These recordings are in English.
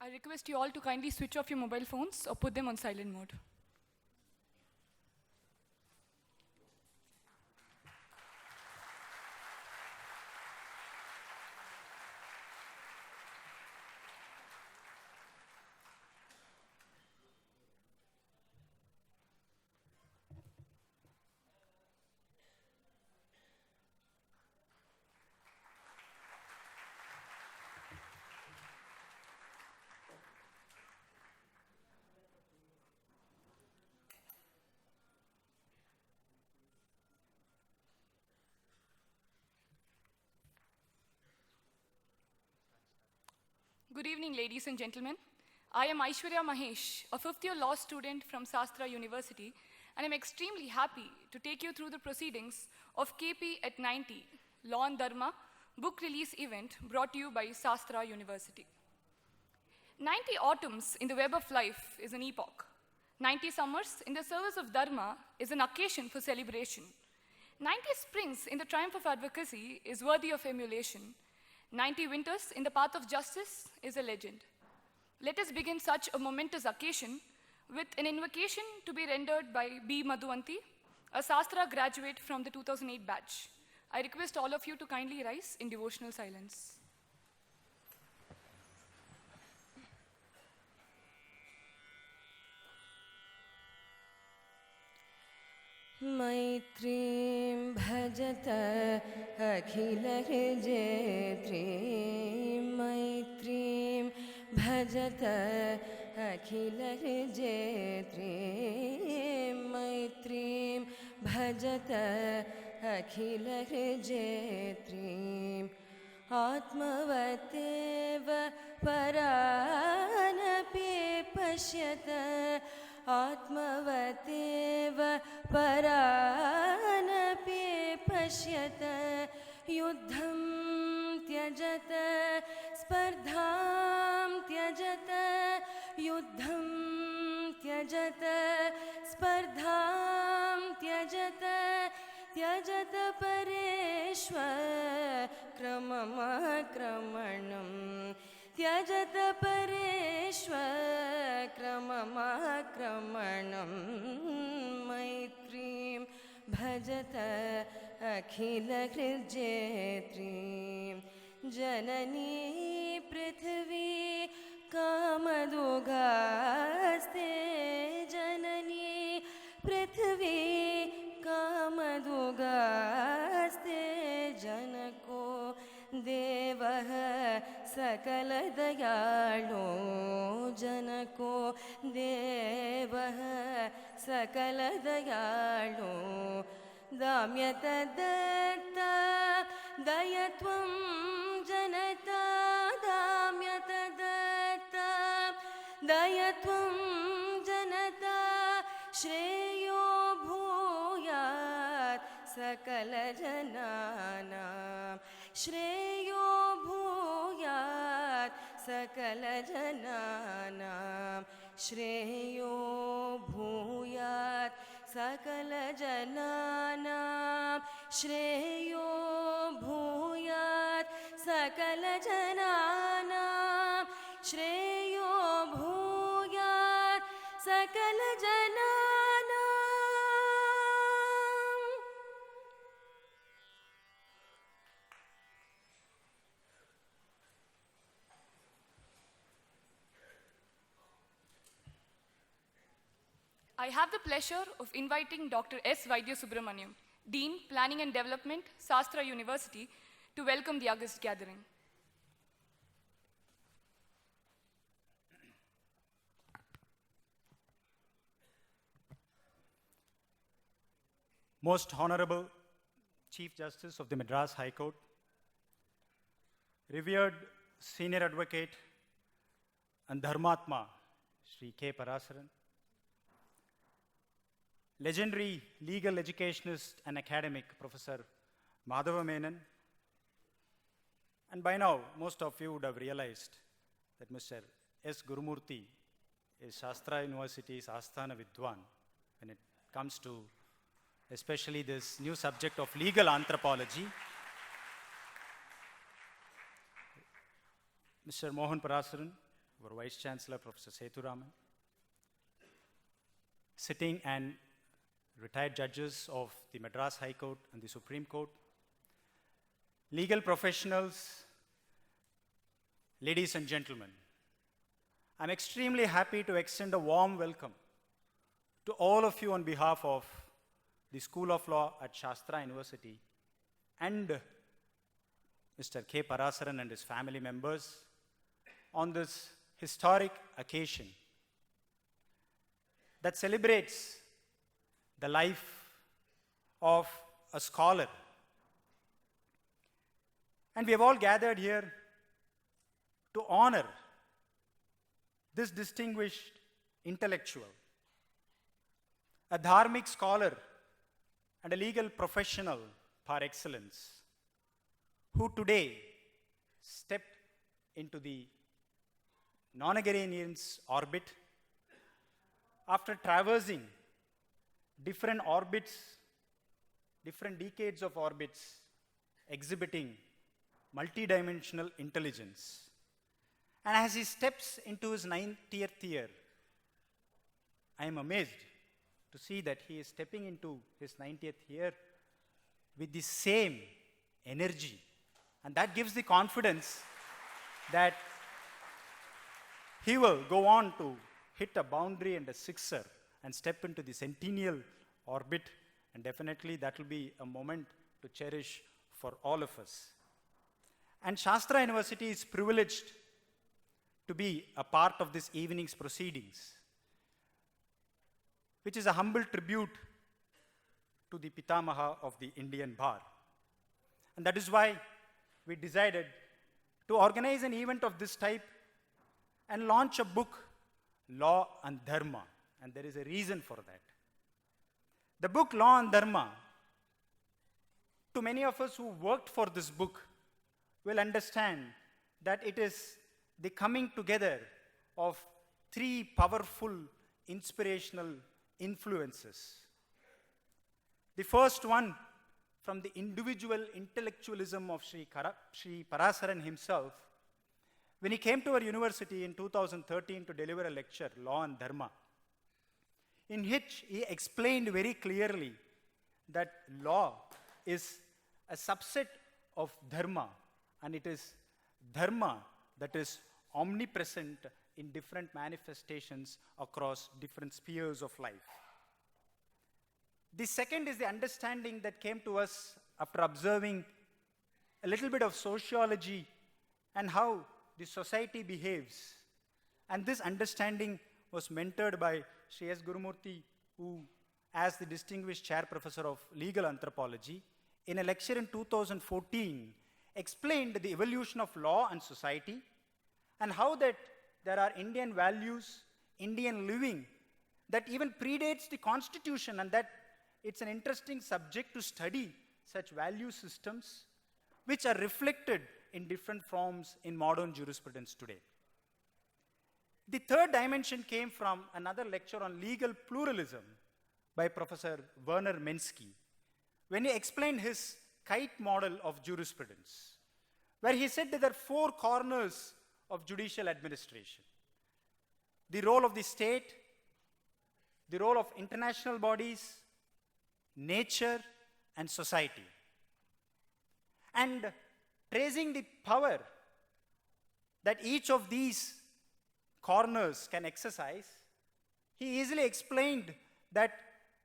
I request you all to kindly switch off your mobile phones or put them on silent mode. Good evening, ladies and gentlemen. I am Aishwarya Mahesh, a fifth-year law student from Sastra University, and I'm extremely happy to take you through the proceedings of KP at 90, Law and Dharma, book release event brought to you by Sastra University. 90 autumns in the web of life is an epoch. 90 summers in the service of Dharma is an occasion for celebration. 90 springs in the triumph of advocacy is worthy of emulation. 90 winters in the path of justice is a legend. Let us begin such a momentous occasion with an invocation to be rendered by B. Madhuvanti, a Sastra graduate from the 2008 batch. I request all of you to kindly rise in devotional silence. मैत्रीं भजत अखिलहृजेत्रीं मैत्रीं भजत अखिलहृजेत्रीं मैत्रीं भजत अखिलहृजेत्रीम् आत्मवतेव परानपि पश्यत आत्मवतेव परानपि पश्यत युद्धं त्यजत स्पर्धां त्यजत युद्धं त्यजत स्पर्धां त्यजत त्यजत परेष्वक्रममाक्रमणं त्यजत परेष्वक्रममाक्रमणं मैत्रीं भजत अखिलहृजेत्रीं जननी पृथिवी कामदुगास्ते जननी पृथिवी कामदुगास्ते जनको देवः सकलदयाळो जनको देवः सकलदयाळो दाम्यतदत्ता दयत्वं जनता दाम्यतदत्ता दयत्वं जनता श्रेयो भूयात् सकलजनानां श्रेयो भूयात् सकलजनानां श्रेयो भूयात् सकलजनानां श्रेयो भूयात् सकलजनानां श्रेयो भूयात् सकलजनानां I have the pleasure of inviting Dr. S. Vaidya Subramaniam, Dean, Planning and Development, Sastra University, to welcome the August gathering. Most Honorable Chief Justice of the Madras High Court, revered Senior Advocate and Dharmatma, Shri K. Parasaran, legendary legal educationist and academic, Professor Madhava Menon, and by now, most of you would have realized that Mr. S. Gurumurthy is Shastra University's Asthana Vidwan when it comes to especially this new subject of legal anthropology. Mr. Mohan Parasaran, our Vice Chancellor, Professor Sethuraman, sitting and retired judges of the Madras High Court and the Supreme Court, legal professionals, ladies and gentlemen, I'm extremely happy to extend a warm welcome to all of you on behalf of the School of Law at Shastra University and Mr. K. Parasaran and his family members on this historic occasion that celebrates the life of a scholar. And we have all gathered here to honor this distinguished intellectual, a dharmic scholar and a legal professional par excellence, who today stepped into the non-agrarian's orbit after traversing different orbits, different decades of orbits, exhibiting multidimensional intelligence. And as he steps into his 90th year, I am amazed to see that he is stepping into his 90th year with the same energy. And that gives the confidence that he will go on to hit a boundary and a sixer and step into the centennial orbit. And definitely that will be a moment to cherish for all of us. And Shastra University is privileged to be a part of this evening's proceedings, which is a humble tribute to the Pitamaha of the Indian Bar. And that is why we decided to organize an event of this type and launch a book, Law and Dharma. And there is a reason for that. The book Law and Dharma, to many of us who worked for this book, will understand that it is the coming together of three powerful inspirational influences. The first one from the individual intellectualism of Shri Parasaran himself, when he came to our university in 2013 to deliver a lecture, Law and Dharma, in which he explained very clearly that law is a subset of dharma, and it is dharma that is omnipresent in different manifestations across different spheres of life. The second is the understanding that came to us after observing a little bit of sociology and how the society behaves. And this understanding was mentored by Shri S. Gurumurthy, who, as the distinguished chair professor of legal anthropology, in a lecture in 2014, explained the evolution of law and society and how that there are Indian values, Indian living, that even predates the constitution, and that it's an interesting subject to study such value systems which are reflected in different forms in modern jurisprudence today. The third dimension came from another lecture on legal pluralism by Professor Werner Mensky, when he explained his kite model of jurisprudence, where he said that there are four corners of judicial administration: the role of the state, the role of international bodies, nature, and society. And tracing the power that each of these corners can exercise, he easily explained that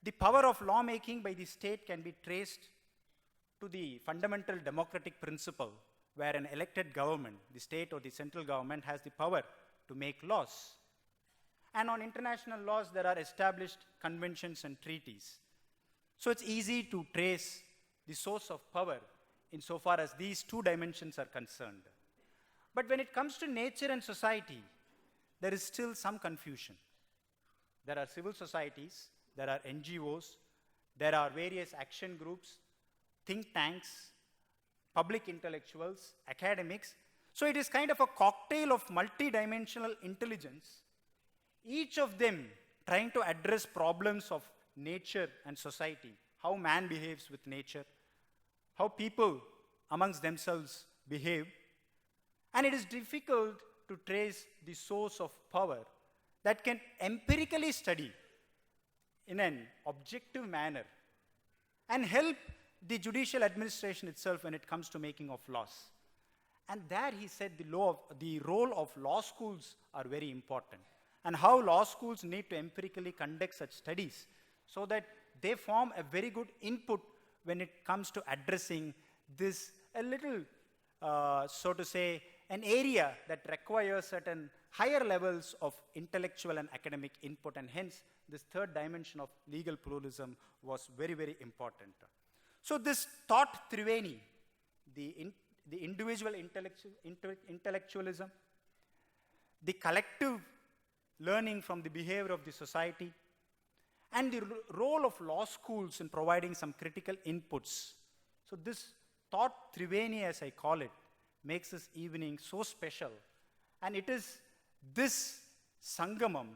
the power of lawmaking by the state can be traced to the fundamental democratic principle where an elected government, the state or the central government, has the power to make laws. And on international laws, there are established conventions and treaties. So it's easy to trace the source of power insofar as these two dimensions are concerned. But when it comes to nature and society, there is still some confusion. There are civil societies, there are NGOs, there are various action groups, think tanks, public intellectuals, academics. So it is kind of a cocktail of multidimensional intelligence, each of them trying to address problems of nature and society, how man behaves with nature, how people amongst themselves behave. And it is difficult to trace the source of power that can empirically study in an objective manner and help the judicial administration itself when it comes to making of laws. And there he said the role of law schools are very important, and how law schools need to empirically conduct such studies so that they form a very good input when it comes to addressing this a little, so to say, an area that requires certain higher levels of intellectual and academic input, and hence this third dimension of legal pluralism was very, very important. So this thought Triveni, the individual intellectualism, the collective learning from the behavior of the society, and the role of law schools in providing some critical inputs. So this thought Triveni, as I call it, makes this evening so special. And it is this Sangamam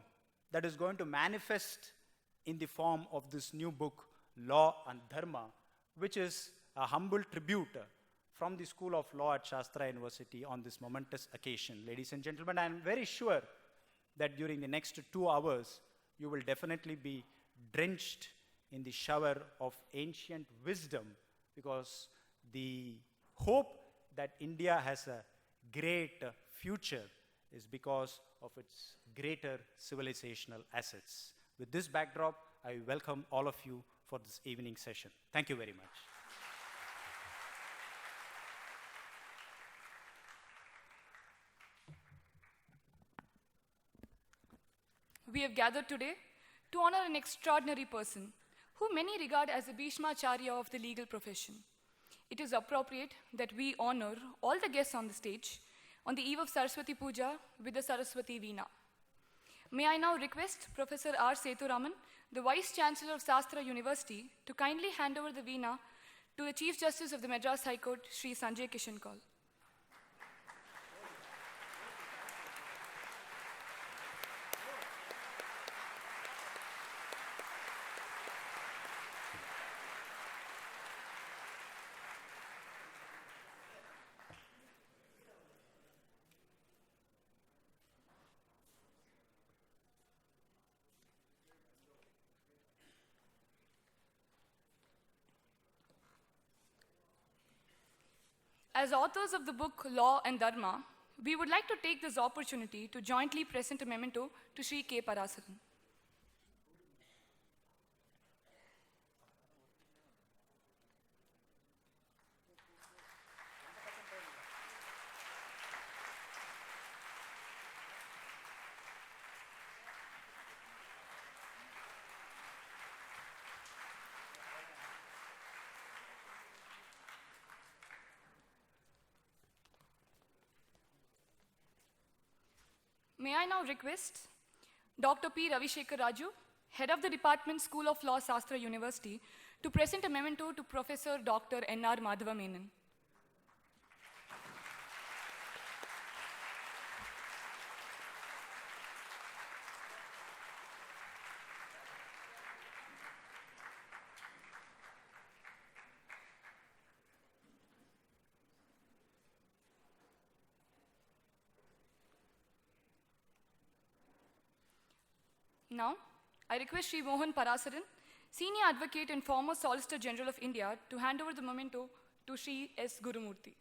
that is going to manifest in the form of this new book, Law and Dharma, which is a humble tribute from the School of Law at Shastra University on this momentous occasion. Ladies and gentlemen, I am very sure that during the next 2 hours, you will definitely be drenched in the shower of ancient wisdom, because the hope that India has a great future is because of its greater civilizational assets. With this backdrop, I welcome all of you for this evening session. Thank you very much. We have gathered today to honor an extraordinary person who many regard as the Bhishmacharya of the legal profession. It is appropriate that we honor all the guests on the stage on the eve of Saraswati Puja with the Saraswati Veena. May I now request Professor R. Sethuraman, the Vice Chancellor of Shastra University, to kindly hand over the Veena to the Chief Justice of the Madras High Court, Shri Sanjay Kishan Kaul. As authors of the book Law and Dharma, we would like to take this opportunity to jointly present a memento to Shri K. Parasaran. May I now request Dr. P. Ravishekar Raju, Head of the Department, School of Law, Shastra University, to present a memento to Professor Dr. N.R. Madhava Menon. Now, I request Shri Mohan Parasaran, Senior Advocate and former Solicitor General of India, to hand over the memento to Shri S. Gurumurthy.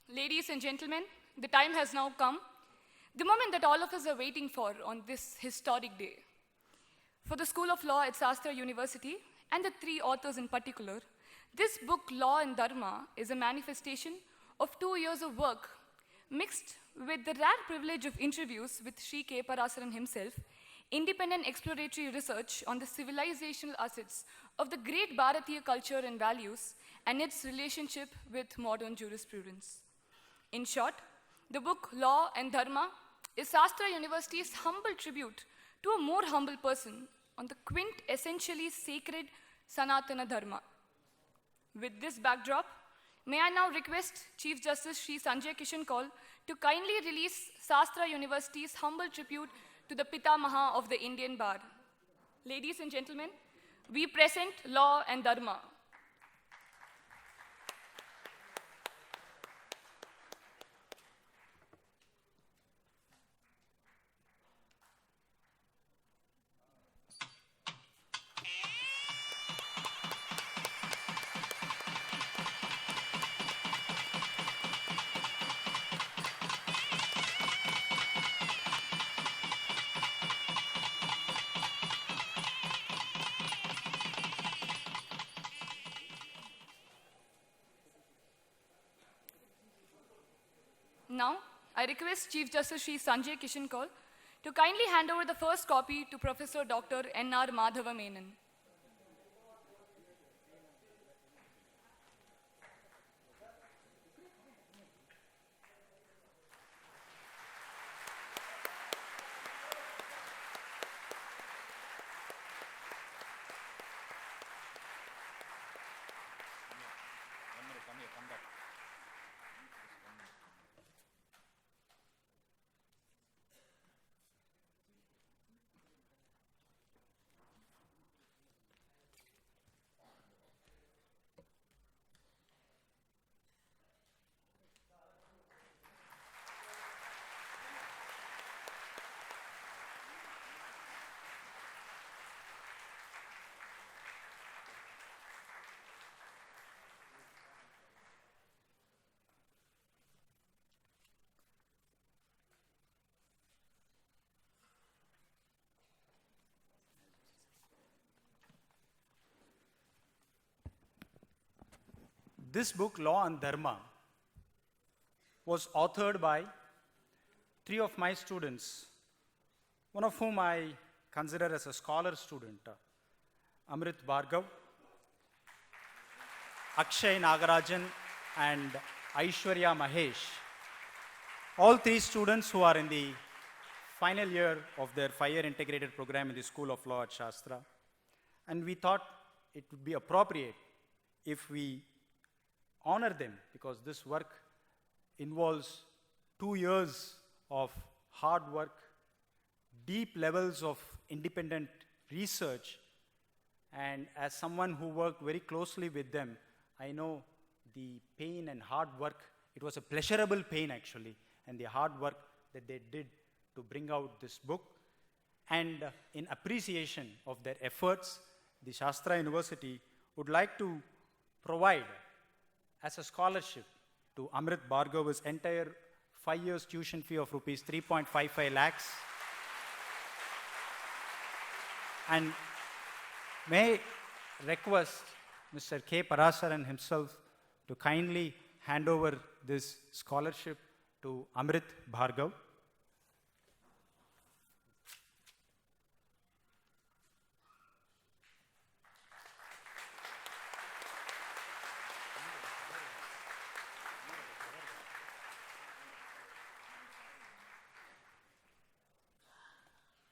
Ladies and gentlemen, the time has now come, the moment that all of us are waiting for on this historic day. For the School of Law at Shastra University, and the 3 authors in particular, this book, Law and Dharma, is a manifestation of 2 years of work, mixed with the rare privilege of interviews with Shri K. Parasaran himself, independent exploratory research on the civilizational assets of the great Bharatiya culture and values, and its relationship with modern jurisprudence. In short, the book Law and Dharma is Shastra University's humble tribute to a more humble person, on the quintessentially sacred Sanatana Dharma. With this backdrop, may I now request Chief Justice Shri Sanjay Kishan Kaul to kindly release Shastra University's humble tribute to the Pitamaha of the Indian Bar. Ladies and gentlemen, we present Law and Dharma. Now, I request Chief Justice Shri Sanjay Kishan Kaul to kindly hand over the first copy to Professor Dr. N.R. Madhava Menon. This book, Law and Dharma, was authored by three of my students, one of whom I consider as a scholar student, Amrit Bhargav, Akshay Nagarajan, and Aishwarya Mahesh. All three students who are in the final year of their 5-year integrated program in the School of Law at Shastra. And we thought it would be appropriate if we honor them, because this work involves 2 years of hard work, deep levels of independent research, and as someone who worked very closely with them, I know the pain and hard work. It was a pleasurable pain actually, and the hard work that they did to bring out this book. And in appreciation of their efforts, the Shastra University would like to provide as a scholarship to Amrit Bhargav's entire 5 years tuition fee of rupees 3.55 lakhs. And may I request Mr. K. Parasaran himself to kindly hand over this scholarship to Amrit Bhargav.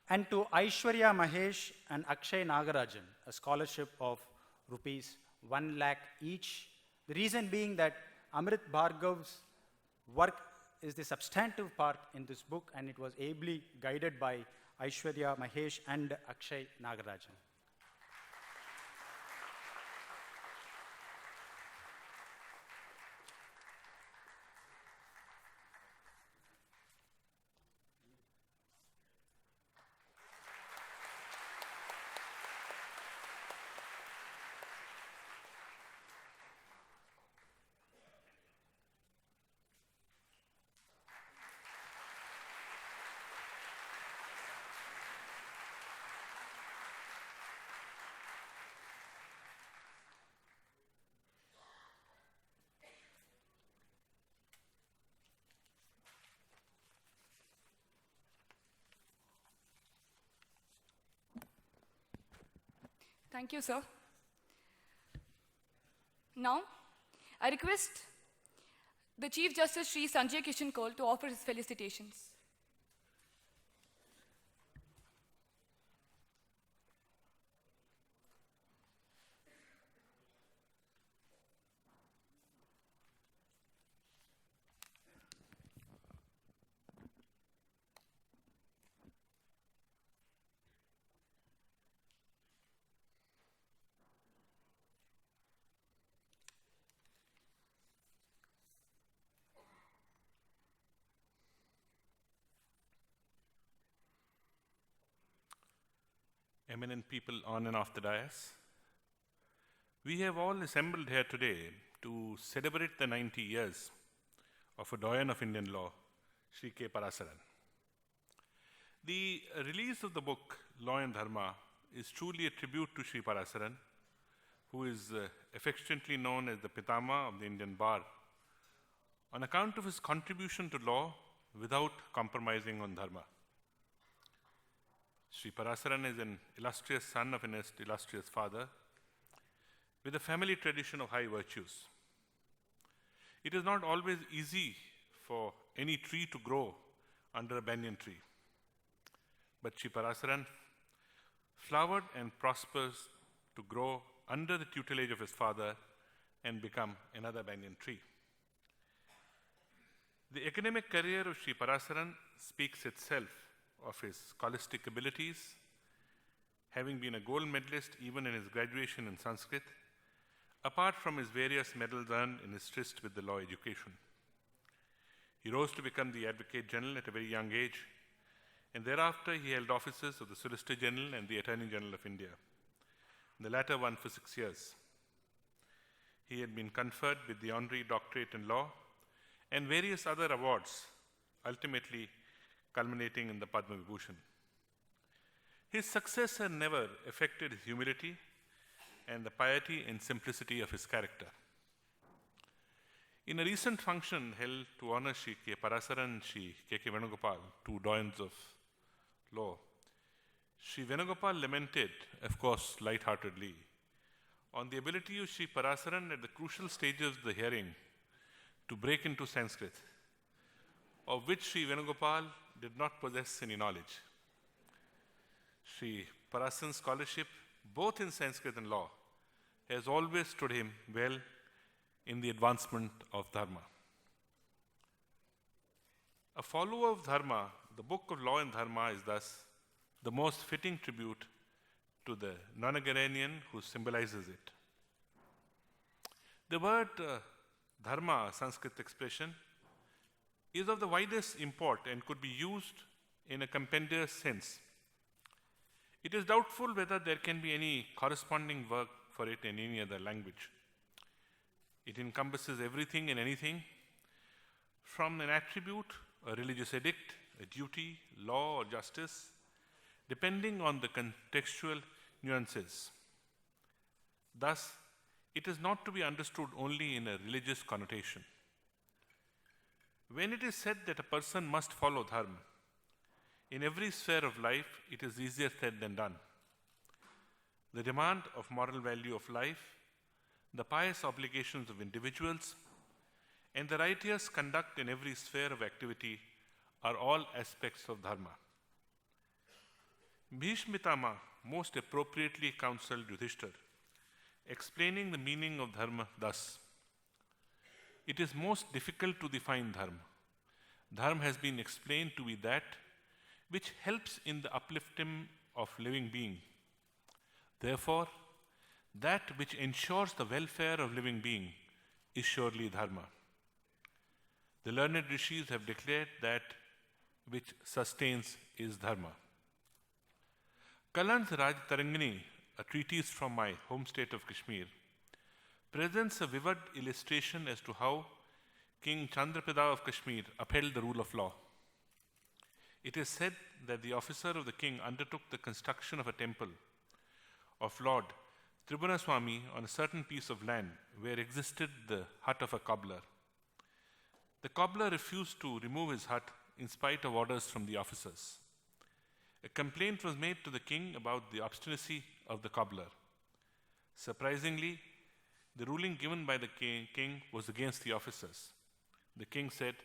And to Aishwarya Mahesh and Akshay Nagarajan, a scholarship of rupees 1 lakh each. The reason being that Amrit Bhargav's work is the substantive part in this book, and it was ably guided by Aishwarya Mahesh and Akshay Nagarajan. Thank you, sir. Now, I request the Chief Justice Shri Sanjay Kishan Kaul to offer his felicitations. eminent people on and off the dais, we have all assembled here today to celebrate the 90 years of a doyen of Indian law, Shri K. Parasaran. The release of the book, Law and Dharma, is truly a tribute to Shri Parasaran, who is affectionately known as the Pitamaha of the Indian Bar, on account of his contribution to law without compromising on Dharma. Shri Parasaran is an illustrious son of an illustrious father, with a family tradition of high virtues. It is not always easy for any tree to grow under a banyan tree. But Shri Parasaran flowered and prospers to grow under the tutelage of his father and become another banyan tree. The academic career of Shri Parasaran speaks itself of his scholastic abilities, having been a gold medalist even in his graduation in Sanskrit, apart from his various medals earned in his tryst with the law education. He rose to become the Advocate General at a very young age, and thereafter he held offices of the Solicitor General and the Attorney General of India, the latter one for 6 years. He had been conferred with the Honorary Doctorate in Law and various other awards, ultimately culminating in the Padma Vibhushan. His success had never affected his humility and the piety and simplicity of his character. In a recent function held to honor Shri K. Parasaran and Shri K. Venugopal, two doyens of law, Shri Venugopal lamented, of course light-heartedly, on the ability of Shri Parasaran at the crucial stages of the hearing to break into Sanskrit, of which Shri Venugopal did not possess any knowledge. Shri Parasaran's scholarship, both in Sanskrit and law, has always stood him well in the advancement of Dharma. A follower of Dharma, the book of Law and Dharma is thus the most fitting tribute to the nonagarian who symbolizes it. The word Dharma, Sanskrit expression, is of the widest import and could be used in a compendious sense. It is doubtful whether there can be any corresponding work for it in any other language. It encompasses everything and anything, from an attribute, a religious edict, a duty, law, or justice, depending on the contextual nuances. Thus, it is not to be understood only in a religious connotation. When it is said that a person must follow Dharma, in every sphere of life, it is easier said than done. The demand of moral value of life, the pious obligations of individuals, and the righteous conduct in every sphere of activity are all aspects of Dharma. Bhishmitama most appropriately counseled Yudhishthir, explaining the meaning of Dharma thus: it is most difficult to define Dharma. Dharma has been explained to be that which helps in the uplifting of living being. Therefore, that which ensures the welfare of living being is surely Dharma. The learned rishis have declared that which sustains is Dharma. Kalan's Raj Tarangani, a treatise from my home state of Kashmir, presents a vivid illustration as to how King Chandrapada of Kashmir upheld the rule of law. It is said that the officer of the king undertook the construction of a temple of Lord Tribunaswamy on a certain piece of land where existed the hut of a cobbler. The cobbler refused to remove his hut in spite of orders from the officers. A complaint was made to the king about the obstinacy of the cobbler. Surprisingly, the ruling given by the king was against the officers. The king said,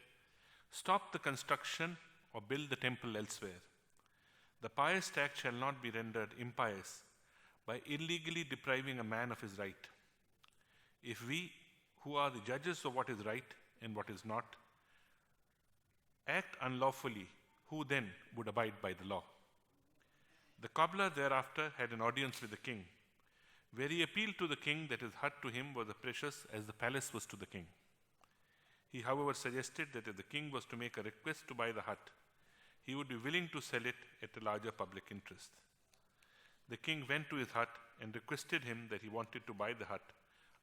"Stop the construction or build the temple elsewhere. The pious act shall not be rendered impious by illegally depriving a man of his right. If we, who are the judges of what is right and what is not, act unlawfully, who then would abide by the law?" The cobbler thereafter had an audience with the king, where he appealed to the king that his hut to him was as precious as the palace was to the king. He, however, suggested that if the king was to make a request to buy the hut, he would be willing to sell it at a larger public interest. the king went to his hut and requested him that he wanted to buy the hut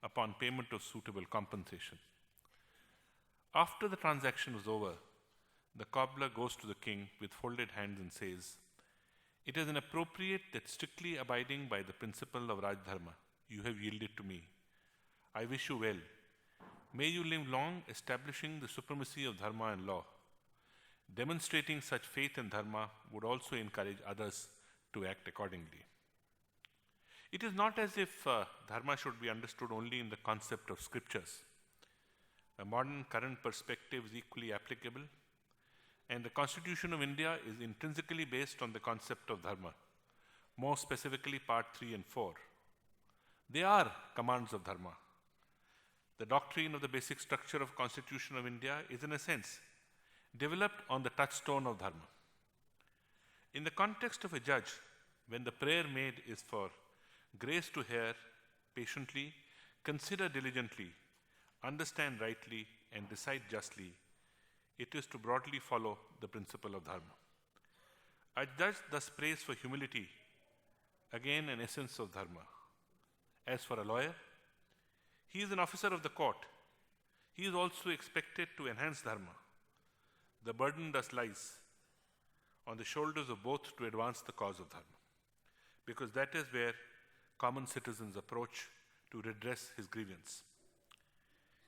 upon payment of suitable compensation. After the transaction was over, the cobbler goes to the king with folded hands and says, "It is inappropriate that strictly abiding by the principle of Raj Dharma, you have yielded to me. I wish you well. May you live long establishing the supremacy of Dharma and law. Demonstrating such faith in Dharma would also encourage others to act accordingly." It is not as if Dharma should be understood only in the concept of scriptures. A modern current perspective is equally applicable, and the Constitution of India is intrinsically based on the concept of Dharma, more specifically Part 3 and 4. They are commands of Dharma. The doctrine of the basic structure of Constitution of India is, in a sense, developed on the touchstone of Dharma. In the context of a judge, when the prayer made is for grace to hear patiently, consider diligently, understand rightly, and decide justly, it is to broadly follow the principle of Dharma. A judge thus prays for humility, again an essence of Dharma. As for a lawyer, he is an officer of the court. He is also expected to enhance Dharma. The burden thus lies on the shoulders of both to advance the cause of Dharma, because that is where common citizens approach to redress his grievance.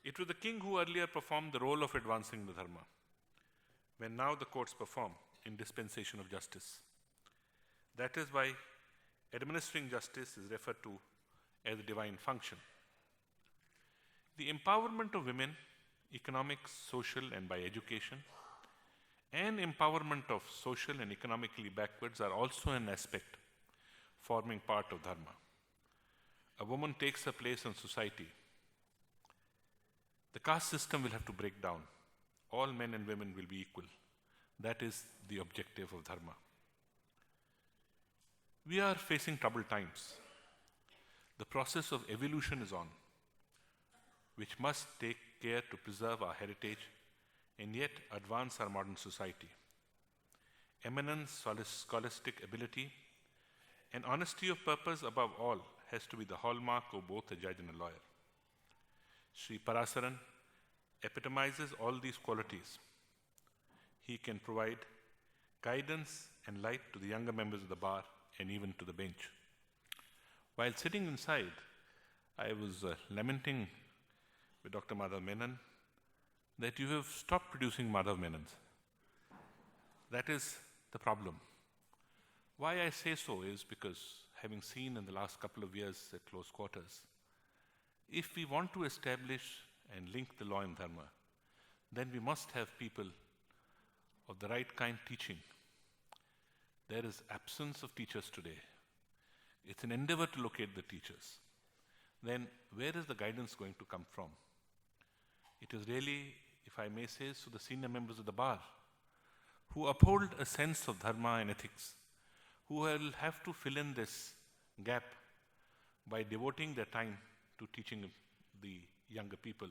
It was the king who earlier performed the role of advancing the Dharma, when now the courts perform in dispensation of justice. That is why administering justice is referred to as a divine function. The empowerment of women, economic, social, and by education, and empowerment of social and economically backwards are also an aspect forming part of Dharma. A woman takes her place in society. The caste system will have to break down. All men and women will be equal. That is the objective of Dharma. We are facing troubled times. The process of evolution is on, which must take care to preserve our heritage and yet advance our modern society. Eminence, scholastic ability, and honesty of purpose above all has to be the hallmark of both a judge and a lawyer. Shri Parasaran epitomizes all these qualities. He can provide guidance and light to the younger members of the bar and even to the bench. While sitting inside, I was lamenting with Dr. Madhav Menon that you have stopped producing Madhav Menons. That is the problem. Why I say so is because, having seen in the last couple of years at close quarters, if we want to establish and link the law and Dharma, then we must have people of the right kind teaching. There is absence of teachers today. It's an endeavor to locate the teachers. Then where is the guidance going to come from? It is really, if I may say so, the senior members of the bar who uphold a sense of Dharma and ethics, who will have to fill in this gap by devoting their time to teaching the younger people,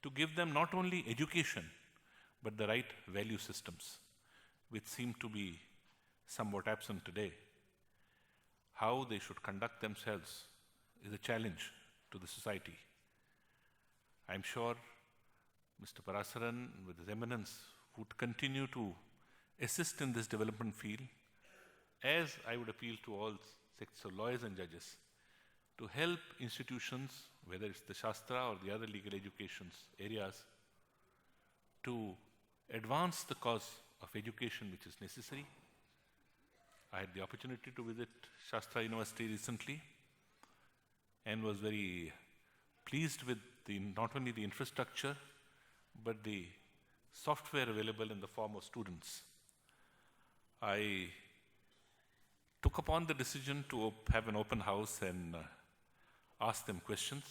to give them not only education, but the right value systems, which seem to be somewhat absent today. How they should conduct themselves is a challenge to the society. I'm sure Mr. Parasaran, with his eminence, would continue to assist in this development field, as I would appeal to all sects of lawyers and judges to help institutions, whether it's the Shastra or the other legal educations areas, to advance the cause of education which is necessary. I had the opportunity to visit Shastra University recently and was very pleased with not only the infrastructure, but the software available in the form of students. I took upon the decision to have an open house and ask them questions.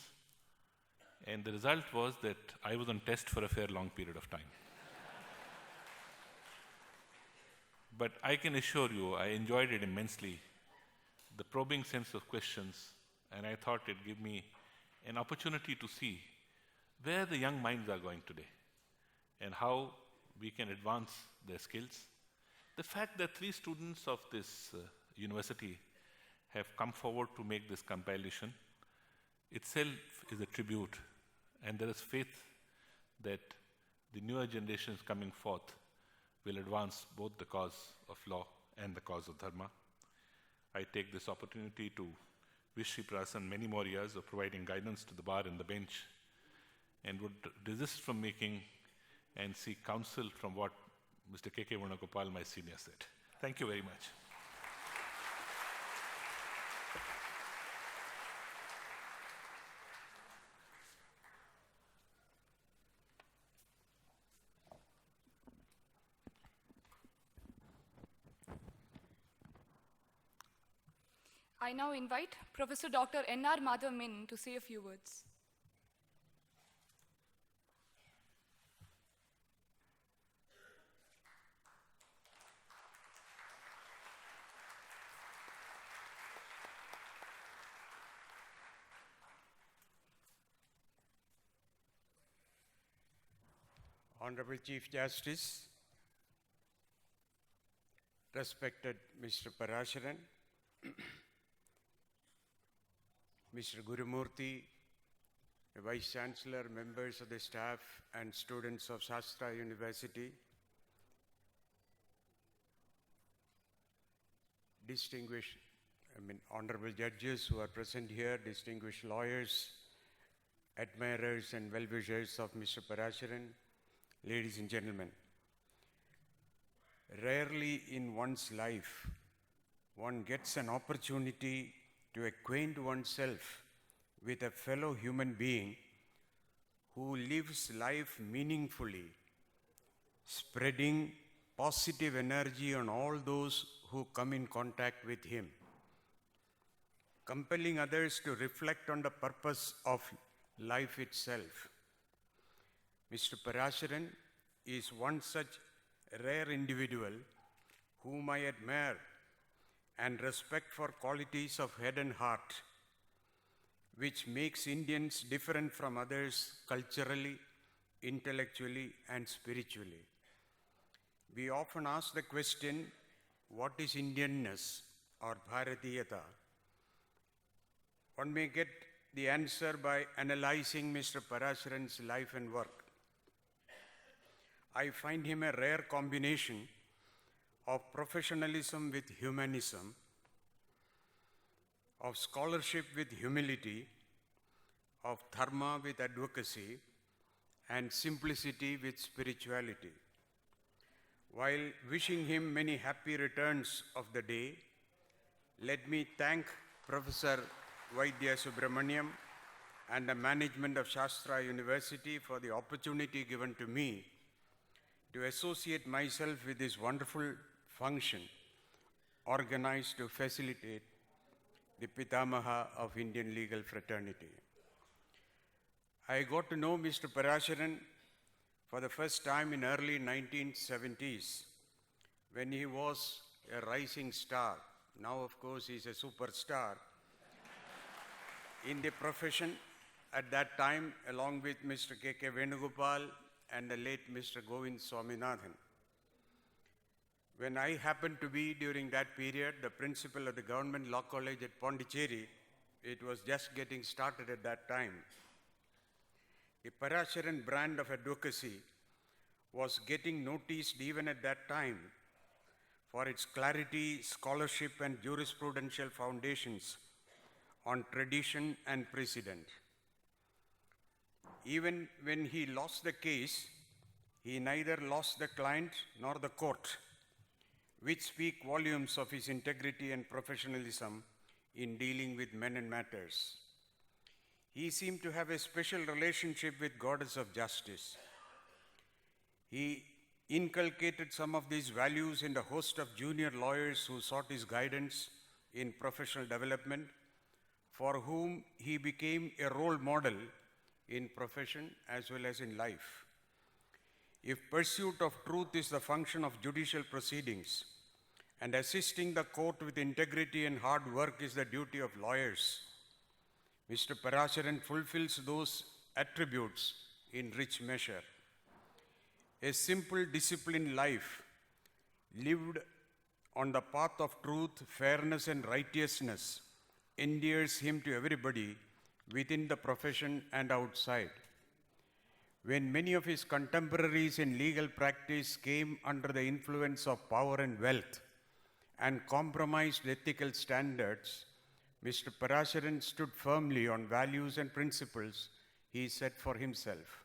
And the result was that I was on test for a fair long period of time. But I can assure you, I enjoyed it immensely, the probing sense of questions, and I thought it'd give me an opportunity to see where the young minds are going today and how we can advance their skills. The fact that 3 students of this university have come forward to make this compilation itself is a tribute, and there is faith that the newer generations coming forth will advance both the cause of law and the cause of Dharma. I take this opportunity to wish Shri Parasaran many more years of providing guidance to the bar and the bench, and would desist from making and seek counsel from what Mr. K.K. Venugopal, my senior, said. Thank you very much. I now invite Professor Dr. N.R. Madhav Menon to say a few words. Honorable Chief Justice, respected Mr. Parasaran, Mr. Gurumurthy, the Vice Chancellor, members of the staff, and students of Shastra University, distinguished, honorable judges who are present here, distinguished lawyers, admirers and well-wishers of Mr. Parasaran, ladies and gentlemen. Rarely in one's life one gets an opportunity to acquaint oneself with a fellow human being who lives life meaningfully, spreading positive energy on all those who come in contact with him, compelling others to reflect on the purpose of life itself. Mr. Parasaran is one such rare individual whom I admire and respect for qualities of head and heart, which makes Indians different from others culturally, intellectually, and spiritually. We often ask the question, what is Indianness or Bharatiyata? One may get the answer by analyzing Mr. Parasaran's life and work. I find him a rare combination of professionalism with humanism, of scholarship with humility, of dharma with advocacy, and simplicity with spirituality. While wishing him many happy returns of the day, let me thank Professor Vaidya Subramaniam and the management of Shastra University for the opportunity given to me to associate myself with this wonderful function organized to facilitate the Pitamaha of Indian legal fraternity. I got to know Mr. Parasaran for the first time in early 1970s when he was a rising star. Now, of course, he's a superstar in the profession at that time, along with Mr. K.K. Venugopal and the late Mr. Govind Swaminathan. When I happened to be, during that period, the principal of the Government Law College at Pondicherry, it was just getting started at that time. The Parasaran brand of advocacy was getting noticed even at that time for its clarity, scholarship, and jurisprudential foundations on tradition and precedent. Even when he lost the case, he neither lost the client nor the court, which speak volumes of his integrity and professionalism in dealing with men and matters. He seemed to have a special relationship with Goddess of Justice. He inculcated some of these values in the host of junior lawyers who sought his guidance in professional development, for whom he became a role model in profession as well as in life. If pursuit of truth is the function of judicial proceedings, and assisting the court with integrity and hard work is the duty of lawyers, Mr. Parasaran fulfills those attributes in rich measure. A simple, disciplined life lived on the path of truth, fairness, and righteousness endears him to everybody within the profession and outside. When many of his contemporaries in legal practice came under the influence of power and wealth and compromised ethical standards, Mr. Parasaran stood firmly on values and principles he set for himself.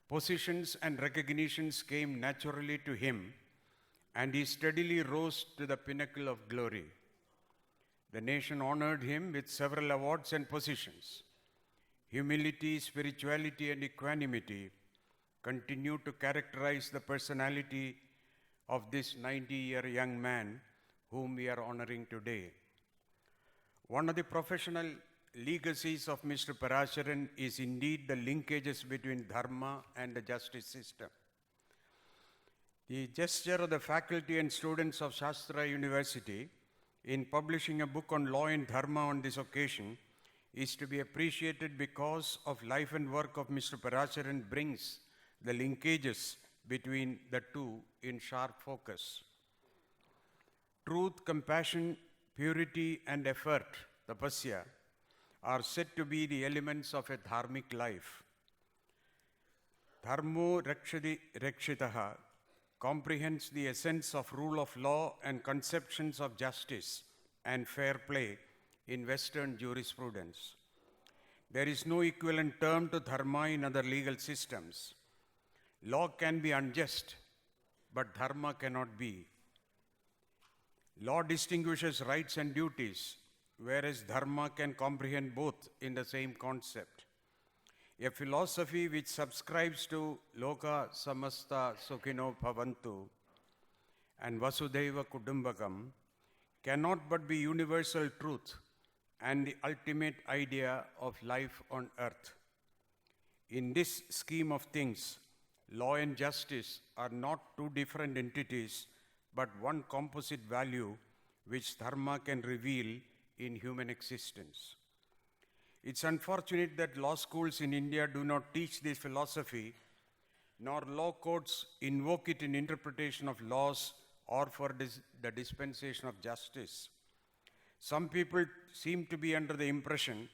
Positions and recognitions came naturally to him, and he steadily rose to the pinnacle of glory. The nation honored him with several awards and positions. Humility, spirituality, and equanimity continue to characterize the personality of this 90-year young man whom we are honoring today. One of the professional legacies of Mr. Parasaran is indeed the linkages between Dharma and the justice system. The gesture of the faculty and students of Shastra University in publishing a book on law and Dharma on this occasion is to be appreciated because of life and work of Mr. Parasaran brings the linkages between the two in sharp focus. Truth, compassion, purity, and effort, tapasya, are said to be the elements of a dharmic life. Dharmo rakshitaha comprehends the essence of rule of law and conceptions of justice and fair play in Western jurisprudence. There is no equivalent term to dharma in other legal systems. Law can be unjust, but dharma cannot be. Law distinguishes rights and duties, whereas dharma can comprehend both in the same concept. A philosophy which subscribes to Loka Samasta Sukhino Bhavantu and Vasudhaiva Kudumbakam cannot but be universal truth and the ultimate idea of life on earth. In this scheme of things, law and justice are not two different entities, but one composite value which dharma can reveal in human existence. It's unfortunate that law schools in India do not teach this philosophy, nor law courts invoke it in interpretation of laws or for the dispensation of justice. Some people seem to be under the impression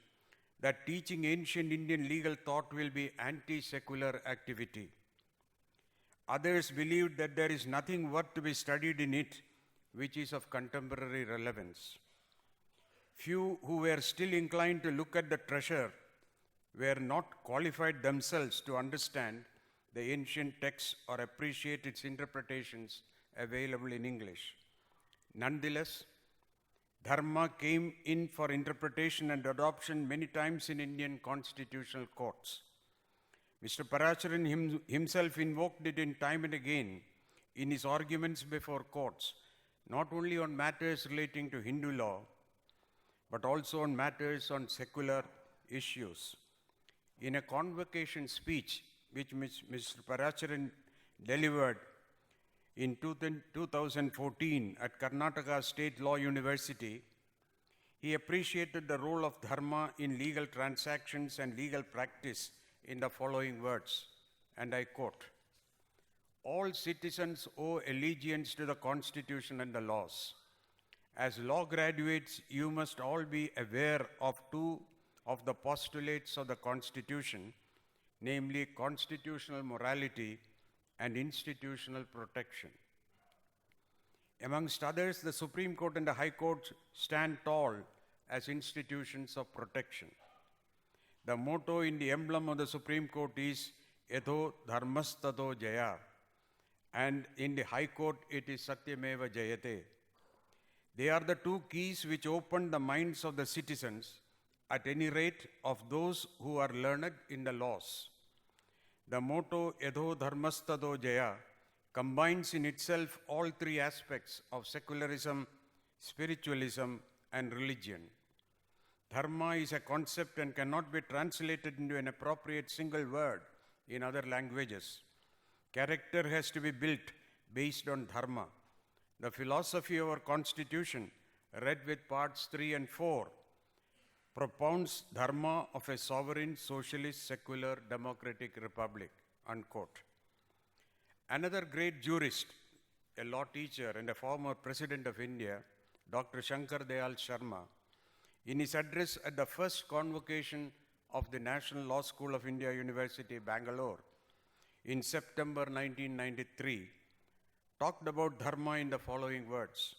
that teaching ancient Indian legal thought will be anti-secular activity. Others believe that there is nothing worth to be studied in it which is of contemporary relevance. Few who were still inclined to look at the treasure were not qualified themselves to understand the ancient text or appreciate its interpretations available in English. Nonetheless, Dharma came in for interpretation and adoption many times in Indian constitutional courts. Mr. Parasaran himself invoked it in time and again in his arguments before courts, not only on matters relating to Hindu law, but also on matters on secular issues. In a convocation speech which Mr. Parasaran delivered in 2014 at Karnataka State Law University, he appreciated the role of Dharma in legal transactions and legal practice in the following words, and I quote, "All citizens owe allegiance to the Constitution and the laws. As law graduates, you must all be aware of two of the postulates of the Constitution, namely constitutional morality and institutional protection. Amongst others, the Supreme Court and the High Court stand tall as institutions of protection. The motto in the emblem of the Supreme Court is Yatho Dharmastato Jaya, and in the High Court it is Satyameva Jayate. They are the two keys which open the minds of the citizens, at any rate of those who are learned in the laws. The motto Yatho Dharmastato Jaya combines in itself all three aspects of secularism, spiritualism, and religion. Dharma is a concept and cannot be translated into an appropriate single word in other languages. Character has to be built based on dharma. The philosophy of our Constitution, read with parts 3 and 4, propounds dharma of a sovereign, socialist, secular, democratic republic," unquote. Another great jurist a law teacher and a former President of India, Dr. Shankar Dayal Sharma, in his address at the first convocation of the National Law School of India, University, Bangalore, in September 1993, talked about Dharma in the following words.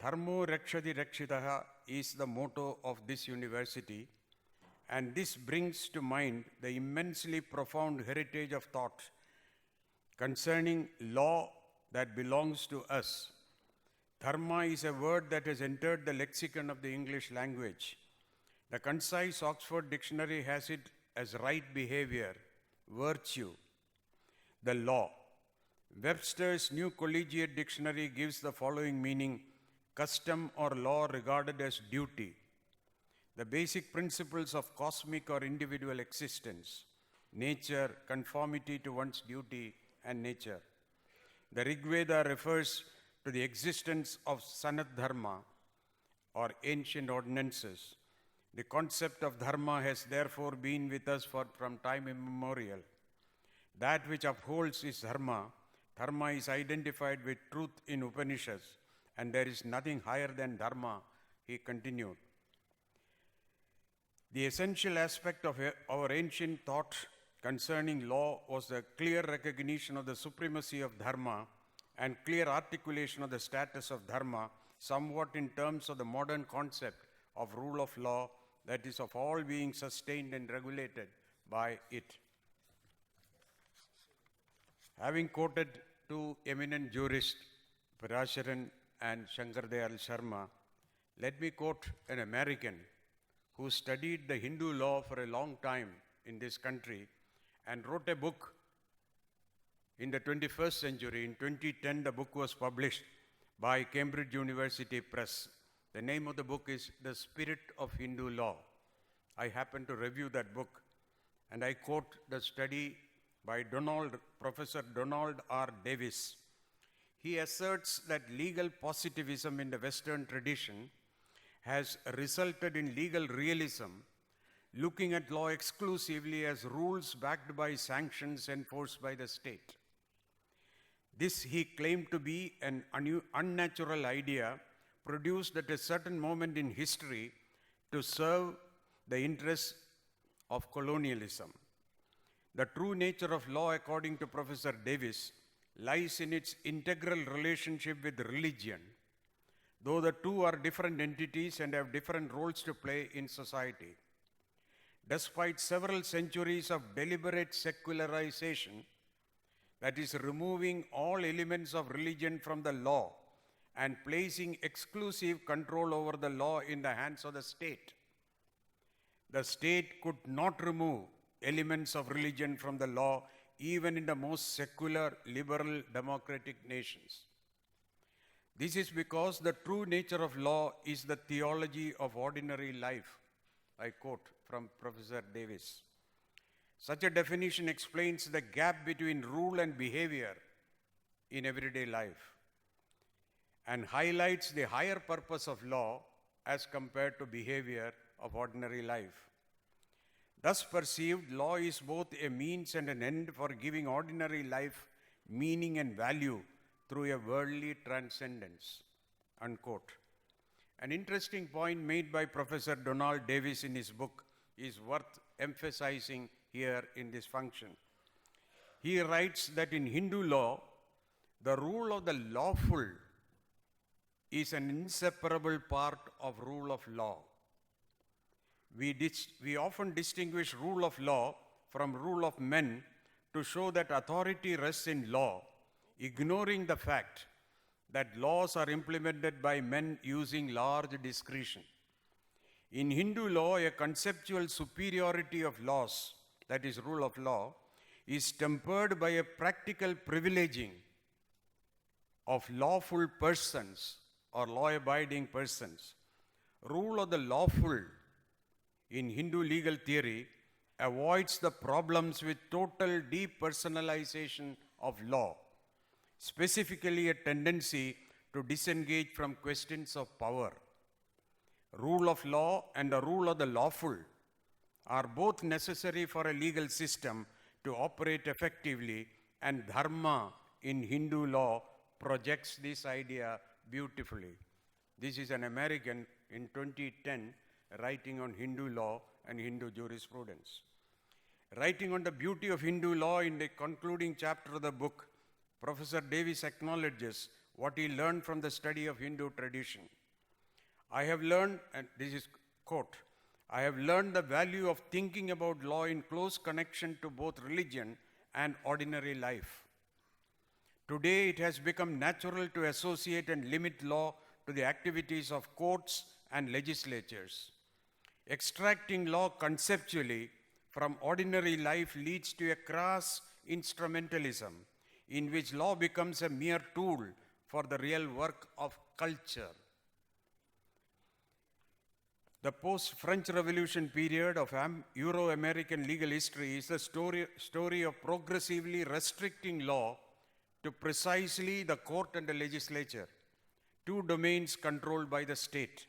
Dharmo Rakshati Rakshitaha is the motto of this university, and this brings to mind the immensely profound heritage of thought concerning law that belongs to us. Dharma is a word that has entered the lexicon of the English language. The concise Oxford Dictionary has it as right behavior, virtue, the law. Webster's New Collegiate Dictionary gives the following meaning: custom or law regarded as duty, the basic principles of cosmic or individual existence, nature, conformity to one's duty and nature. The Rig Veda refers to the existence of Sanat Dharma or ancient ordinances. The concept of Dharma has therefore been with us from time immemorial. That which upholds is Dharma. Dharma is identified with truth in Upanishads, and there is nothing higher than Dharma, he continued. The essential aspect of our ancient thought concerning law was the clear recognition of the supremacy of Dharma and clear articulation of the status of Dharma, somewhat in terms of the modern concept of rule of law, that is, of all being sustained and regulated by it. Having quoted two eminent jurists, Parasaran and Shankar Dayal Sharma, let me quote an American who studied the Hindu law for a long time in this country and wrote a book in the 21st century. In 2010, the book was published by Cambridge University Press. The name of the book is The Spirit of Hindu Law. I happened to review that book, and I quote the study by Professor Donald R. Davis. He asserts that legal positivism in the Western tradition has resulted in legal realism, looking at law exclusively as rules backed by sanctions enforced by the state. This he claimed to be an unnatural idea produced at a certain moment in history to serve the interests of colonialism. The true nature of law, according to Professor Davis, lies in its integral relationship with religion, though the two are different entities and have different roles to play in society. Despite several centuries of deliberate secularization, that is, removing all elements of religion from the law and placing exclusive control over the law in the hands of the state could not remove elements of religion from the law, even in the most secular, liberal, democratic nations. This is because the true nature of law is the theology of ordinary life. I quote from Professor Davis. Such a definition explains the gap between rule and behavior in everyday life and highlights the higher purpose of law as compared to behavior of ordinary life. Thus perceived, law is both a means and an end for giving ordinary life meaning and value through a worldly transcendence, unquote. An interesting point made by Professor Donald Davis in his book is worth emphasizing here in this function. He writes that in Hindu law, the rule of the lawful is an inseparable part of rule of law. We often distinguish rule of law from rule of men to show that authority rests in law, ignoring the fact that laws are implemented by men using large discretion. In Hindu law, a conceptual superiority of laws, that is, rule of law, is tempered by a practical privileging of lawful persons or law-abiding persons. Rule of the lawful in Hindu legal theory avoids the problems with total depersonalization of law, specifically a tendency to disengage from questions of power. Rule of law and the rule of the lawful are both necessary for a legal system to operate effectively, and dharma in Hindu law projects this idea beautifully. This is an American in 2010 writing on Hindu law and Hindu jurisprudence. Writing on the beauty of Hindu law in the concluding chapter of the book, Professor Davis acknowledges what he learned from the study of Hindu tradition. I have learned, and this is quote, I have learned the value of thinking about law in close connection to both religion and ordinary life. Today, it has become natural to associate and limit law to the activities of courts and legislatures. Extracting law conceptually from ordinary life leads to a crass instrumentalism in which law becomes a mere tool for the real work of culture. The post-French Revolution period of Euro-American legal history is the story of progressively restricting law to precisely the court and the legislature, two domains controlled by the state.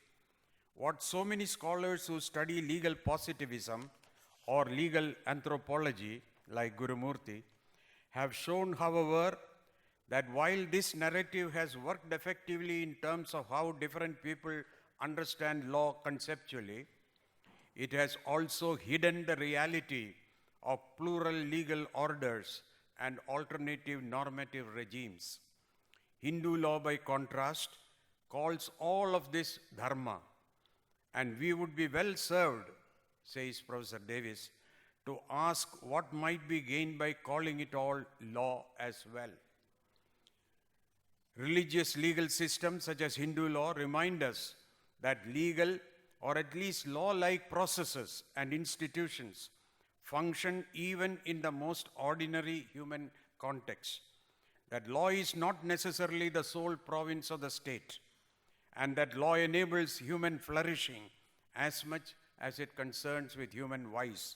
What so many scholars who study legal positivism or legal anthropology, like Gurumurthy, have shown, however, that while this narrative has worked effectively in terms of how different people understand law conceptually, it has also hidden the reality of plural legal orders and alternative normative regimes. Hindu law, by contrast, calls all of this Dharma, and we would be well served, says Professor Davis, to ask what might be gained by calling it all law as well. Religious legal systems such as Hindu law remind us that legal, or at least law-like processes and institutions function even in the most ordinary human context, that law is not necessarily the sole province of the state, and that law enables human flourishing as much as it concerns with human vice.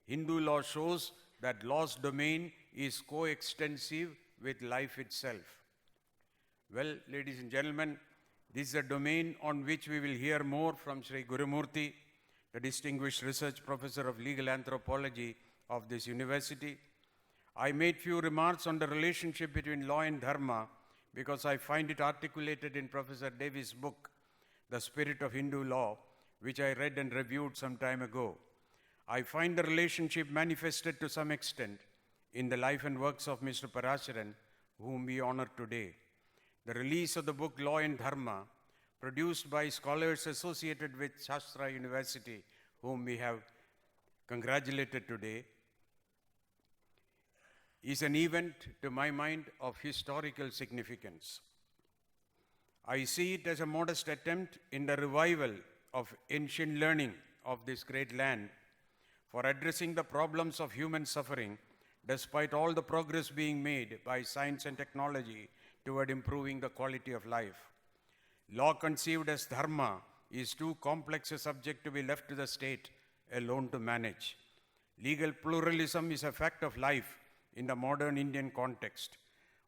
Hindu law shows that law's domain is coextensive with life itself. Well, ladies and gentlemen, this is a domain on which we will hear more from Shri Gurumurthy, the distinguished research professor of legal anthropology of this university. I made few remarks on the relationship between law and dharma because I find it articulated in Professor Davis' book, The Spirit of Hindu Law, which I read and reviewed some time ago. I find the relationship manifested to some extent in the life and works of Mr. Parasaran, whom we honor today. The release of the book Law and Dharma, produced by scholars associated with Shastra University, whom we have congratulated today, is an event, to my mind, of historical significance. I see it as a modest attempt in the revival of ancient learning of this great land for addressing the problems of human suffering, despite all the progress being made by science and technology toward improving the quality of life. Law conceived as dharma is too complex a subject to be left to the state alone to manage. Legal pluralism is a fact of life in the modern Indian context.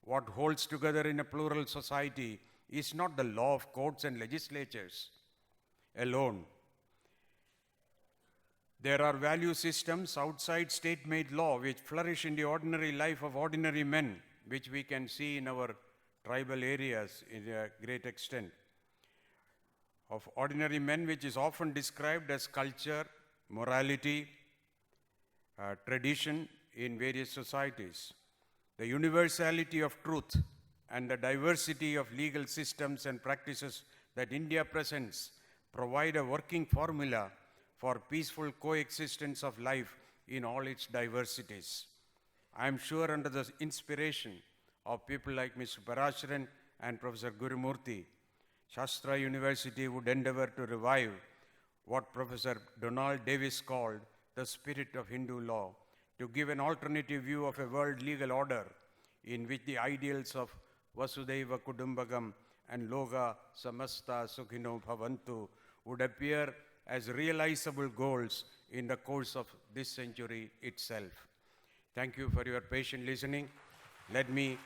What holds together in a plural society is not the law of courts and legislatures alone. There are value systems outside state-made law which flourish in the ordinary life of ordinary men, which we can see in our tribal areas in a great extent. Of ordinary men, which is often described as culture, morality, tradition in various societies. The universality of truth and the diversity of legal systems and practices that India presents provide a working formula for peaceful coexistence of life in all its diversities. I am sure under the inspiration of people like Mr. Parasaran and Professor Gurumurthy, Shastra University would endeavor to revive what Professor Donald Davis called the spirit of Hindu law, to give an alternative view of a world legal order in which the ideals of Vasudhaiva Kudumbakam and Loka Samasta Sukhino Bhavantu would appear as realizable goals in the course of this century itself. Thank you for your patient listening. Let me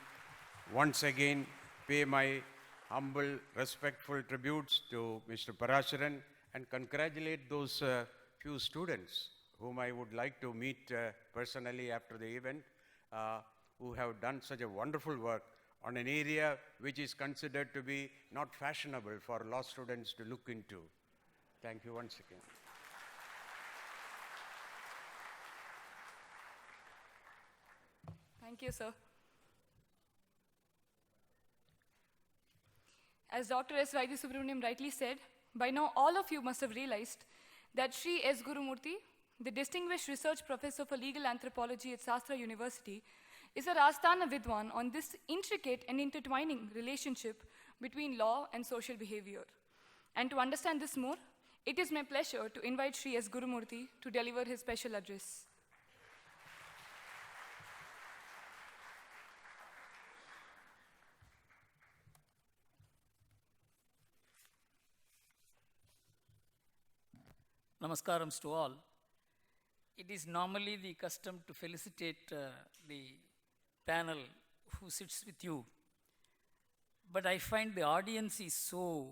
once again pay my humble, respectful tributes to Mr. Parasaran and congratulate those few students whom I would like to meet personally after the event, who have done such a wonderful work on an area which is considered to be not fashionable for law students to look into. Thank you once again. Thank you, sir. As Dr. S. Vaidya Subramaniam rightly said, by now all of you must have realized that Shri S. Gurumurthy, the distinguished research professor for legal anthropology at Shastra University, is a Rasthana Vidwan on this intricate and intertwining relationship between law and social behavior. And to understand this more, it is my pleasure to invite Shri S. Gurumurthy to deliver his special address. Namaskarams to all. It is normally the custom to felicitate the panel who sits with you, but I find the audience is so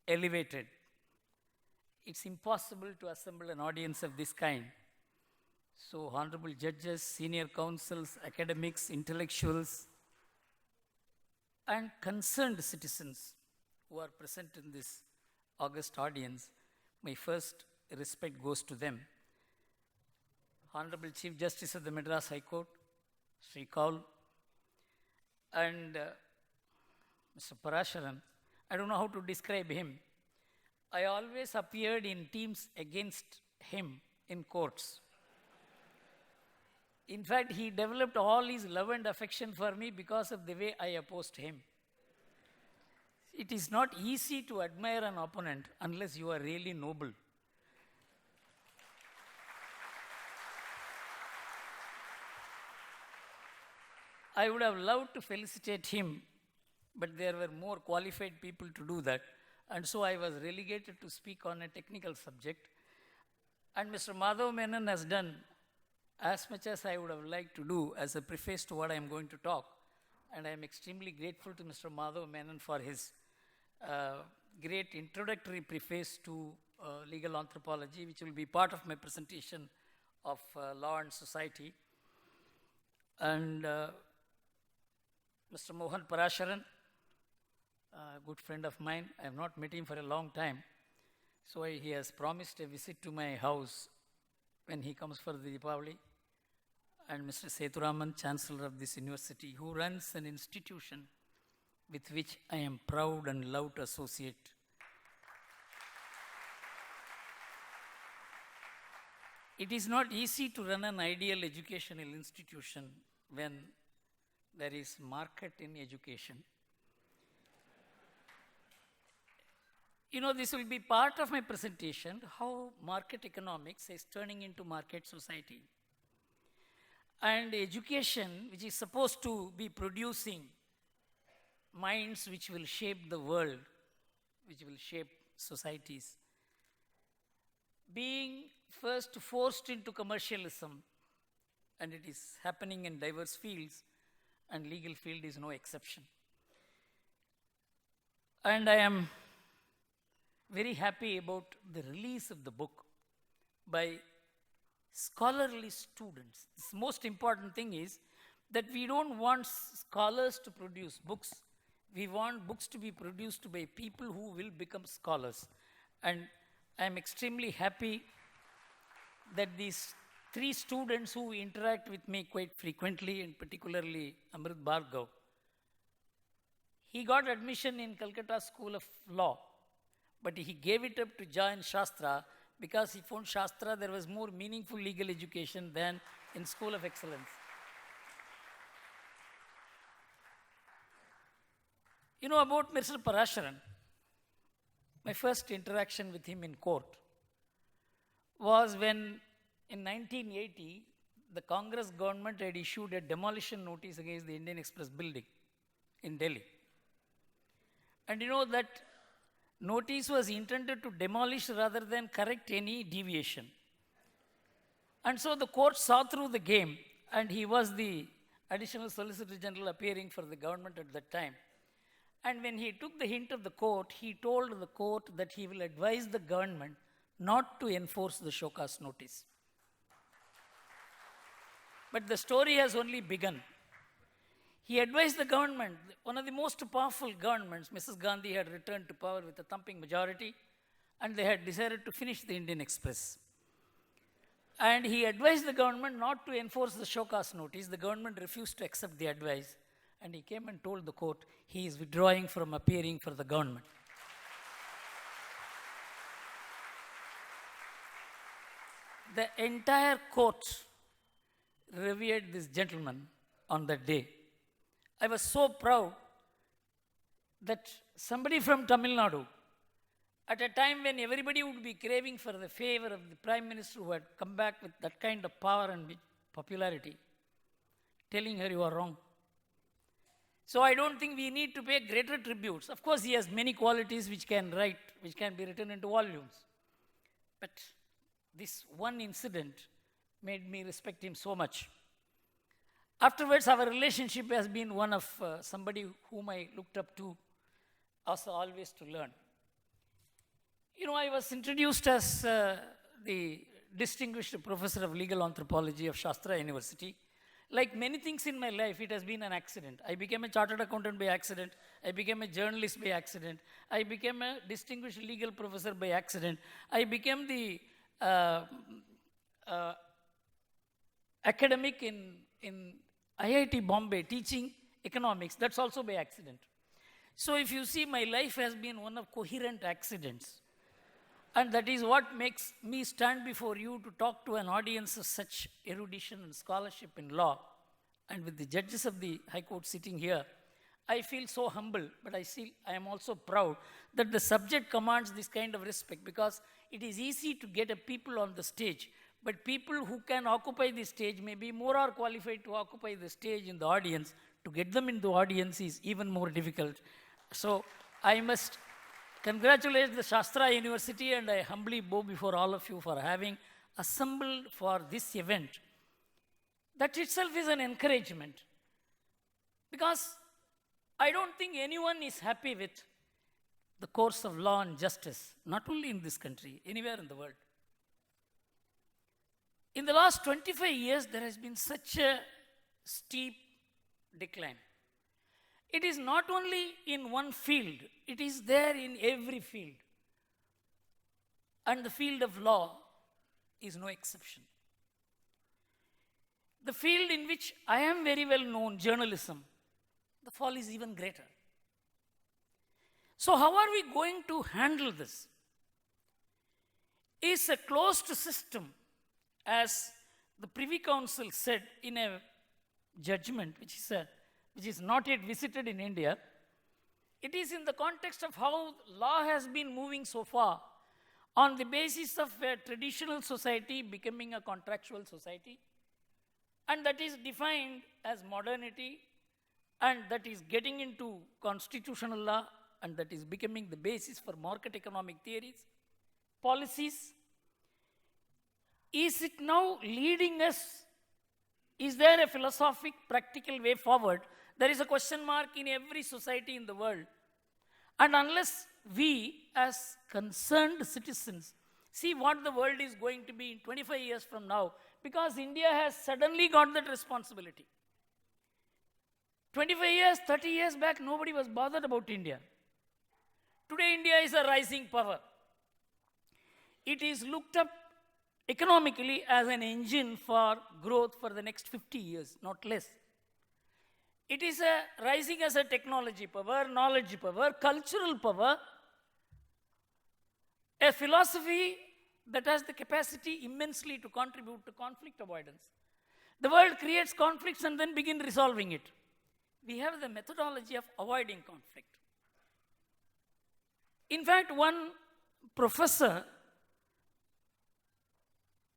elevated. It's impossible to assemble an audience of this kind. So honorable judges, senior counsels, academics, intellectuals, and concerned citizens who are present in this august audience, my first respect goes to them. Honorable Chief Justice of the Madras High Court, Shri Kaul, and Mr. Parasaran. I don't know how to describe him. I always appeared in teams against him in courts. In fact, he developed all his love and affection for me because of the way I opposed him. It is not easy to admire an opponent unless you are really noble. I would have loved to felicitate him, but there were more qualified people to do that. And so I was relegated to speak on a technical subject. And Mr. Madhav Menon has done as much as I would have liked to do as a preface to what I am going to talk. And I am extremely grateful to Mr. Madhav Menon for his great introductory preface to legal anthropology, which will be part of my presentation of law and society. And Mr. Mohan Parasaran, a good friend of mine, I have not met him for a long time, so he has promised a visit to my house when he comes for the Deepavali. And Mr. Sethuraman, Chancellor of this university, who runs an institution with which I am proud and love to associate. It is not easy to run an ideal educational institution when there is market in education. You know, this will be part of my presentation, how market economics is turning into market society. And education, which is supposed to be producing minds which will shape the world, which will shape societies, being first forced into commercialism, and it is happening in diverse fields, and legal field is no exception. And I am very happy about the release of the book by scholarly students. The most important thing is that we don't want scholars to produce books. We want books to be produced by people who will become scholars. And I am extremely happy that these three students who interact with me quite frequently, and particularly Amrit Bhargav, he got admission in Calcutta School of Law, but he gave it up to join Shastra because he found Shastra there was more meaningful legal education than in School of Excellence. You know about Mr. Parasaran, my first interaction with him in court was when in 1980, the Congress government had issued a demolition notice against the Indian Express building in Delhi. And you know that notice was intended to demolish rather than correct any deviation. And so the court saw through the game, and he was the Additional Solicitor General appearing for the government at that time. And when he took the hint of the court, he told the court that he will advise the government not to enforce the show cause notice. But the story has only begun. He advised the government, one of the most powerful governments. Mrs. Gandhi had returned to power with a thumping majority, and they had decided to finish the Indian Express. And he advised the government not to enforce the show cause notice. The government refused to accept the advice, and he came and told the court he is withdrawing from appearing for the government. The entire court revered this gentleman on that day. I was so proud that somebody from Tamil Nadu, at a time when everybody would be craving for the favor of the Prime Minister who had come back with that kind of power and popularity, telling her you are wrong. So I don't think we need to pay greater tributes. Of course, he has many qualities which can be written into volumes. But this one incident made me respect him so much. Afterwards, our relationship has been one of somebody whom I looked up to, also always to learn. You know, I was introduced as the distinguished professor of legal anthropology of Shastra University. Like many things in my life, it has been an accident. I became a chartered accountant by accident. I became a journalist by accident. I became a distinguished legal professor by accident. I became the academic in IIT Bombay teaching economics. That's also by accident. So if you see, my life has been one of coherent accidents. And that is what makes me stand before you to talk to an audience of such erudition and scholarship in law. And with the judges of the High Court sitting here, I feel so humble, but I am also proud that the subject commands this kind of respect, because it is easy to get a people on the stage, but people who can occupy the stage may be more or qualified to occupy the stage in the audience. To get them in the audience is even more difficult. So I must congratulate the Shastra University, and I humbly bow before all of you for having assembled for this event. That itself is an encouragement, because I don't think anyone is happy with the course of law and justice, not only in this country, anywhere in the world. In the last 25 years, there has been such a steep decline. It is not only in one field, it is there in every field. And the field of law is no exception. The field in which I am very well known, journalism, the fall is even greater. So how are we going to handle this? Is a closed system, as the Privy Council said in a judgment which is not yet visited in India. It is in the context of how law has been moving so far on the basis of a traditional society becoming a contractual society, and that is defined as modernity, and that is getting into constitutional law, and that is becoming the basis for market economic theories, policies. Is it now leading us? Is there a philosophic, practical way forward? There is a question mark in every society in the world. And unless we, as concerned citizens, see what the world is going to be in 25 years from now, because India has suddenly got that responsibility. 25 years, 30 years back, nobody was bothered about India. Today, India is a rising power. It is looked up economically as an engine for growth for the next 50 years, not less. It is rising as a technology power, knowledge power, cultural power, a philosophy that has the capacity immensely to contribute to conflict avoidance. The world creates conflicts and then begin resolving it. We have the methodology of avoiding conflict. In fact, one professor,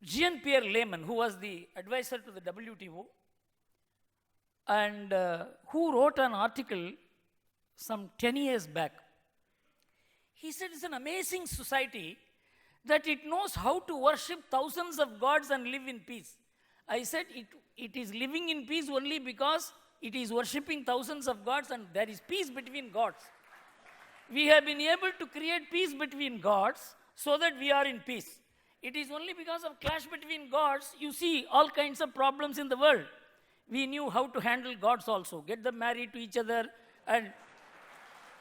Jean-Pierre Lehman, who was the advisor to the WTO, and who wrote an article some 10 years back, he said it's an amazing society that it knows how to worship thousands of gods and live in peace. I said it is living in peace only because it is worshipping thousands of gods and there is peace between gods. We have been able to create peace between gods so that we are in peace. It is only because of clash between gods you see all kinds of problems in the world. we knew how to handle gods also, get them married to each other, and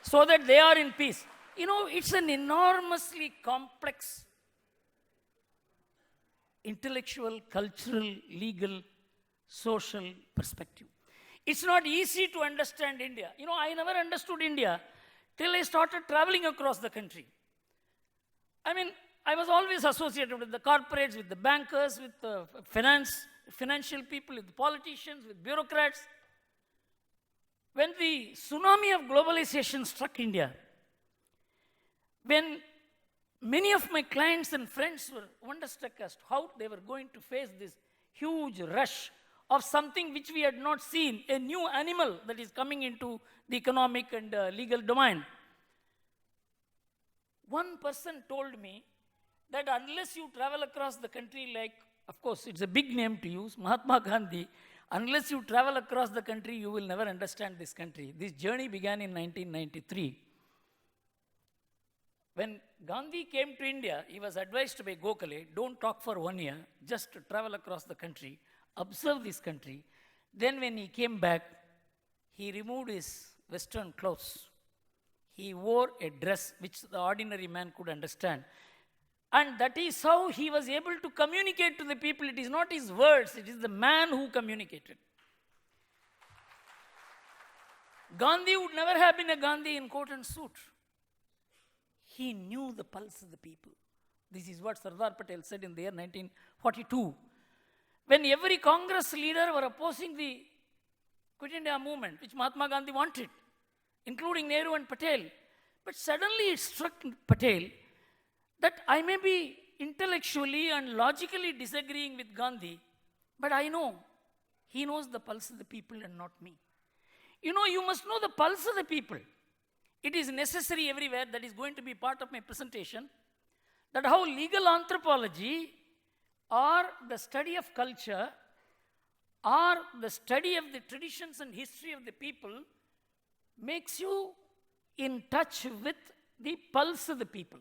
so that they are in peace. You know, it's an enormously complex intellectual, cultural, legal, social perspective. It's not easy to understand India. You know, I never understood India till I started traveling across the country. I mean, I was always associated with the corporates, with the bankers, with the financial people, with the politicians, with bureaucrats. When the tsunami of globalization struck India, when many of my clients and friends were wonderstruck as to how they were going to face this huge rush of something which we had not seen, a new animal that is coming into the economic and legal domain. One person told me that unless you travel across the country, like, of course, it's a big name to use, Mahatma Gandhi, unless you travel across the country, you will never understand this country. This journey began in 1993. When Gandhi came to India, he was advised by Gokhale, don't talk for 1 year, just travel across the country, observe this country. Then when he came back, he removed his Western clothes. He wore a dress which the ordinary man could understand. And that is how he was able to communicate to the people. It is not his words, it is the man who communicated. Gandhi would never have been a Gandhi in coat and suit. He knew the pulse of the people. This is what Sardar Patel said in the year 1942. When every Congress leader were opposing the Quit India movement, which Mahatma Gandhi wanted, including Nehru and Patel. But suddenly it struck Patel that I may be intellectually and logically disagreeing with Gandhi, but I know he knows the pulse of the people and not me. You know, you must know the pulse of the people. It is necessary everywhere. That is going to be part of my presentation. That how legal anthropology or the study of culture or the study of the traditions and history of the people makes you in touch with the pulse of the people.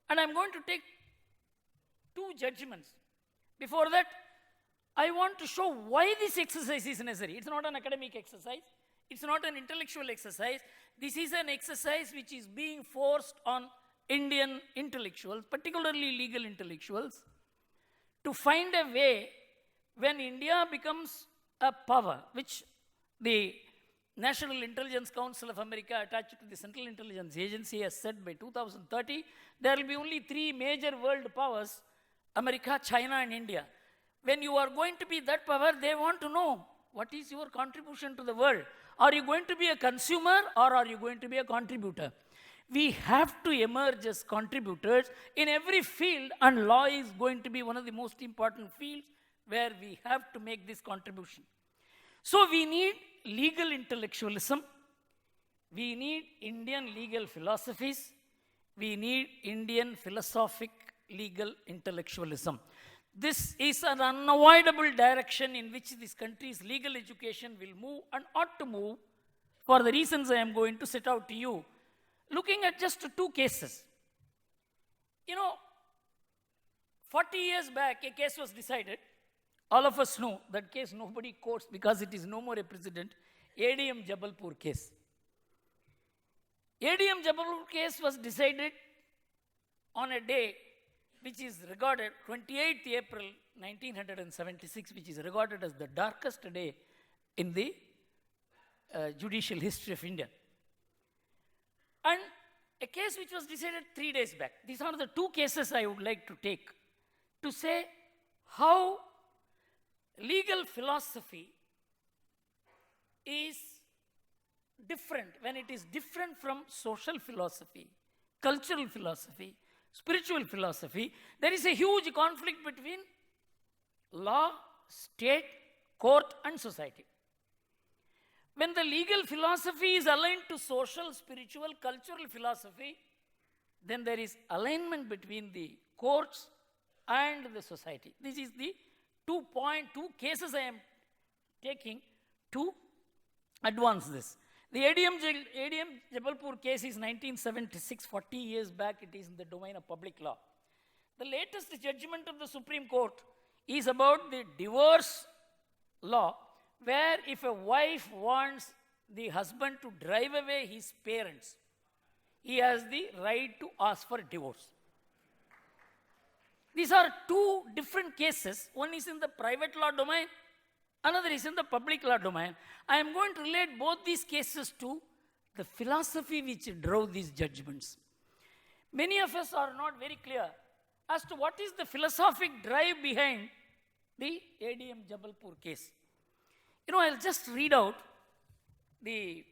And I'm going to take two judgments. Before that, I want to show why this exercise is necessary. It's not an academic exercise. It's not an intellectual exercise. This is an exercise which is being forced on Indian intellectuals, particularly legal intellectuals, to find a way when India becomes a power, which the National Intelligence Council of America attached to the Central Intelligence Agency has said by 2030, there will be only three major world powers, America, China and India. When you are going to be that power, they want to know what is your contribution to the world. Are you going to be a consumer or are you going to be a contributor? We have to emerge as contributors in every field, and law is going to be one of the most important fields where we have to make this contribution. So we need legal intellectualism, we need Indian legal philosophies, we need Indian philosophic legal intellectualism. This is an unavoidable direction in which this country's legal education will move and ought to move for the reasons I am going to set out to you. Looking at just two cases. You know, 40 years back, a case was decided. All of us know that case nobody quotes because it is no more a precedent. ADM Jabalpur case. ADM Jabalpur case was decided on a day which is regarded 28th April 1976, which is regarded as the darkest day in the judicial history of India. And a case which was decided 3 days back. These are the two cases I would like to take to say how legal philosophy is different, when it is different from social philosophy, cultural philosophy, spiritual philosophy. There is a huge conflict between law, state, court and society. When the legal philosophy is aligned to social, spiritual, cultural philosophy, then there is alignment between the courts and the society. This is the two cases I am taking to advance this. The ADM Jabalpur case is 1976, 40 years back. It is in the domain of public law. The latest judgment of the Supreme Court is about the divorce law, where if a wife wants the husband to drive away his parents, he has the right to ask for divorce. These are two different cases. One is in the private law domain, another is in the public law domain. I am going to relate both these cases to the philosophy which drove these judgments. Many of us are not very clear as to what is the philosophic drive behind the ADM Jabalpur case. I'll just read out it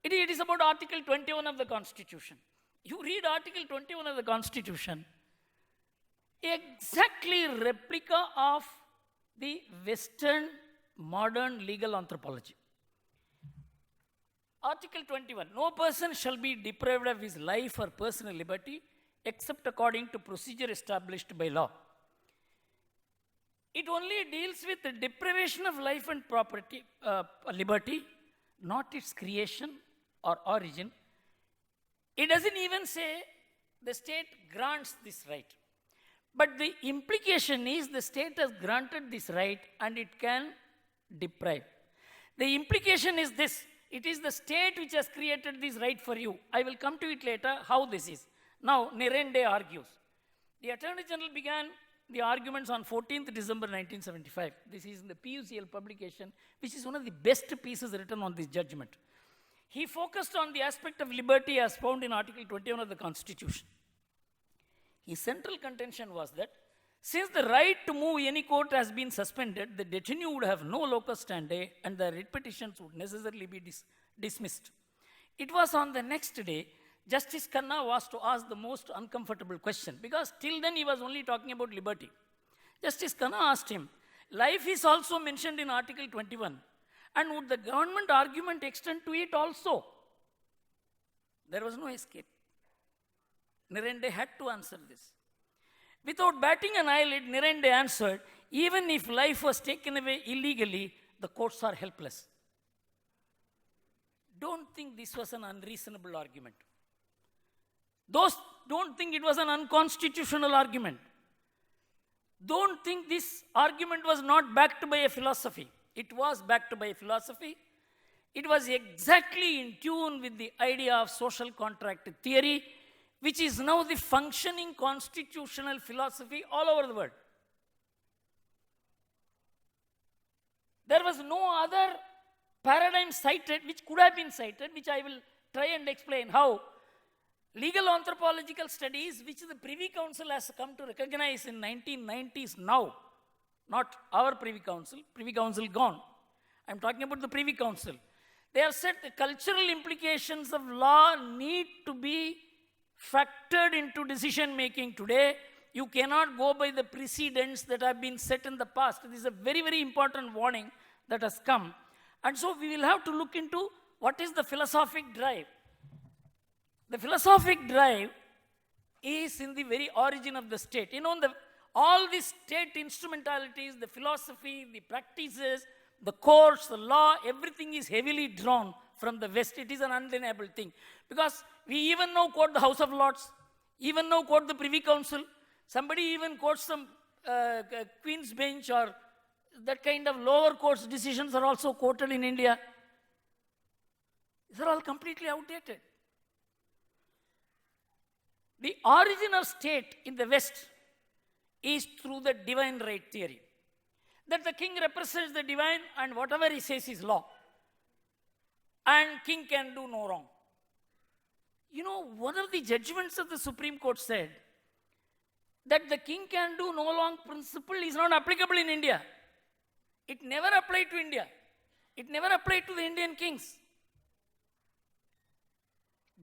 is about Article 21 of the Constitution. You read Article 21 of the Constitution, exactly replica of the Western modern legal anthropology. Article 21, no person shall be deprived of his life or personal liberty except according to procedure established by law. It only deals with the deprivation of life and property, liberty, not its creation or origin. It doesn't even say the state grants this right. But the implication is the state has granted this right and it can deprive. The implication is this: it is the state which has created this right for you. I will come to it later how this is. Now, Nirende argues. The Attorney General began the arguments on 14th December 1975. This is in the PUCL publication, which is one of the best pieces written on this judgment. He focused on the aspect of liberty as found in Article 21 of the Constitution. His central contention was that since the right to move any court has been suspended, the detaining would have no locus standi and the writ petitions would necessarily be dismissed. It was on the next day Justice Khanna was to ask the most uncomfortable question, because till then he was only talking about liberty. Justice Khanna asked him, life is also mentioned in Article 21, and would the government argument extend to it also? There was no escape. Nirende had to answer this. Without batting an eyelid, Nirende answered, even if life was taken away illegally, the courts are helpless. Don't think this was an unreasonable argument. Those don't think it was an unconstitutional argument. Don't think this argument was not backed by a philosophy. It was backed by a philosophy. It was exactly in tune with the idea of social contract theory, which is now the functioning constitutional philosophy all over the world. There was no other paradigm cited, which could have been cited, which I will try and explain how legal anthropological studies, which the Privy Council has come to recognize in 1990s now, not our Privy Council gone. I'm talking about the Privy Council. They have said the cultural implications of law need to be factored into decision making today. You cannot go by the precedents that have been set in the past. This is a very, very important warning that has come. And so we will have to look into what is the philosophic drive. The philosophic drive is in the very origin of the state. All the state instrumentalities, the philosophy, the practices, the courts, the law, everything is heavily drawn from the West. It is an undeniable thing. Because we even now quote the House of Lords, even now quote the Privy Council. Somebody even quotes some Queen's Bench or that kind of lower courts decisions are also quoted in India. These are all completely outdated. The origin of state in the West is through the divine right theory. That the king represents the divine and whatever he says is law. And king can do no wrong. One of the judgments of the Supreme Court said that the king can do no wrong principle is not applicable in India. It never applied to India. It never applied to the Indian kings.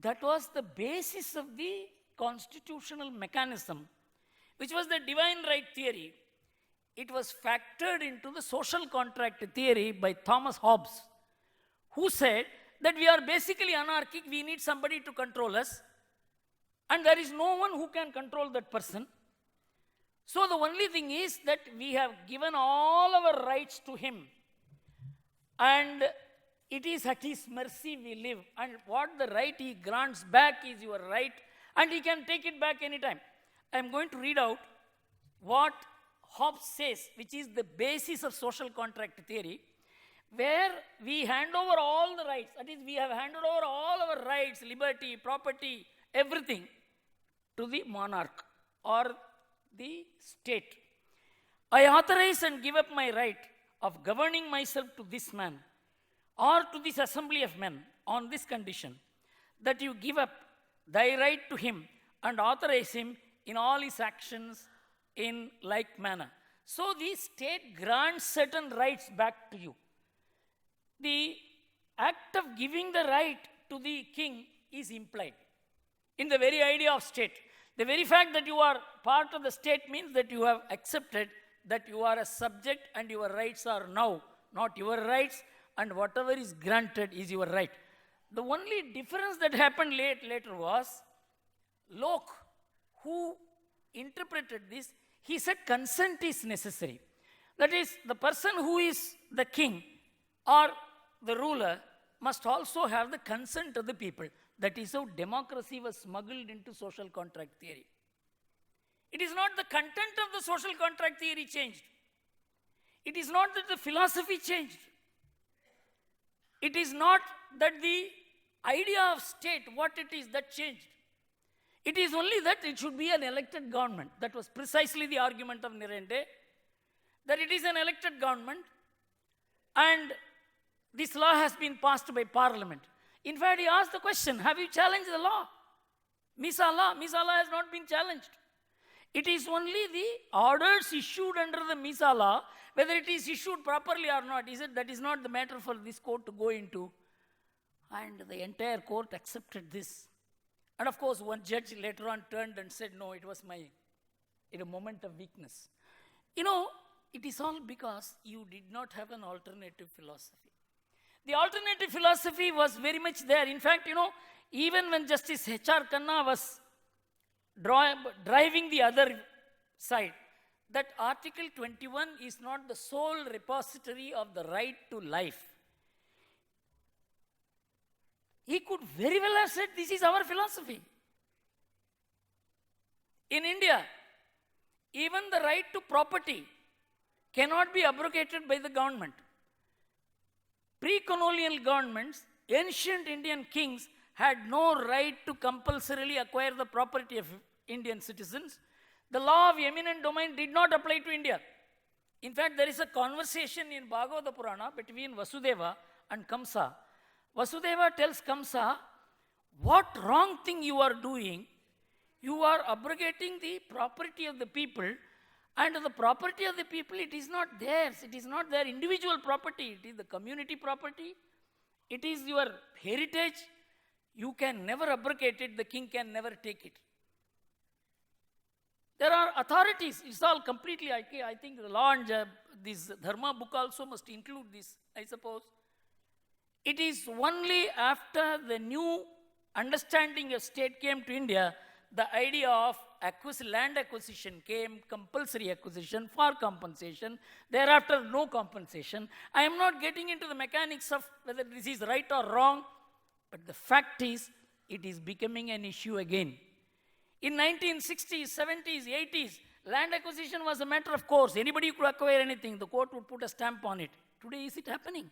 That was the basis of the constitutional mechanism, which was the divine right theory. It was factored into the social contract theory by Thomas Hobbes, who said that we are basically anarchic, we need somebody to control us, and there is no one who can control that person. So the only thing is that we have given all our rights to him, and it is at his mercy we live, and what the right he grants back is your right, and he can take it back anytime. I am going to read out what Hobbes says, which is the basis of social contract theory, where we hand over all the rights, that is, we have handed over all our rights, liberty, property, everything to the monarch or the state. I authorize and give up my right of governing myself to this man or to this assembly of men on this condition, that you give up thy right to him and authorize him in all his actions in like manner. So the state grants certain rights back to you. The act of giving the right to the king is implied in the very idea of state. The very fact that you are part of the state means that you have accepted that you are a subject and your rights are now not your rights, and whatever is granted is your right. The only difference that happened later was Locke, who interpreted this, he said consent is necessary. That is, the person who is the king or the ruler must also have the consent of the people. That is how democracy was smuggled into social contract theory. It is not the content of the social contract theory changed. It is not that the philosophy changed. It is not that the idea of state, what it is, that changed. It is only that it should be an elected government. That was precisely the argument of Nirende, that it is an elected government and this law has been passed by parliament. In fact, he asked the question, have you challenged the law? Misa law has not been challenged. It is only the orders issued under the Misa law, whether it is issued properly or not, that is not the matter for this court to go into. And the entire court accepted this. And of course, one judge later on turned and said, no, it was in a moment of weakness. You know, it is all because you did not have an alternative philosophy. The alternative philosophy was very much there. In fact, you know, even when Justice H.R. Khanna was driving the other side, that Article 21 is not the sole repository of the right to life. He could very well have said, this is our philosophy. In India, even the right to property cannot be abrogated by the government. Pre-colonial governments, ancient Indian kings had no right to compulsorily acquire the property of Indian citizens. The law of eminent domain did not apply to India. In fact, there is a conversation in Bhagavata Purana between Vasudeva and Kamsa. Vasudeva tells Kamsa, what wrong thing you are doing? You are abrogating the property of the people, and the property of the people, it is not theirs. It is not their individual property. It is the community property. It is your heritage. You can never abrogate it. The king can never take it. There are authorities. It's all completely, I think the law and this Dharma book also must include this, I suppose. It is only after the new understanding of state came to India, the idea of land acquisition came, compulsory acquisition for compensation, thereafter no compensation. I am not getting into the mechanics of whether this is right or wrong, but the fact is, it is becoming an issue again. In 1960s, 70s, 80s, land acquisition was a matter of course. Anybody could acquire anything. The court would put a stamp on it. Today, is it happening?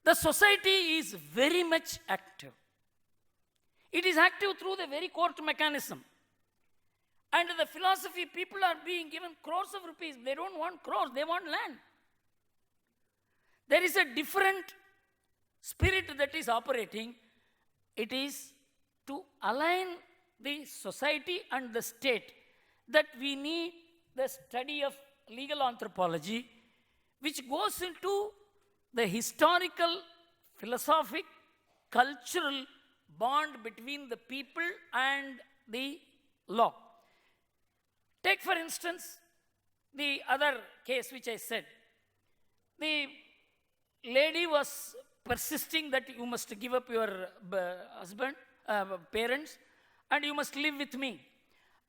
The society is very much active. It is active through the very court mechanism. And the philosophy, people are being given crores of rupees. They don't want crores, they want land. There is a different spirit that is operating. It is to align the society and the state that we need the study of legal anthropology, which goes into the historical, philosophic, cultural bond between the people and the law. Take, for instance, the other case which I said. The lady was persisting that you must give up your parents, and you must live with me.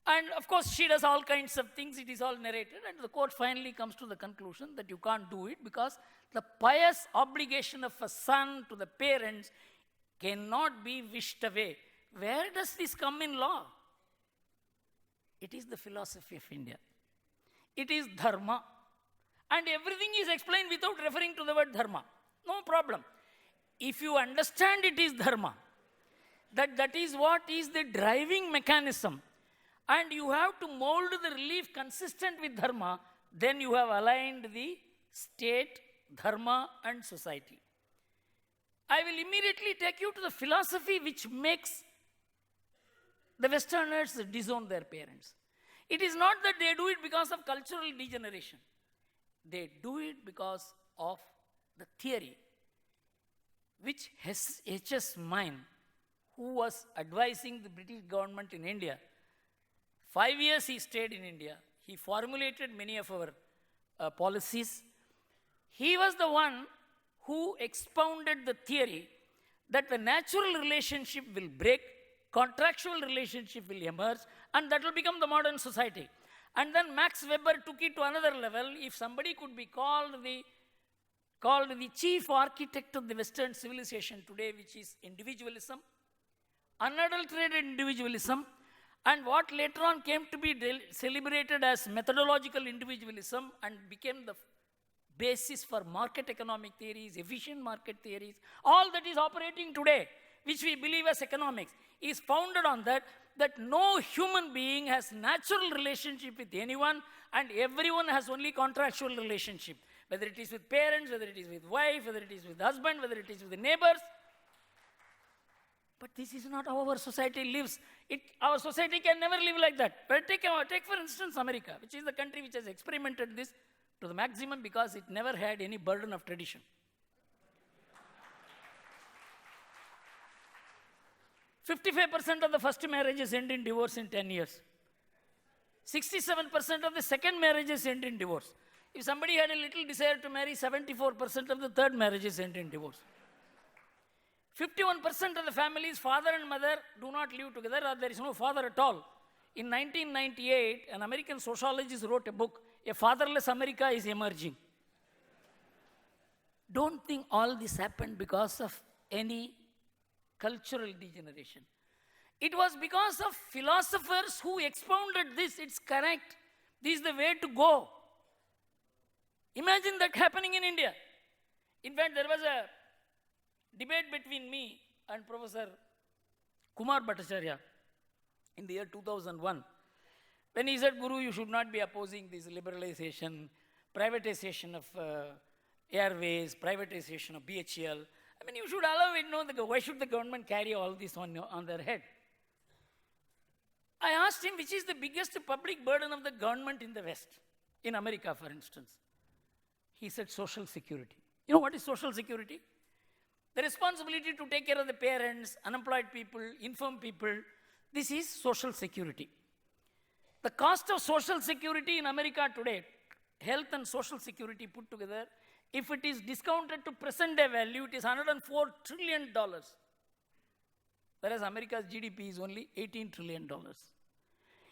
And of course, she does all kinds of things. It is all narrated. And the court finally comes to the conclusion that you can't do it because the pious obligation of a son to the parents cannot be wished away. Where does this come in law? It is the philosophy of India. It is Dharma. And everything is explained without referring to the word Dharma. No problem. If you understand it is Dharma, that is what is the driving mechanism, and you have to mold the relief consistent with Dharma, then you have aligned the state, Dharma, and society. I will immediately take you to the philosophy which makes the Westerners disown their parents. It is not that they do it because of cultural degeneration. They do it because of the theory which H.S. Mine, who was advising the British government in India, 5 years he stayed in India. He formulated many of our policies. He was the one who expounded the theory that the natural relationship will break, contractual relationship will emerge, and that will become the modern society. And then Max Weber took it to another level. If somebody could be called the chief architect of the Western civilization today, which is individualism, unadulterated individualism, and what later on came to be celebrated as methodological individualism and became the basis for market economic theories, efficient market theories, all that is operating today, which we believe as economics, is founded on that no human being has natural relationship with anyone, and everyone has only contractual relationship, whether it is with parents, whether it is with wife, whether it is with husband, whether it is with the neighbors. But this is not how our society lives. Our society can never live like that. But take for instance America, which is the country which has experimented this to the maximum because it never had any burden of tradition. 55% of the first marriages end in divorce in 10 years. 67% of the second marriages end in divorce. If somebody had a little desire to marry, 74% of the third marriages end in divorce. 51% of the families, father and mother, do not live together, or there is no father at all. In 1998, an American sociologist wrote a book, A Fatherless America is Emerging. Don't think all this happened because of any cultural degeneration. It was because of philosophers who expounded this. It's correct. This is the way to go. Imagine that happening in India. In fact, there was a debate between me and Professor Kumar Bhattacharya in the year 2001, when he said, Guru, you should not be opposing this liberalization, privatization of airways, privatization of BHEL. I mean, you should allow it. No, why should the government carry all this on their head? I asked him, which is the biggest public burden of the government in the West, in America, for instance? He said, social security. You know what is social security? The responsibility to take care of the parents, unemployed people, infirm people. This is social security. The cost of social security in America today, health and social security put together, if it is discounted to present day value, it is $104 trillion. Whereas America's GDP is only $18 trillion.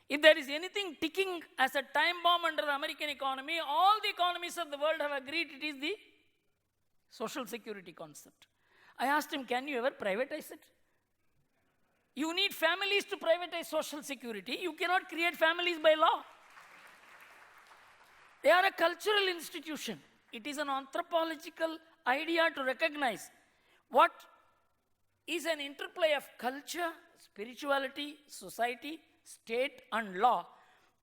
If there is anything ticking as a time bomb under the American economy, all the economies of the world have agreed it is the social security concept. I asked him, can you ever privatize it? You need families to privatize social security. You cannot create families by law. They are a cultural institution. It is an anthropological idea to recognize what is an interplay of culture, spirituality, society, state, and law,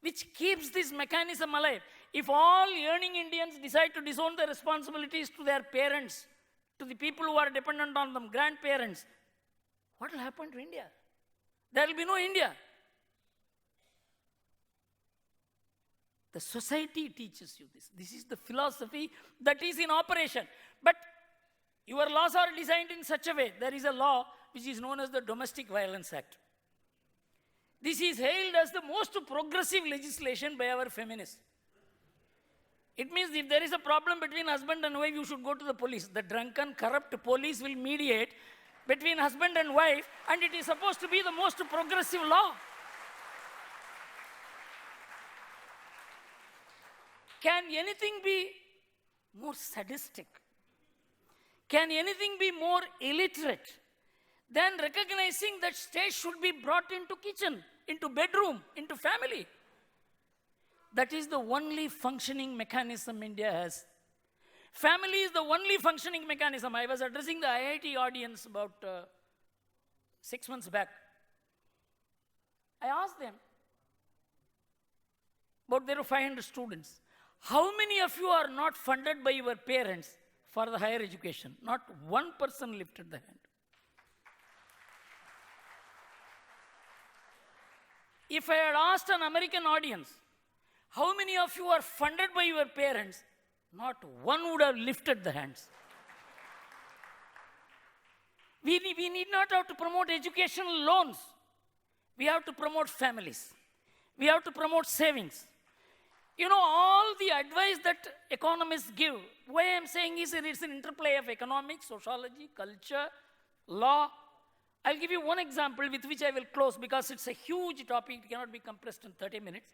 which keeps this mechanism alive. If all yearning Indians decide to disown their responsibilities to their parents, to the people who are dependent on them, grandparents, what will happen to India? There will be no India. The society teaches you this. This is the philosophy that is in operation. But your laws are designed in such a way. There is a law which is known as the Domestic Violence Act. This is hailed as the most progressive legislation by our feminists. It means if there is a problem between husband and wife, you should go to the police. The drunken, corrupt police will mediate between husband and wife, and it is supposed to be the most progressive law. Can anything be more sadistic? Can anything be more illiterate than recognizing that state should be brought into kitchen, into bedroom, into family? That is the only functioning mechanism India has. Family is the only functioning mechanism. I was addressing the IIT audience about 6 months back. I asked them, about there were 500 students. How many of you are not funded by your parents for the higher education? Not one person lifted the hand. If I had asked an American audience, how many of you are funded by your parents? Not one would have lifted the hands. We need not have to promote educational loans. We have to promote families. We have to promote savings. You know, all the advice that economists give, why I am saying is it's an interplay of economics, sociology, culture, law. I'll give you one example with which I will close because it's a huge topic. It cannot be compressed in 30 minutes.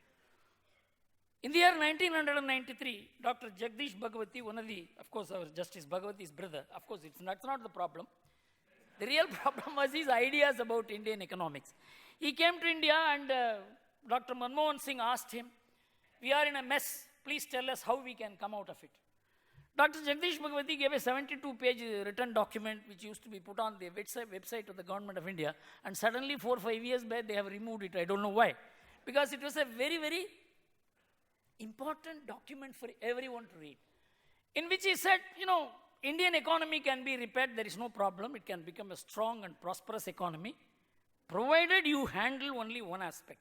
In the year 1993, Dr. Jagdish Bhagwati, one of the, of course, our Justice Bhagwati's brother, of course, that's not the problem. The real problem was his ideas about Indian economics. He came to India and Dr. Manmohan Singh asked him, we are in a mess, please tell us how we can come out of it. Dr. Jagdish Bhagwati gave a 72-page written document which used to be put on the website of the government of India, and suddenly 4 or 5 years back they have removed it. I don't know why. Because it was a very, very important document for everyone to read, in which he said, you know, Indian economy can be repaired, there is no problem, it can become a strong and prosperous economy, provided you handle only one aspect.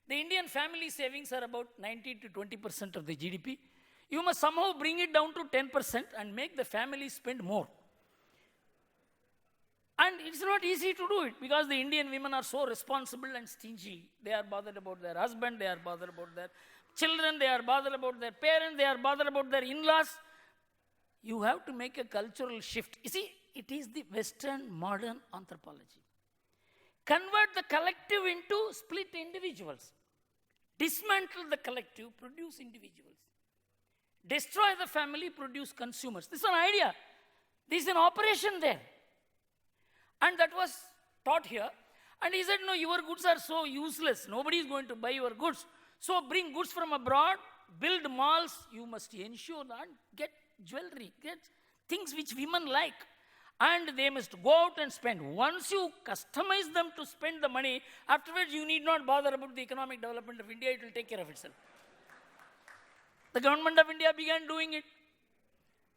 The Indian family savings are about 90 to 20% of the GDP. You must somehow bring it down to 10% and make the family spend more. And it's not easy to do it because the Indian women are so responsible and stingy. They are bothered about their husband, they are bothered about their children, they are bothered about their parents, they are bothered about their in-laws. You have to make a cultural shift. You see, it is the Western modern anthropology. Convert the collective into split individuals. Dismantle the collective, produce individuals. Destroy the family, produce consumers. This is an idea. This is an operation there. And that was taught here. And he said, no, your goods are so useless. Nobody is going to buy your goods. So bring goods from abroad, build malls. You must ensure that, get jewelry, get things which women like. And they must go out and spend. Once you customize them to spend the money, afterwards you need not bother about the economic development of India. It will take care of itself. The government of India began doing it.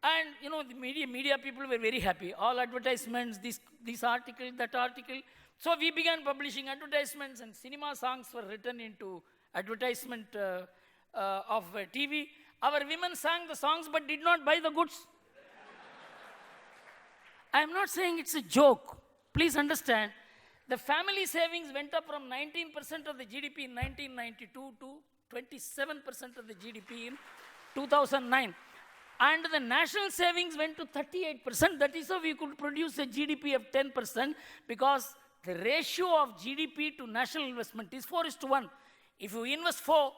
And, you know, the media people were very happy. All advertisements, this article, that article. So we began publishing advertisements, and cinema songs were written into advertisement of TV. Our women sang the songs but did not buy the goods. I am not saying it's a joke. Please understand, the family savings went up from 19% of the GDP in 1992 to 27% of the GDP in 2009. And the national savings went to 38%. That is how we could produce a GDP of 10%, because the ratio of GDP to national investment is 4:1. If you invest 4,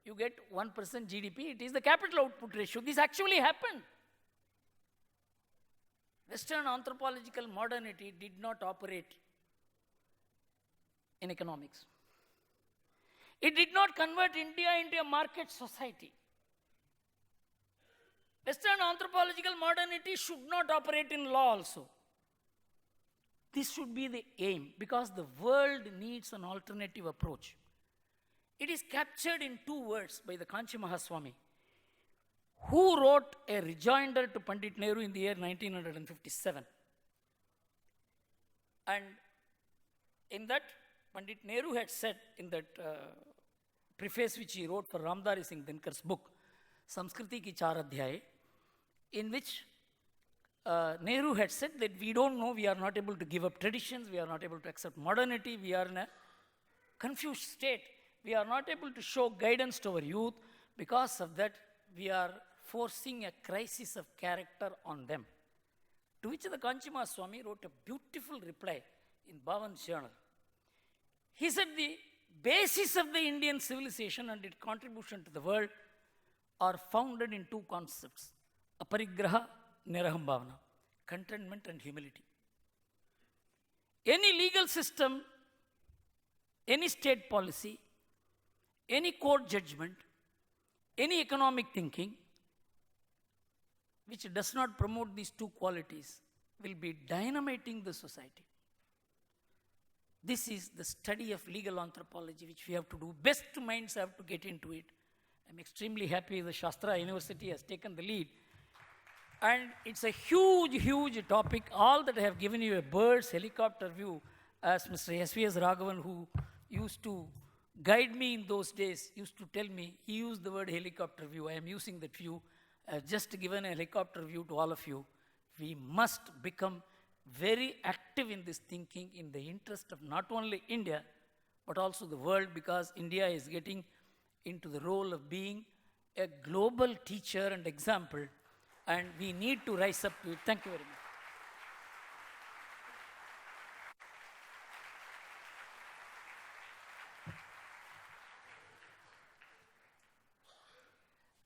you get 1% GDP. It is the capital output ratio. This actually happened. Western anthropological modernity did not operate in economics. It did not convert India into a market society. Western anthropological modernity should not operate in law also. This should be the aim, because the world needs an alternative approach. It is captured in 2 words by the Kanchi Mahaswami, who wrote a rejoinder to Pandit Nehru in the year 1957. And in that, Pandit Nehru had said in that preface which he wrote for Ramdari Singh Dinkar's book, Samskriti Ki Char Adhyay, in which Nehru had said that we don't know, we are not able to give up traditions, we are not able to accept modernity, we are in a confused state, we are not able to show guidance to our youth. Because of that, we are forcing a crisis of character on them. To which the Kanchi Mahaswami wrote a beautiful reply in Bhavan's journal. He said the basis of the Indian civilization and its contribution to the world are founded in 2 concepts: aparigraha, niraham bhavana, contentment and humility. Any legal system, any state policy, any court judgment any economic thinking which does not promote these two qualities will be dynamiting the society. This is the study of legal anthropology which we have to do. Best minds have to get into it. I'm extremely happy the Shastra University has taken the lead. And it's a huge, huge topic. All that I have given you a bird's helicopter view, as Mr. S.V.S. Raghavan, who used to guide me in those days, used to tell me, he used the word helicopter view. I am using that view. I've just given a helicopter view to all of you. We must become very active in this thinking in the interest of not only India, but also the world, because India is getting into the role of being a global teacher and example, and we need to rise up to it. Thank you very much.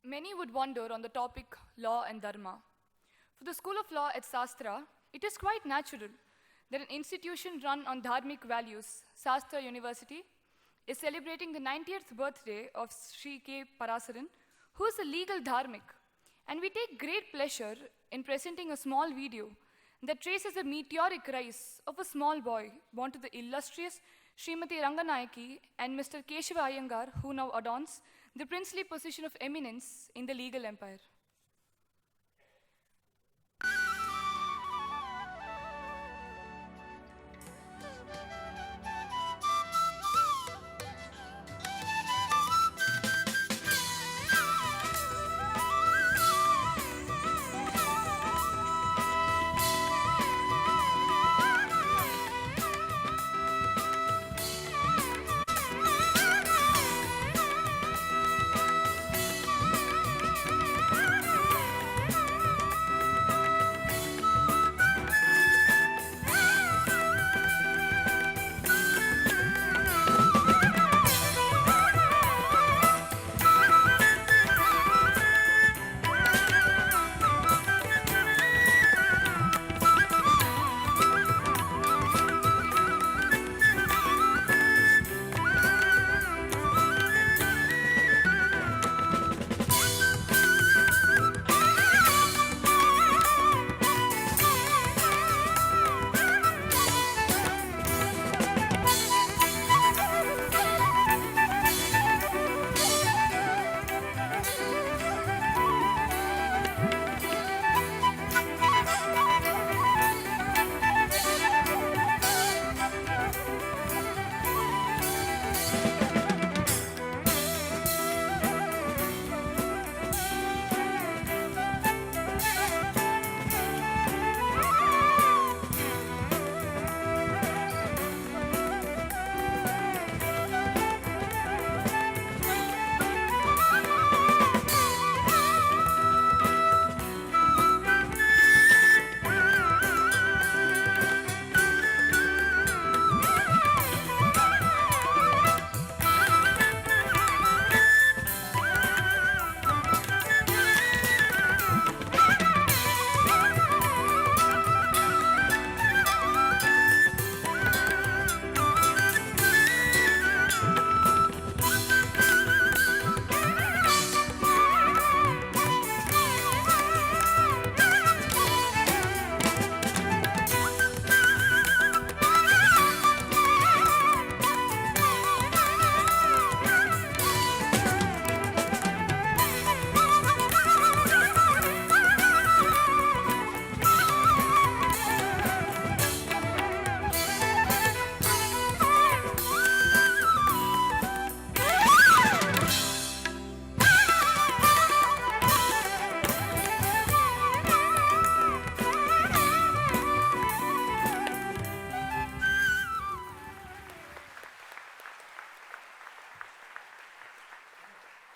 Many would wonder on the topic law and Dharma. For the School of Law at Shastra, it is quite natural that an institution run on dharmic values, Shastra University, is celebrating the 90th birthday of Shri K. Parasaran, who is a legal dharmic. And we take great pleasure in presenting a small video that traces a meteoric rise of a small boy born to the illustrious Srimati Ranganayaki and Mr. Keshava Iyengar, who now adorns the princely position of eminence in the legal empire.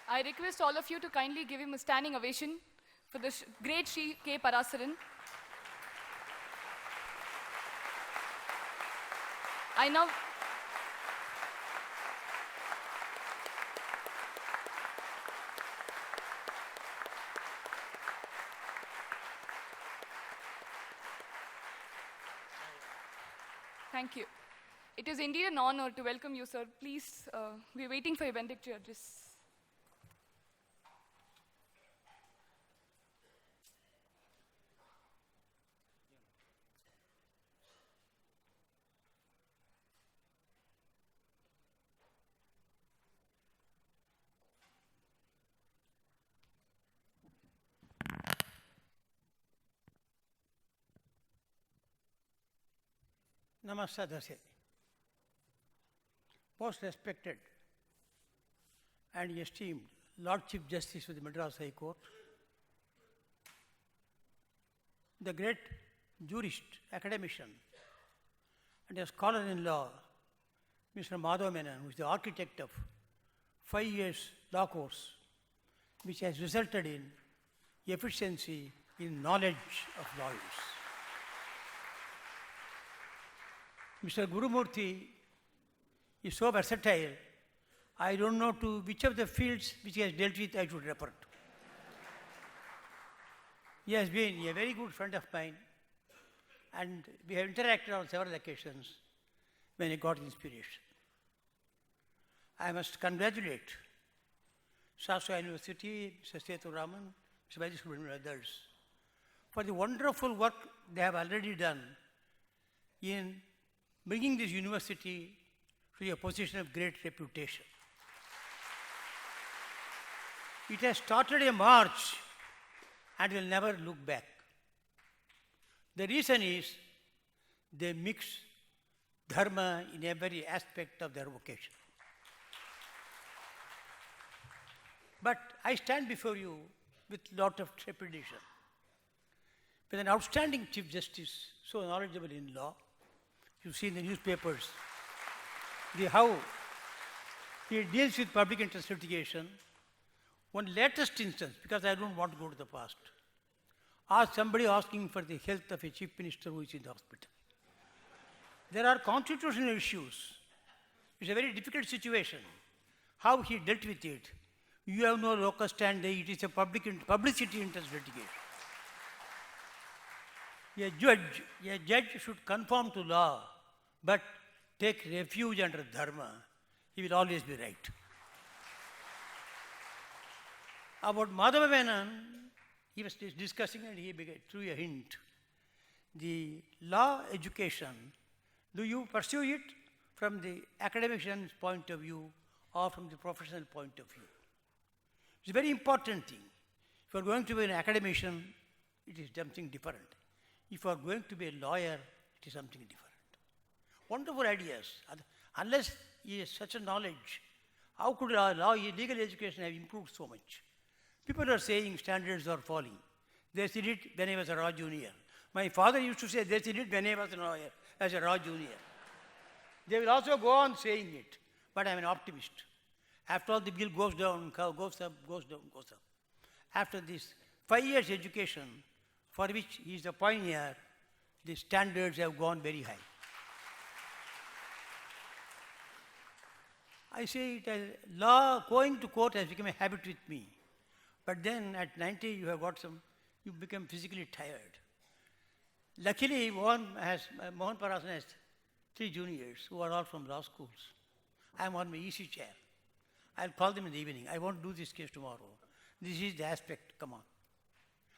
I request all of you to kindly give him a standing ovation for the great Shri K. Parasaran. I now Thank you. It is indeed an honor to welcome you, sir. Please, we're waiting for your benedictory address. Namaste. Most respected and esteemed Lord Chief Justice of the Madras High Court, the great jurist, academician, and a scholar in law, Mr. Madhav Menon, who is the architect of 5 years law course, which has resulted in efficiency in knowledge of lawyers. Mr. Gurumurthy is so versatile, I don't know to which of the fields which he has dealt with I should refer to. He has been a very good friend of mine, and we have interacted on several occasions when he got inspiration. I must congratulate Shastra University, Mr. Setu Raman, Mr. Vajra and others for the wonderful work they have already done in bringing this university to a position of great reputation. It has started a march and will never look back. The reason is they mix Dharma in every aspect of their vocation. But I stand before you with a lot of trepidation. With an outstanding Chief Justice, so knowledgeable in law, you see in the newspapers how he deals with public interest litigation. One latest instance, because I don't want to go to the past, somebody asking for the health of a chief minister who is in the hospital. There are constitutional issues. It's a very difficult situation. How he dealt with it, you have no locus standi, it is a publicity interest litigation. A judge should conform to law, but take refuge under Dharma. He will always be right. About Madhava Menon, he was discussing and he threw a hint. The law education, do you pursue it from the academician's point of view or from the professional point of view? It's a very important thing. If you are going to be an academician, it is something different. If you are going to be a lawyer, it is something different. Wonderful ideas. Unless he has such a knowledge, how could legal education have improved so much? People are saying standards are falling. They said it when I was a raw junior. My father used to say they said it when I was a lawyer, as a raw junior. They will also go on saying it, but I am an optimist. After all, the bill goes down, goes up, goes down, goes up. After this 5 years education, for which he is the pioneer, the standards have gone very high. I say it as law, going to court has become a habit with me. But then at 90, you become physically tired. Luckily, Mohan Parasaran has 3 juniors who are all from law schools. I am on my easy chair. I'll call them in the evening. I won't do this case tomorrow. This is the aspect, come on.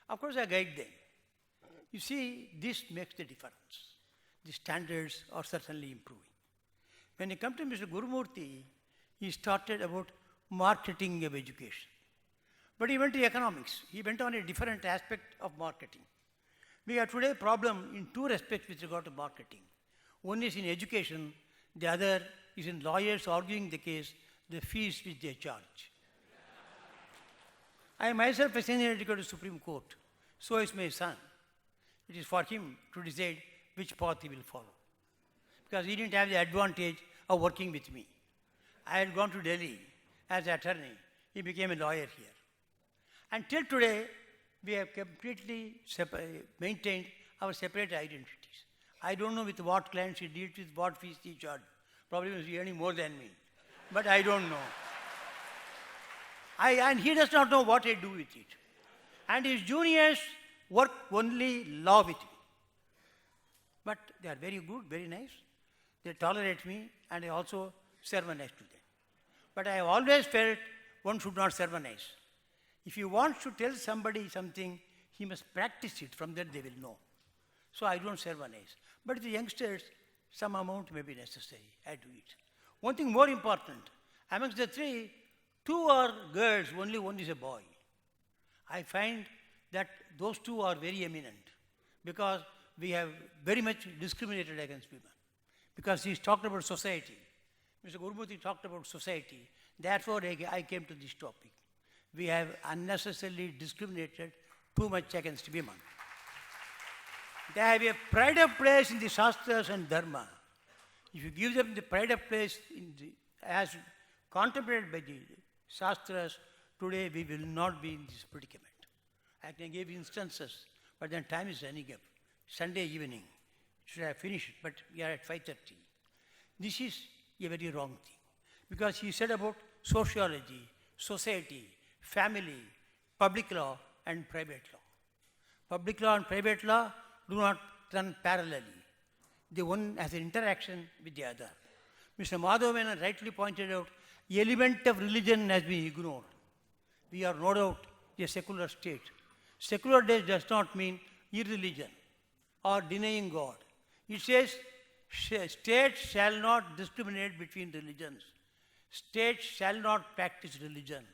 Of course, I guide them. You see, this makes the difference. The standards are certainly improving. When you come to Mr. Gurumurthy, he started about marketing of education. But he went to economics. He went on a different aspect of marketing. We have today a problem in 2 respects with regard to marketing. One is in education, the other is in lawyers arguing the case, the fees which they charge. I myself a senior to go to Supreme Court. So is my son. It is for him to decide which path he will follow. Because he didn't have the advantage of working with me. I had gone to Delhi as an attorney. He became a lawyer here. Until today, we have completely maintained our separate identities. I don't know with what clients he deals with, what fees he charges. Probably he is earning more than me. But I don't know. And he does not know what I do with it. And his juniors work only law with me. But they are very good, very nice. They tolerate me, and I also sermonize to them. But I have always felt one should not sermonize. If you want to tell somebody something, he must practice it. From that they will know. So I don't sermonize. But the youngsters, some amount may be necessary. I do it. One thing more important, amongst the 3, 2 are girls, only one is a boy. I find that those 2 are very eminent because we have very much discriminated against women. because he's talked about society. Mr. Gurumurthy talked about society. Therefore, I came to this topic. We have unnecessarily discriminated too much against women. They have a pride of place in the Shastras and Dharma. If you give them the pride of place as contemplated by the Shastras, today we will not be in this predicament. I can give instances, but then time is running up. Sunday evening, should have finished, but we are at 5:30. This is a very wrong thing. Because he said about sociology, society, family, public law, and private law. Public law and private law do not run parallelly. The one has an interaction with the other. Mr. Madhavan rightly pointed out, the element of religion has been ignored. We are no doubt a secular state. Secular does not mean irreligion or denying God. It says state shall not discriminate between religions. State shall not practice religion.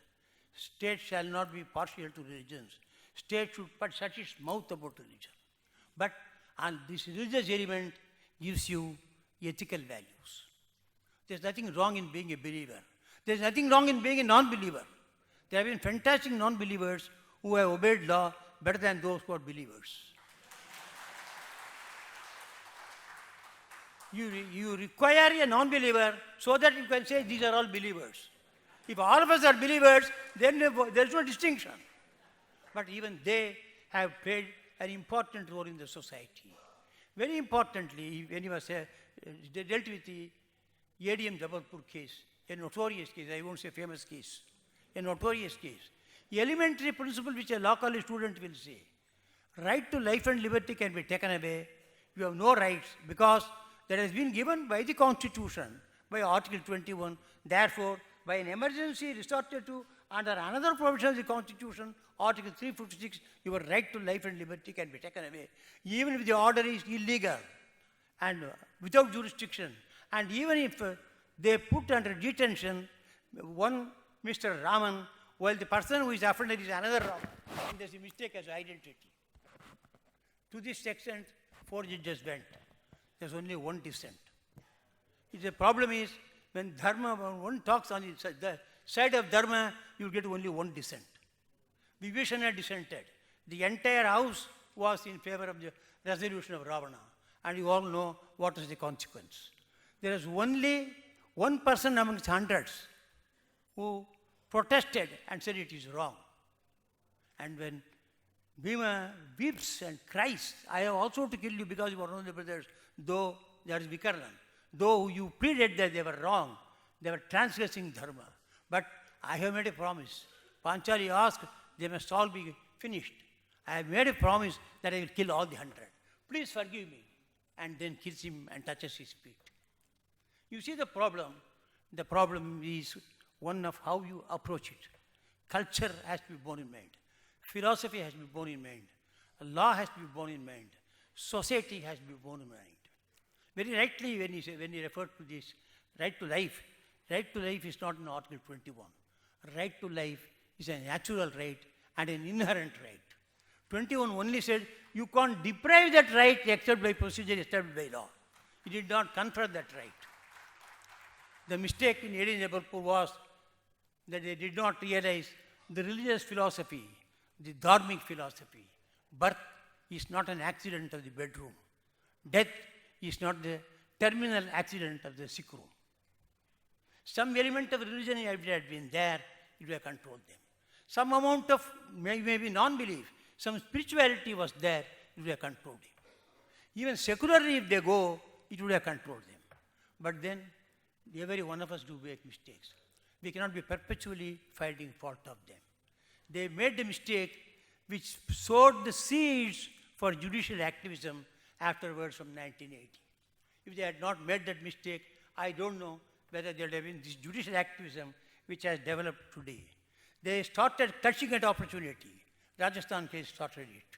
State shall not be partial to religions. State should shut its mouth about religion. But and this religious element gives you ethical values. There's nothing wrong in being a believer. There's nothing wrong in being a non-believer. There have been fantastic non-believers who have obeyed law better than those who are believers. You require a non-believer so that you can say these are all believers. If all of us are believers, then there is no distinction. But even they have played an important role in the society. Very importantly, when you was dealt with the ADM Jabalpur case, a notorious case, I won't say famous case, a notorious case. The elementary principle which a law college student will say, right to life and liberty can be taken away. You have no rights because that has been given by the Constitution, by Article 21. Therefore, by an emergency resorted to under another provision of the Constitution, Article 356, your right to life and liberty can be taken away, even if the order is illegal and without jurisdiction. And even if they put under detention one Mr. Raman, while the person who is offended is another Raman, and there's a mistake as identity. To this extent, 4 judges went. There's only one dissent. The problem is when Dharma, when one talks on the side of Dharma, you get only one dissent. Vibhishana dissented. The entire house was in favor of the resolution of Ravana. And you all know what is the consequence. There is only one person amongst hundreds who protested and said it is wrong. And when Bhima weeps and cries, I have also to kill you because you are one of the brothers, though that is Vikarnan. Though you pleaded that they were wrong, they were transgressing Dharma. But I have made a promise. Panchali asked, they must all be finished. I have made a promise that I will kill all the 100. Please forgive me. And then kills him and touches his feet. You see the problem? The problem is one of how you approach it. Culture has to be borne in mind. Philosophy has to be borne in mind. Law has to be borne in mind. Society has to be borne in mind. Very rightly, when he referred to this right to life is not in Article 21. Right to life is a natural right and an inherent right. 21 only said you can't deprive that right except by procedure established by law. He did not confer that right. The mistake in Edin Jabalpur was that they did not realize the religious philosophy, the dharmic philosophy. Birth is not an accident of the bedroom. Death is not the terminal accident of the sick room. Some element of religion had been there, it would have controlled them. Some amount of maybe non-belief, some spirituality was there, it would have controlled them. Even secularly if they go, it would have controlled them. But then, every one of us do make mistakes. We cannot be perpetually finding fault of them. They made the mistake which sowed the seeds for judicial activism afterwards from 1980. If they had not made that mistake, I don't know whether there would have been this judicial activism which has developed today. They started touching at opportunity. Rajasthan case started it.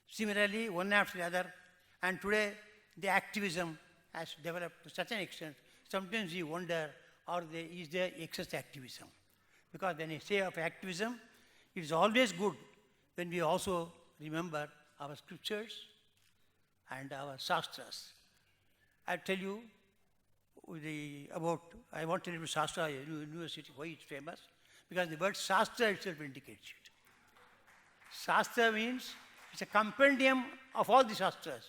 Similarly, one after the other, and today the activism has developed to such an extent, sometimes you wonder, is there excess activism? Because when I say of activism, it is always good when we also remember our scriptures and our shastras. I'll tell you I want to tell you Shastra University, why it's famous. Because the word Shastra itself indicates it. Shastra means it's a compendium of all the Shastras.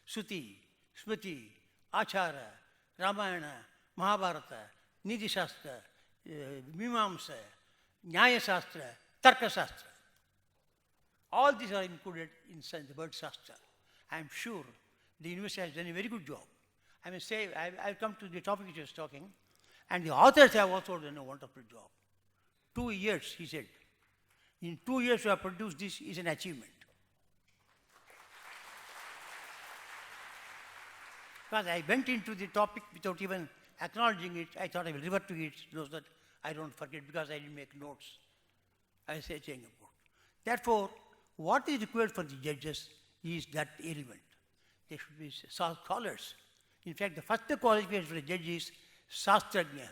Shruti, Smriti, Achara, Ramayana, Mahabharata, Niti Shastra, Mimamsa, Nyaya Shastra, Tarka Shastra. All these are included inside the word Shastra. I am sure the university has done a very good job. I may say, I'll come to the topic which I was talking, and the authors have also done a wonderful job. 2 years, he said. In 2 years to have produced this is an achievement. Because I went into the topic without even acknowledging it. I thought I will revert to it so that I don't forget, because I didn't make notes. I was saying about. Therefore, what is required for the judges is that element. They should be scholars. In fact, the first qualification for a judge is Shastrajna.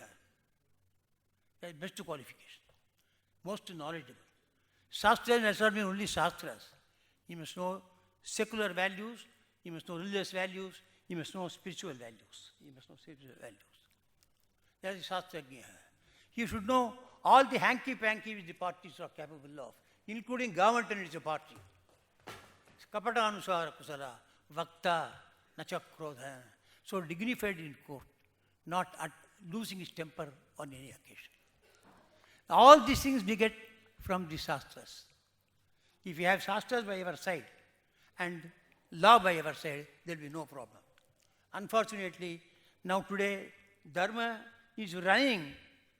That is the best qualification. Most knowledgeable. Shastra does not mean only Shastras. You must know secular values, you must know religious values, you must know spiritual values. That is Shastrajna. You should know all the hanky-panky which the parties are capable of, including government and its party. Kapata anusara kusala, vakta, nacha krodha. So dignified in court, not losing his temper on any occasion. All these things we get from the Shastras. If you have Shastras by your side and law by your side, there will be no problem. Unfortunately, now today, Dharma is running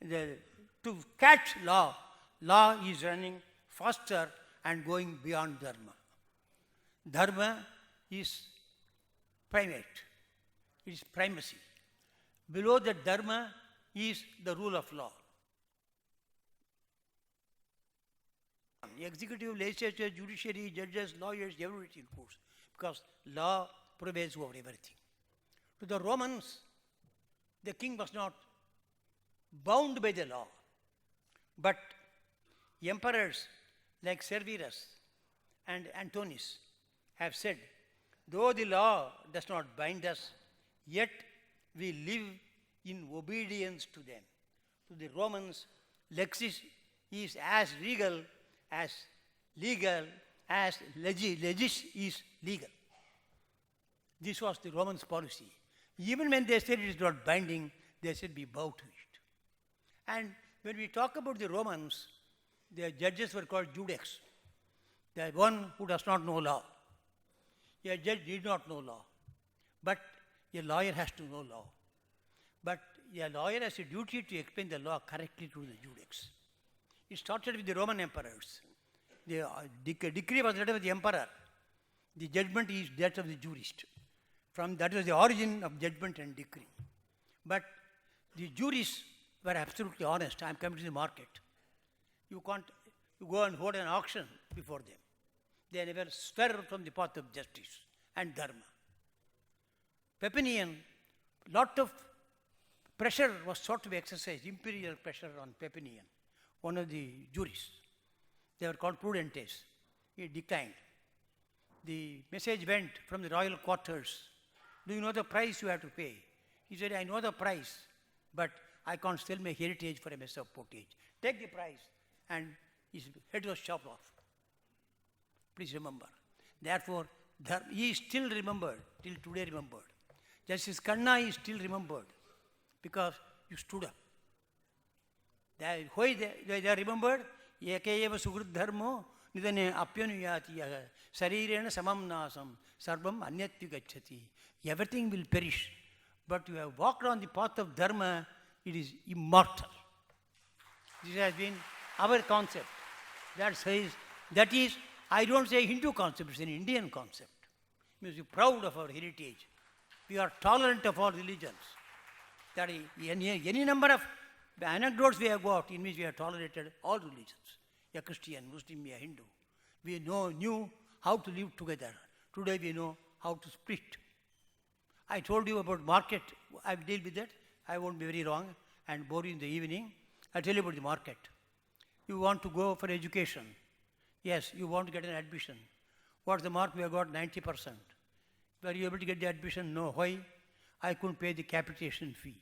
to catch law. Law is running faster and going beyond Dharma. Dharma is primate. It is primacy. Below that Dharma is the rule of law. Executive, legislature, judiciary, judges, lawyers, everything includes, because law prevails over everything. To the Romans, the king was not bound by the law, but emperors like Severus and Antonius have said, though the law does not bind us, yet we live in obedience to them. To the Romans, legis is as legal as legis is legal. This was the Romans' policy. Even when they said it is not binding, they said we bow to it. And when we talk about the Romans, their judges were called judex, the one who does not know law. A judge did not know law, but a lawyer has to know law. But a lawyer has a duty to explain the law correctly to the judex. It started with the Roman emperors. The decree was that of the emperor. The judgment is that of the jurist. That was the origin of judgment and decree. But the jurists were absolutely honest. I am coming to the market. You can't go and hold an auction before them. They never swerve from the path of justice and dharma. Papinian, lot of pressure was sought to be exercised, imperial pressure on Papinian, one of the jurists. They were called prudentes. He declined. The message went from the royal quarters. Do you know the price you have to pay? He said, I know the price, but I can't sell my heritage for a mess of pottage. Take the price. And his head was chopped off. Please remember. Therefore, he is still remembered, till today remembered. Justice Khanna is still remembered because you stood up. Why they are remembered? Ekayeva sugrit dharmo nidane apyanuyati sarirena samam nasam sarvam anyatyu gacchati. Everything will perish. But you have walked on the path of dharma, it is immortal. This has been our concept. That is, I don't say Hindu concept, it's an Indian concept. We must be proud of our heritage. We are tolerant of all religions. That is, any number of anecdotes we have got in which we have tolerated all religions. A Christian, Muslim, a Hindu. We knew how to live together. Today we know how to split. I told you about market. I will deal with that. I won't be very long and bore you in the evening. I'll tell you about the market. You want to go for education. Yes, you want to get an admission. What's the mark we have got? 90%. Were you able to get the admission? No. Why? I couldn't pay the capitation fee.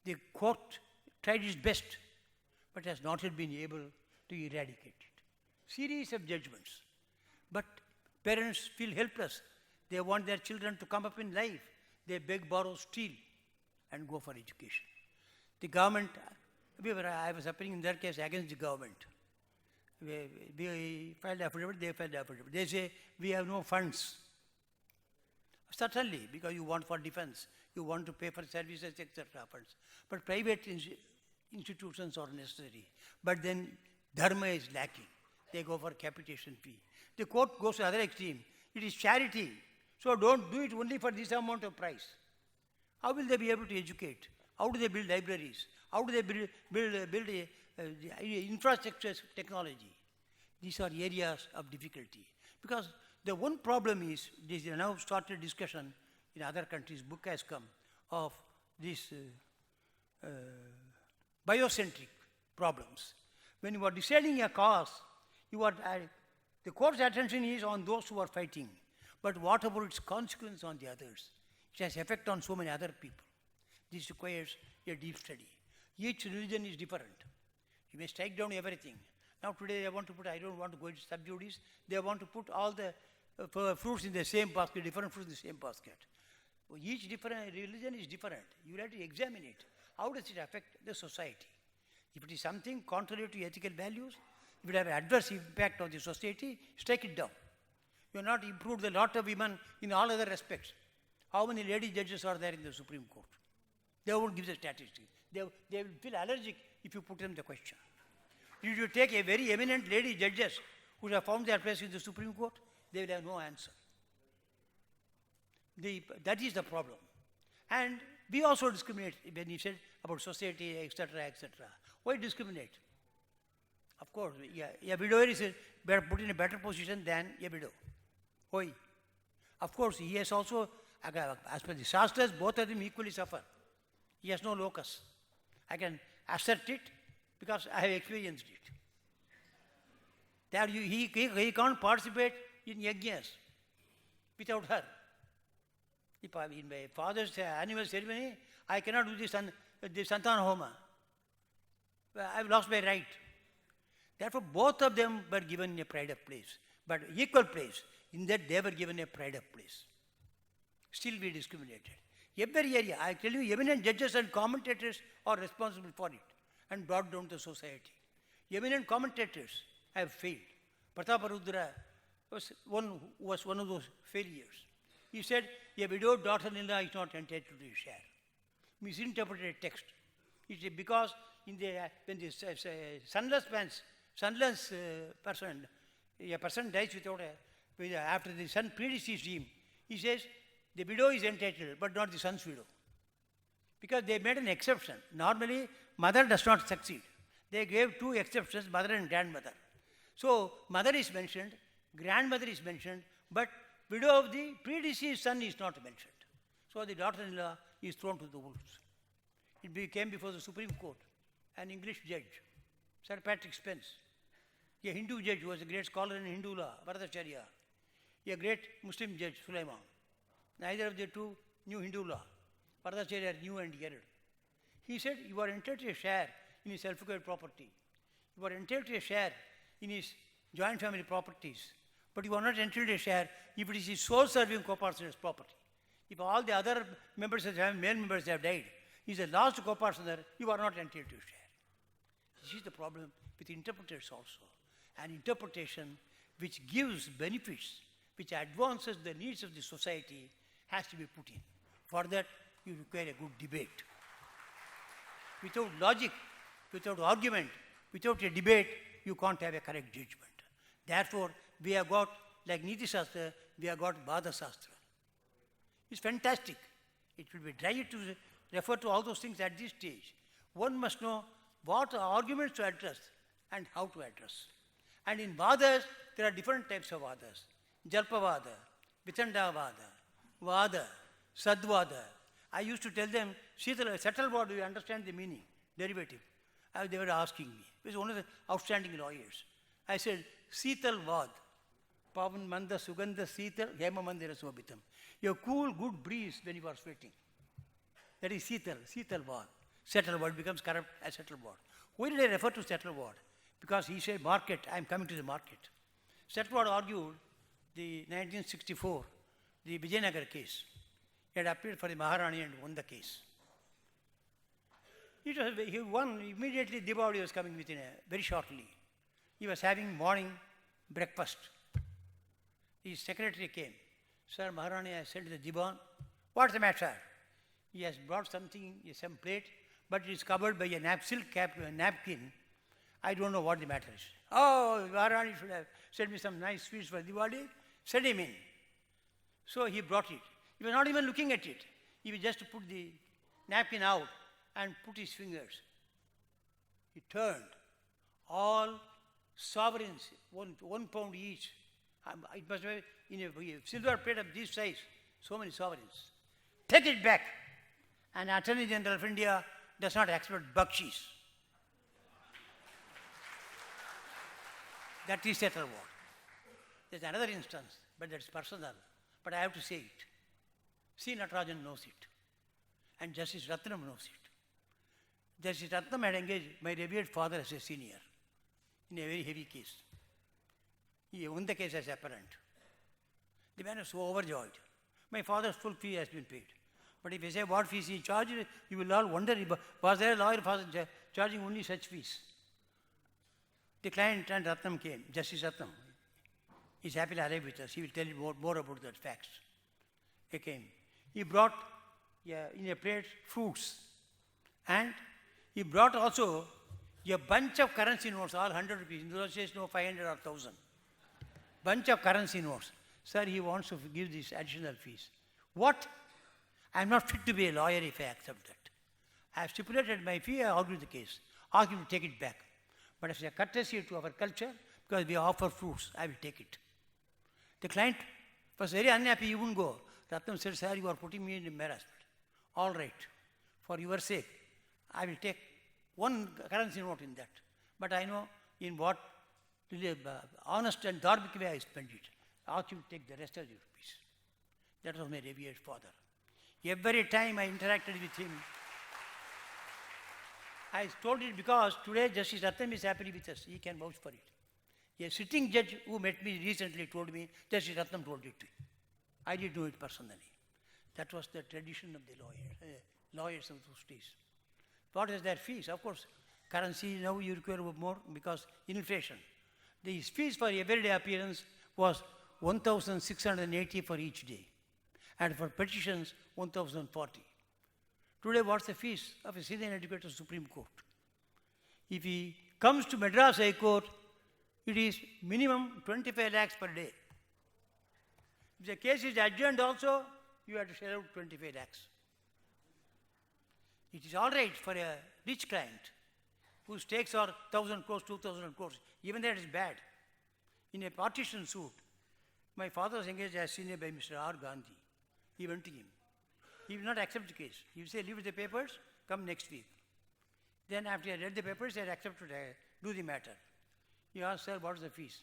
The court tried its best, but has not yet been able to eradicate it. Series of judgments. But parents feel helpless. They want their children to come up in life. They beg, borrow, steal, and go for education. The government, I was appearing in their case against the government. We filed affidavit, they filed affidavit. They say, we have no funds. Certainly, because you want for defense, you want to pay for services, etc. funds. But private institutions are necessary. But then Dharma is lacking. They go for capitation fee. The court goes to the other extreme. It is charity. So don't do it only for this amount of price. How will they be able to educate? How do they build libraries? How do they build infrastructure technology? These are areas of difficulty. Because the one problem is, this is now started discussion in other countries, book has come, of these biocentric problems. When you are deciding a cause, the court's attention is on those who are fighting. But what about its consequence on the others? It has effect on so many other people. This requires a deep study. Each religion is different. You may strike down everything. Now today they want to put, I don't want to go into sub judice, they want to put all the fruits in the same basket, different fruits in the same basket. Each different religion is different. You have to examine it. How does it affect the society? If it is something contrary to ethical values, if it has an adverse impact on the society, strike it down. You have not improved the lot of women in all other respects. How many lady judges are there in the Supreme Court? They won't give the statistics. They will feel allergic if you put them the question. If you take a very eminent lady judges who have found their place in the Supreme Court, they will have no answer. That is the problem. And we also discriminate when you said about society, etc., etc. Why discriminate? Of course, a widower is put in a better position than a widow. Why? Of course, he has also, as per the Shastras, both of them equally suffer. He has no locus. I can assert it because I have experienced it. That he can't participate in yajnas without her. If in my father's annual ceremony, I cannot do the Santana Homa. I have lost my right. Therefore, both of them were given a pride of place, but equal place. In that, they were given a pride of place. Still, we discriminated. Every area, I tell you, eminent judges and commentators are responsible for it and brought down the society. Eminent commentators have failed. Prataparudra was one of those failures. He said, a widowed daughter-in-law is not entitled to a share. Misinterpreted text. It is because when the sonless person, a person dies after the son predeceased him, he says, the widow is entitled, but not the son's widow. Because they made an exception. Normally, mother does not succeed. They gave two exceptions, mother and grandmother. So, mother is mentioned, grandmother is mentioned, but widow of the predeceased son is not mentioned. So, the daughter-in-law is thrown to the wolves. It came before the Supreme Court, an English judge, Sir Patrick Spence, a Hindu judge who was a great scholar in Hindu law, Bharatacharya, a great Muslim judge, Sulaiman. Neither of the two knew Hindu law. Parasaran knew and heard. He said, you are entitled to a share in his self-acquired property. You are entitled to a share in his joint family properties. But you are not entitled to a share if it is his sole-serving co-partner's property. If all the other male members have died, he is the last co-partner, you are not entitled to a share. This is the problem with interpreters also. An interpretation which gives benefits, which advances the needs of the society, has to be put in. For that, you require a good debate. Without logic, without argument, without a debate, you can't have a correct judgment. Therefore, we have got, like Niti Shastra, we have got Vada Shastra. It's fantastic. It will be dry to refer to all those things at this stage. One must know what arguments to address and how to address. And in Vadas, there are different types of Vadas. Jalpavada, Vitandavada, Vada, Sadvada. I used to tell them, settle word, do you understand the meaning? Derivative. They were asking me. He was one of the outstanding lawyers. I said, Sital Vad, Pavan Manda Sugandha Sital Hema Mandira Sobitam. You have cool, good breeze when you are sweating. That is Sital word. Settle word becomes corrupt as settle word. Why did I refer to settle word? Because he said market, I am coming to the market. Settle word argued the 1964, the Vijayanagar case. He had appeared for the Maharani and won the case. He won immediately. Diwali was coming within very shortly. He was having morning breakfast. His secretary came. Sir, Maharani has said to the Diwan, what's the matter? He has brought something, some plate, but it is covered by a silk napkin. I don't know what the matter is. Oh, Maharani should have sent me some nice sweets for Diwali. Send him in. So he brought it. He was not even looking at it. He was just put the napkin out and put his fingers. He turned. All sovereigns, one pound each. It must be in a silver plate of this size. So many sovereigns. Take it back. And Attorney General of India does not accept bakshis. That is settled word. There's another instance, but that's personal. But I have to say it. C. Natarajan knows it. And Justice Ratnam knows it. Justice Ratnam had engaged my revered father as a senior in a very heavy case. He won the case as apparent. The man was so overjoyed. My father's full fee has been paid. But if you say what fees he charged, you will all wonder, was there a lawyer charging only such fees? The client and Ratnam came, Justice Ratnam. He's happily alive with us. He will tell you more about that facts. He came. He brought in a plate fruits. And he brought also a bunch of currency notes, all 100 rupees. In those days, no 500 or 1,000. Bunch of currency notes. Sir, he wants to give these additional fees. What? I am not fit to be a lawyer if I accept that. I have stipulated my fee, I argue the case. Ask him to take it back. But as a courtesy to our culture, because we offer fruits, I will take it. The client was very unhappy, he wouldn't go. Ratnam said, sir, you are putting me in embarrassment. All right, for your sake, I will take one currency note in that. But I know in what really, honest and dharmic way I spend it. Ask you to take the rest of the rupees. That was my revered father. Every time I interacted with him, I told it because today Justice Ratnam is happily with us. He can vouch for it. A sitting judge who met me recently told me, Justice Ratnam told it to him. I did know it personally. That was the tradition of the lawyers of those days. What is their fees? Of course, currency now you require more because inflation. The fees for everyday appearance was 1,680 for each day. And for petitions, 1,040. Today, what's the fees of a senior educator Supreme Court? If he comes to Madras High Court, it is minimum 25 lakhs per day. If the case is adjourned also, you have to shell out 25 lakhs. It is all right for a rich client whose stakes are 1,000 crores, 2,000 crores. Even that is bad. In a partition suit, my father was engaged as senior by Mr. R. Gandhi. He went to him. He will not accept the case. He will say, leave the papers, come next week. Then after I read the papers, I accepted, do the matter. He asked, sir, what is the fees?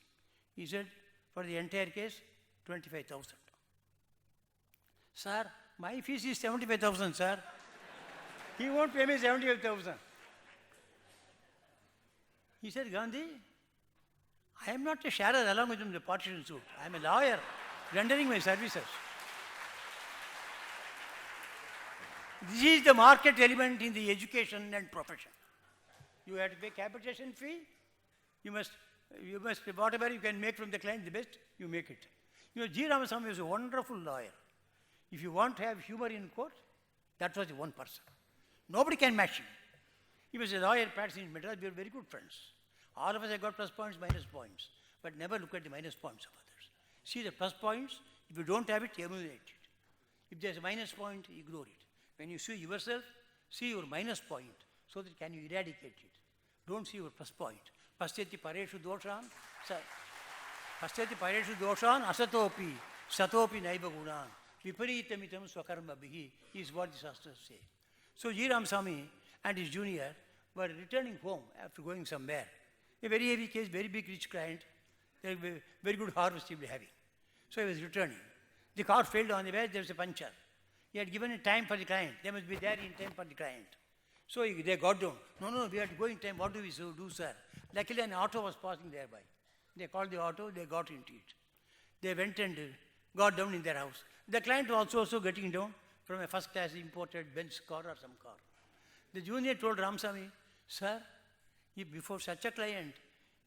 He said, for the entire case, 25,000. Sir, my fees is 75,000, sir. He won't pay me 75,000. He said, Gandhi, I am not a sharer along with him in the partition suit. I am a lawyer rendering my services. This is the market element in the education and profession. You have to pay capitation fee. You must, whatever you can make from the client, the best, you make it. You know, G. Ramaswamy was a wonderful lawyer. If you want to have humor in court, that was the one person. Nobody can match him. He was a lawyer practicing in Madras. We were very good friends. All of us have got plus points, minus points. But never look at the minus points of others. See the plus points. If you don't have it, emulate it. If there's a minus point, ignore it. When you see yourself, see your minus point so that can you eradicate it. Don't see your plus point. Pasyati pareshu doshan, pasyati pareshu doshan asatopi, satopi naiva gunan, viparitamitam swakarma bihi is what the Shastras say. So G. Ramaswamy and his junior were returning home after going somewhere. A very heavy case, very big rich client. a very good harvest he will be having. So he was returning. The car failed on the way, there was a puncture. He had given a time for the client. They must be there in time for the client. So they got down. No, we have to go in time. What do we do, sir? Luckily, an auto was passing thereby. They called the auto, they got into it. They went and got down in their house. The client was also getting down from a first-class imported Benz car or some car. The junior told Ramsamy, sir, if before such a client,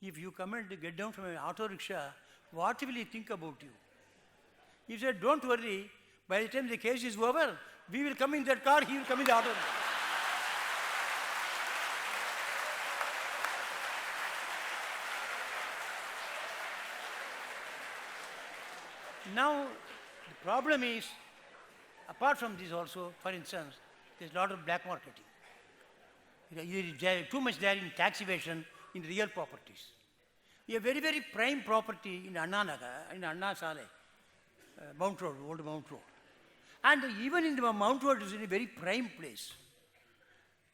if you come and get down from an auto rickshaw, what will he think about you? He said, don't worry, by the time the case is over, we will come in that car, he will come in the auto. Now, the problem is, apart from this also, for instance, there's a lot of black marketing. There is too much there in tax evasion in real properties. A very, very prime property in Anna Nagar, in Anna Sale, Mount Road, old Mount Road. And even in the Mount Road is in a very prime place.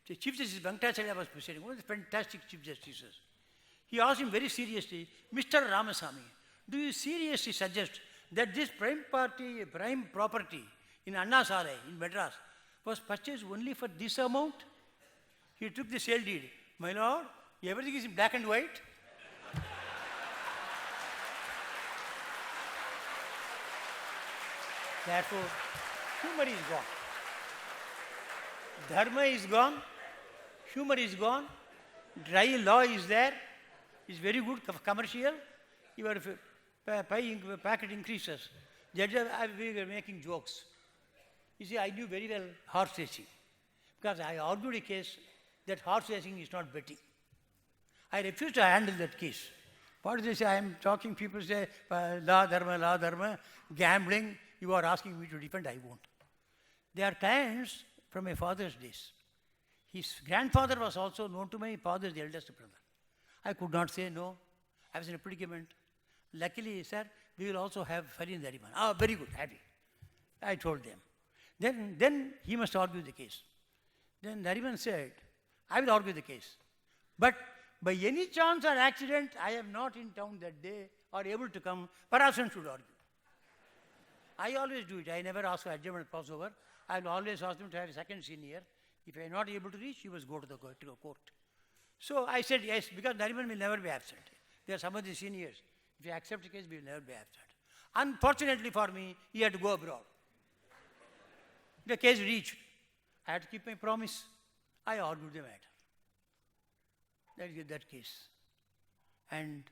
The Chief Justice Venkatacharya was presiding, one of the fantastic Chief Justices. He asked him very seriously, Mr. Ramasamy, do you seriously suggest that this prime property in Anna Sale, in Madras, was purchased only for this amount? He took the sale deed. My lord, everything is in black and white. Therefore, humor is gone. Dharma is gone. Humor is gone. Dry law is there. It's very good commercial. Your packet increases. Judges are making jokes. You see, I knew very well horse racing because I argued a case that horse racing is not betting. I refused to handle that case. What do they say? I am talking, people say, law, dharma, gambling. You are asking me to defend, I won't. They are clients from my father's days. His grandfather was also known to my father's eldest brother. I could not say no. I was in a predicament. Luckily, sir, we will also have Farin Nariman. Ah, very good, happy. I told them. Then he must argue the case. Then Nariman said, I will argue the case. But by any chance or accident, I am not in town that day or able to come, Parasaran should argue. I always do it. I never ask for adjournment Passover. I will always ask them to have a second senior. If I am not able to reach, you must go to the court. So I said yes, because Nariman will never be absent. There are some of the seniors. If you accept the case, we will never be absent. Unfortunately for me, he had to go abroad. The case reached. I had to keep my promise. I argued the matter. That is that case. And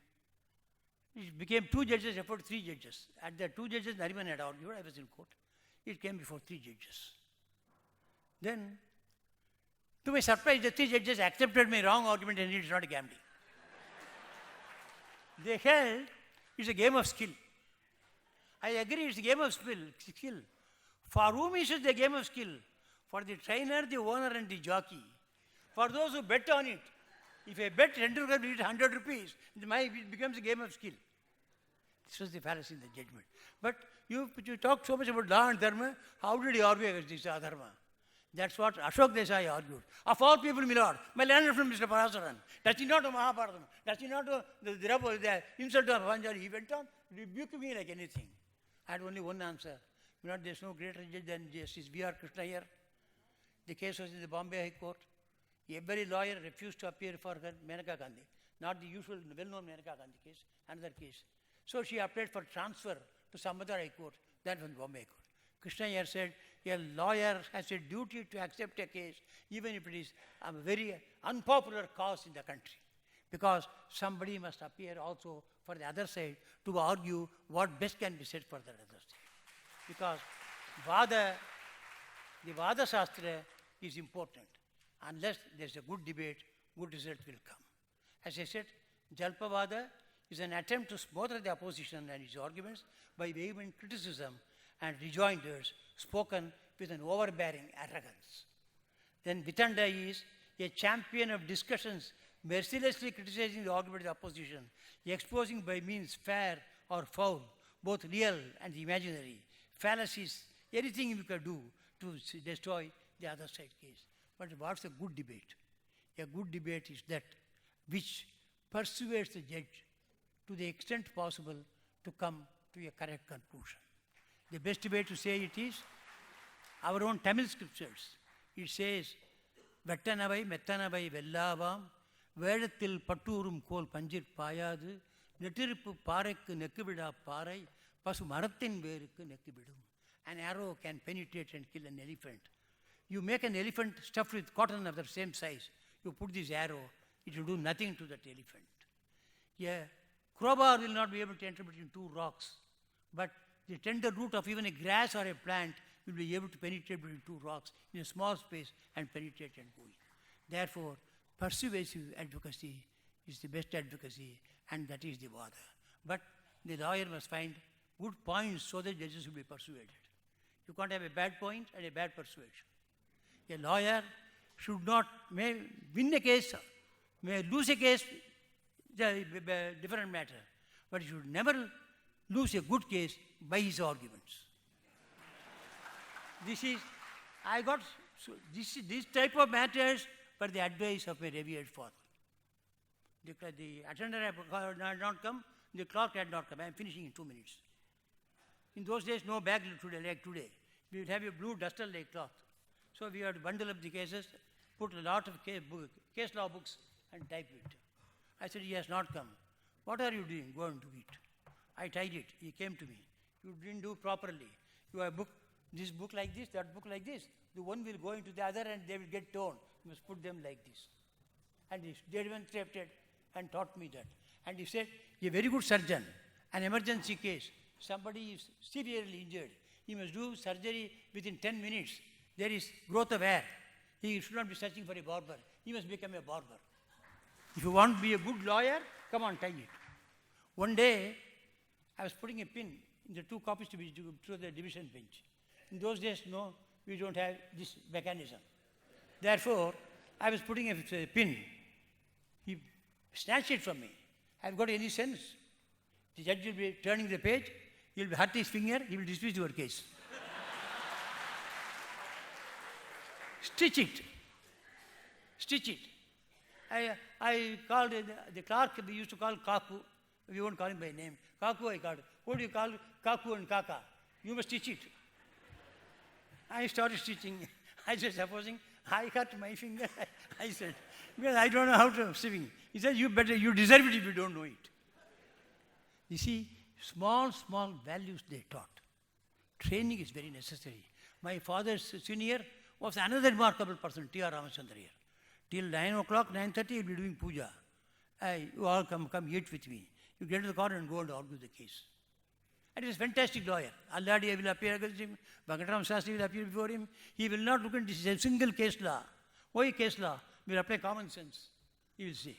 it became 2 judges, about 3 judges. At the 2 judges, Nariman had argued, I was in court. It came before 3 judges. Then, to my surprise, the 3 judges accepted my wrong argument and it is not a gambling. They held it's a game of skill. I agree it's a game of skill. For whom is it a game of skill? For the trainer, the owner and the jockey. For those who bet on it. If I bet Tendulkar will eat 100 rupees, it becomes a game of skill. This was the fallacy in the judgment. But you talk so much about law and dharma, how did you argue against this dharma? That's what Ashok Desai argued. Of all people, my lord, my learner from Mr. Parasaran, does he not know Mahabharata? Does he not know the insult of Pavanjali? He went on rebuking me like anything. I had only one answer. My lord, there's no greater judge than Justice V.R. Krishna here. The case was in the Bombay High Court. Every lawyer refused to appear for her, Menaka Gandhi. Not the usual well-known Menaka Gandhi case, another case. So she applied for transfer to some other High Court, then from the Bombay High Court. Krishna here said, a lawyer has a duty to accept a case, even if it is a very unpopular cause in the country. Because somebody must appear also for the other side to argue what best can be said for the other side. Because the Vada Shastra is important. Unless there's a good debate, good result will come. As I said, Jalpavada is an attempt to smother the opposition and its arguments by vehement criticism and rejoinders spoken with an overbearing arrogance. Then Vitanda is a champion of discussions mercilessly criticizing the argument of the opposition, exposing by means fair or foul, both real and imaginary, fallacies, anything you can do to destroy the other side case. But what's a good debate? A good debate is that which persuades the judge to the extent possible to come to a correct conclusion. The best way to say it is our own Tamil scriptures. It says, Vettanavai Mettanavai Vellavam, Vedathil Patturum Kol Panjir Payadu, Netirippu Parekku Nekkivida Parai, Pasu Marathin Verukku Nekkividum. An arrow can penetrate and kill an elephant. You make an elephant stuffed with cotton of the same size. You put this arrow, it will do nothing to that elephant. A crowbar will not be able to enter between two rocks, but the tender root of even a grass or a plant will be able to penetrate between two rocks in a small space and penetrate and go in. Therefore, persuasive advocacy is the best advocacy, and that is the vada. But the lawyer must find good points so that judges will be persuaded. You can't have a bad point and a bad persuasion. A lawyer should not, may win a case, may lose a case, a different matter. But he should never lose a good case by his arguments. This type of matters for the advice of a revered father. The attendant had not come, the clerk had not come. I am finishing in 2 minutes. In those days, no bag like today. We would have a blue duster like cloth. So we had to bundle up the cases, put a lot of case law books and type it. I said, he has not come. What are you doing? Go and do it. I tied it. He came to me. You didn't do properly. You have this book like this, that book like this. The one will go into the other and they will get torn. You must put them like this. And he demonstrated and taught me that. And he said, a very good surgeon, an emergency case, somebody is severely injured. He must do surgery within 10 minutes. There is growth of hair. He should not be searching for a barber. He must become a barber. If you want to be a good lawyer, come on, tie it. One day, I was putting a pin in the 2 copies to be through the division bench. In those days, no, we don't have this mechanism. Therefore, I was putting a pin. He snatched it from me. I've got any sense. The judge will be turning the page. He will hurt his finger. He will dismiss your case. Stitch it. Stitch it. I called the clerk, we used to call Kaku. We won't call him by name. Kaku I called. What do you call Kaku and Kaka? You must stitch it. I started stitching. I said, supposing I cut my finger, I said, because I don't know how to swing. He said, you deserve it if you don't know it. You see, small values they taught. Training is very necessary. My father's senior was another remarkable person, T.R. Ramachandra. Till 9 o'clock, 9:30, he'll be doing puja. You all come eat with me. You get to the corner and go and argue the case. And he's a fantastic lawyer. Alladi will appear against him. Bhagavatam Shastri will appear before him. He will not look at this a single case law. Why case law? Will apply common sense. He will see.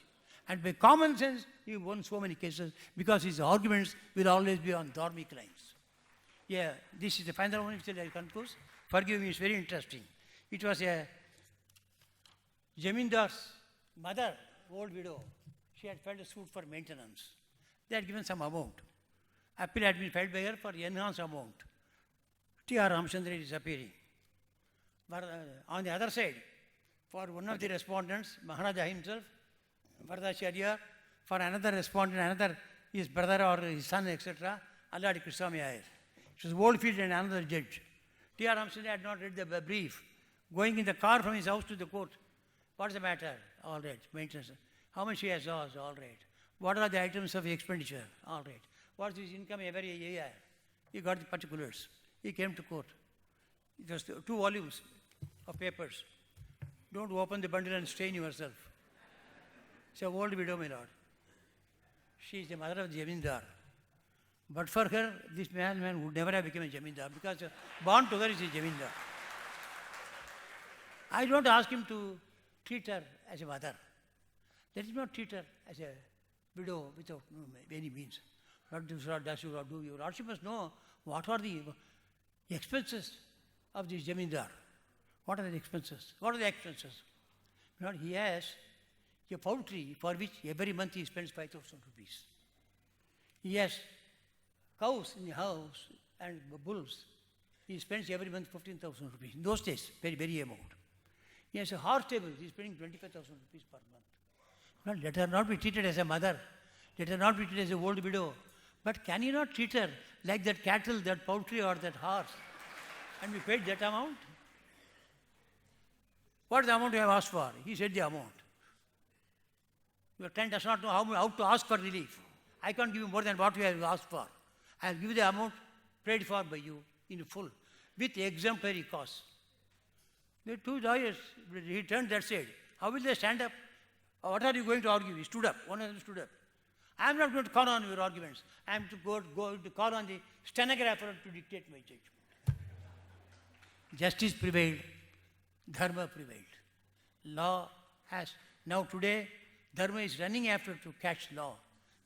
And by common sense, he won so many cases because his arguments will always be on dharmic lines. Yeah, this is the final one which I conclude. Forgive me, it's very interesting. It was a Jamindar's mother, old widow. She had filed a suit for maintenance. They had given some amount. Appeal had been filed by her for enhanced amount. T.R. Ramachandra is appearing. But on the other side, for one of the respondents, Maharaja himself, Varadacharya, for another respondent, his brother or his son, etc., Alladi Krishnami Iyer. It was Oldfield and another judge. T.R. Ramachandra had not read the brief. Going in the car from his house to the court. What's the matter? All right. Maintenance. How much he has lost? All right. What are the items of expenditure? All right. What's his income every year? He got the particulars. He came to court. It was 2 volumes of papers. Don't open the bundle and strain yourself. It's an old widow, my lord. She is the mother of the Jamindar. But for her, this man would never have become a Jamindar because born to her is a Jamindar. I don't ask him to treat her as a mother. Let him not treat her as a widow without any means. What does you do? Your lordship must know what are the expenses of this Jamindar. What are the expenses? What are the expenses? Lord, he has a poultry for which every month he spends 5,000 rupees. He has cows in the house and bulls. He spends every month 15,000 rupees. In those days, very amount. He has a horse stable. He is spending 25,000 rupees per month. Now, let her not be treated as a mother. Let her not be treated as a old widow. But can you not treat her like that cattle, that poultry, or that horse? And we paid that amount. What is the amount you have asked for? He said the amount. Your client does not know how to ask for relief. I can't give you more than what you have asked for. I will give you the amount paid for by you in full, with exemplary costs. The two lawyers, he turned that side. How will they stand up? What are you going to argue? He stood up. One of them stood up. I am not going to call on your arguments. I am to go to call on the stenographer to dictate my judgment. Justice prevailed. Dharma prevailed. Law has, now today, Dharma is running after to catch law.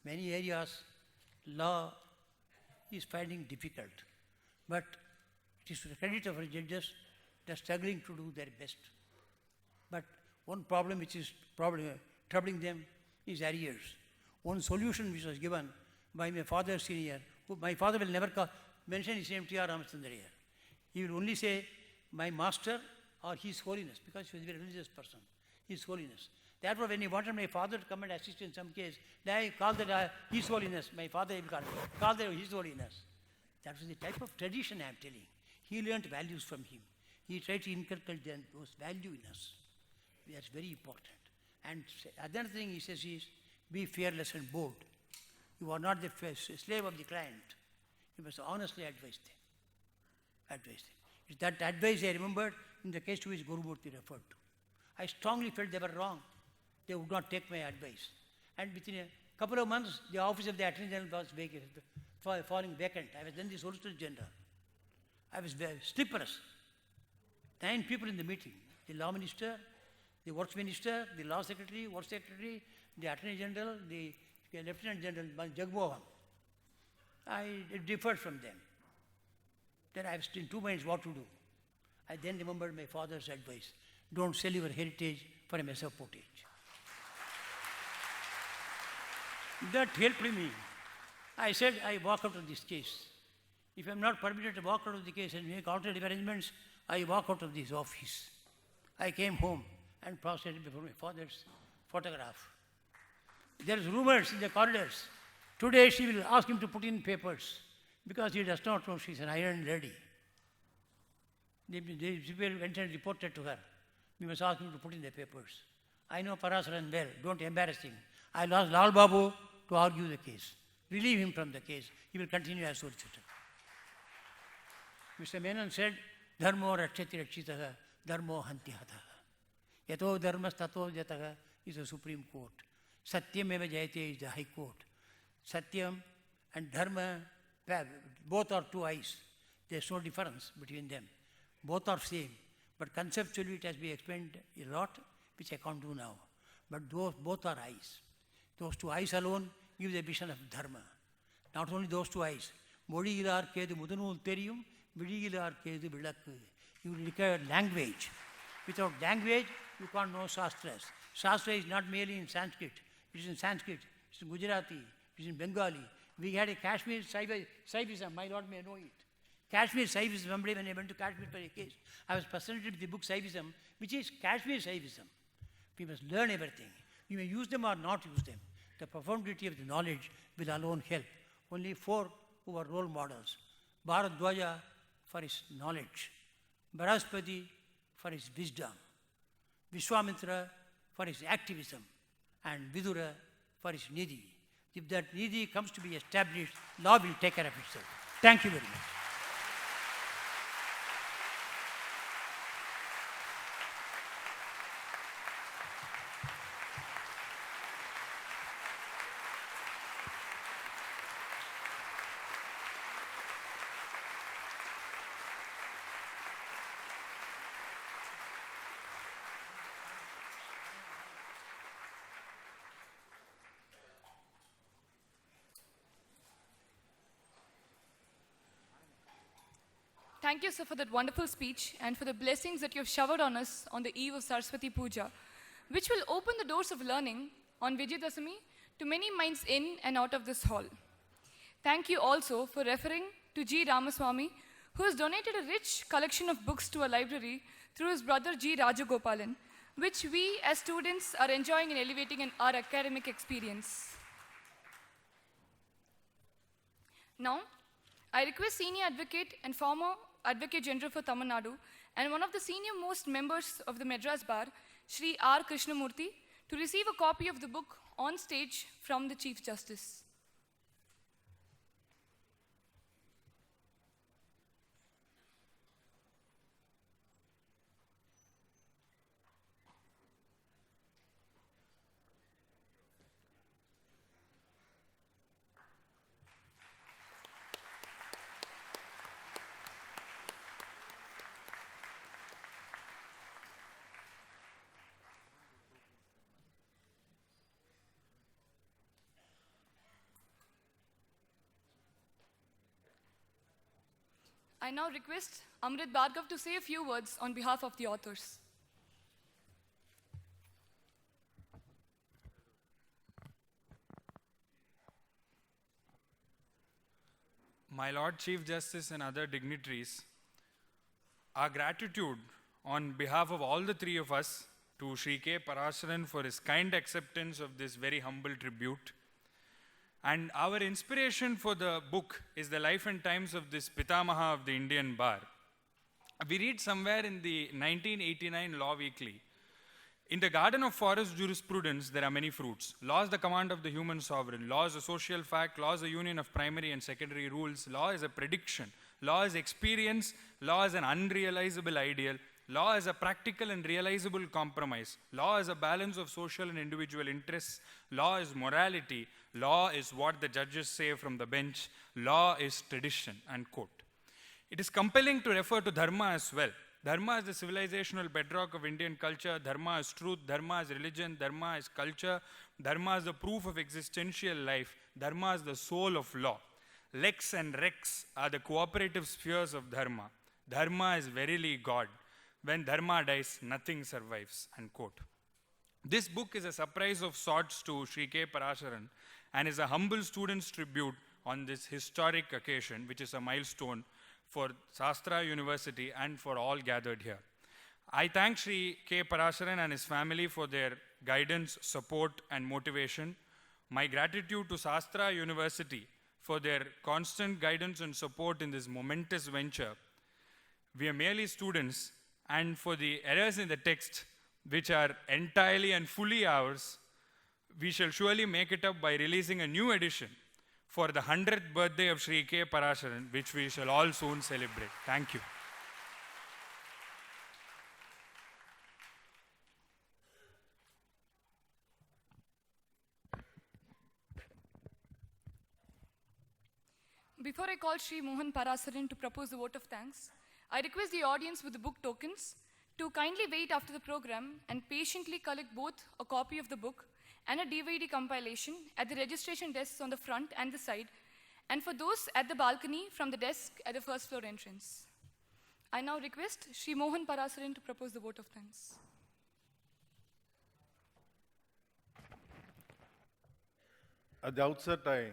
Many areas, law is finding difficult. But it is to the credit of our judges, they are struggling to do their best. But one problem which is troubling them is arrears. One solution which was given by my father senior, who my father will never mention his name T.R. Ramachandra here. He will only say, my master or His Holiness, because he was a very religious person, His Holiness. Therefore, when he wanted my father to come and assist in some case, they called that His Holiness. My father will call that His Holiness. That was the type of tradition I am telling. He learnt values from him. He tried to inculcate those values in us. That's very important. And another thing he says is, be fearless and bold. You are not the slave of the client. You must honestly advise them. It's that advice I remembered in the case to which Guru Murthy referred to. I strongly felt they were wrong. They would not take my advice. And within a couple of months, the office of the Attorney General was vacant, falling vacant. I was then the Solicitor General. I was slipperous. 9 people in the meeting. The Law Minister, the Works Minister, the Law Secretary, Works Secretary, the Attorney General, the Lieutenant General Jagmohan. I differed from them. Then I was in 2 minds what to do. I then remembered my father's advice. Don't sell your heritage for a mess of pottage. That helped me. I said, I walk out of this case. If I am not permitted to walk out of the case and make alternative arrangements, I walk out of this office. I came home and prostrated before my father's photograph. There is rumors in the corridors. Today she will ask him to put in papers because he does not know she is an iron lady. The people went and reported to her. We must ask him to put in the papers. I know Parasaran well. Don't embarrass him. I'll ask Lal Babu to argue the case. Relieve him from the case. He will continue as solicitor. Mr. Menon said, Dharmo rakshati rakshitaha, dharmo hanti hataha. Yato dharmas tato jataha is the Supreme Court. Satyam eva jayate is the High Court. Satyam and Dharma, both are 2 eyes. There's no difference between them. Both are same. But conceptually it has been explained a lot, which I can't do now. But both are eyes. Those 2 eyes alone give the vision of Dharma. Not only those 2 eyes. Modiyilar kedu mudanul teriyum, vidiyilar kedu vilakku. You require language. Without language, you can't know Shastras. Shastra is not merely in Sanskrit. It is in Sanskrit, it is in Gujarati, it is in Bengali. We had a Kashmir Saivism, my Lord may know it. Kashmir Saivism, someday when I went to Kashmir for a case, I was presented with the book Saivism, which is Kashmir Saivism. We must learn everything. You may use them or not use them. The profundity of the knowledge will alone help. Only 4 who were role models. Bharadwaja for his knowledge, Baraspati for his wisdom, Vishwamitra for his activism, and Vidura for his nidhi. If that nidhi comes to be established, law will take care of itself. Thank you very much. Thank you, sir, for that wonderful speech and for the blessings that you have showered on us on the eve of Saraswati Puja, which will open the doors of learning on Vijayadashami to many minds in and out of this hall. Thank you also for referring to G. Ramaswamy, who has donated a rich collection of books to our library through his brother G. Rajagopalan, which we as students are enjoying and elevating in our academic experience. Now, I request Senior Advocate and former Advocate General for Tamil Nadu and one of the senior most members of the Madras Bar, Shri R. Krishnamurthy, to receive a copy of the book on stage from the Chief Justice. I now request Amrit Bhargav to say a few words on behalf of the authors. My Lord Chief Justice and other dignitaries, our gratitude on behalf of all the three of us to Shri K. Parasaran for his kind acceptance of this very humble tribute. And our inspiration for the book is the life and times of this Pitamaha of the Indian Bar. We read somewhere in the 1989 Law Weekly, in the garden of forest jurisprudence, there are many fruits. Law is the command of the human sovereign. Law is a social fact. Law is a union of primary and secondary rules. Law is a prediction. Law is experience. Law is an unrealizable ideal. Law is a practical and realizable compromise. Law is a balance of social and individual interests. Law is morality. Law is what the judges say from the bench. Law is tradition, unquote. It is compelling to refer to Dharma as well. Dharma is the civilizational bedrock of Indian culture. Dharma is truth. Dharma is religion. Dharma is culture. Dharma is the proof of existential life. Dharma is the soul of law. Lex and rex are the cooperative spheres of Dharma. Dharma is verily God. When Dharma dies, nothing survives, unquote. This book is a surprise of sorts to Shri K. Parasaran and is a humble student's tribute on this historic occasion, which is a milestone for Shastra University and for all gathered here. I thank Shri K. Parasaran and his family for their guidance, support, and motivation. My gratitude to Shastra University for their constant guidance and support in this momentous venture. We are merely students, and for the errors in the text, which are entirely and fully ours, we shall surely make it up by releasing a new edition for the 100th birthday of Shri K. Parasaran, which we shall all soon celebrate. Thank you. Before I call Shri Mohan Parasaran to propose the vote of thanks, I request the audience with the book tokens to kindly wait after the program and patiently collect both a copy of the book and a DVD compilation at the registration desks on the front and the side, and for those at the balcony from the desk at the first floor entrance. I now request Shri Mohan Parasaran to propose the vote of thanks. At the outset, I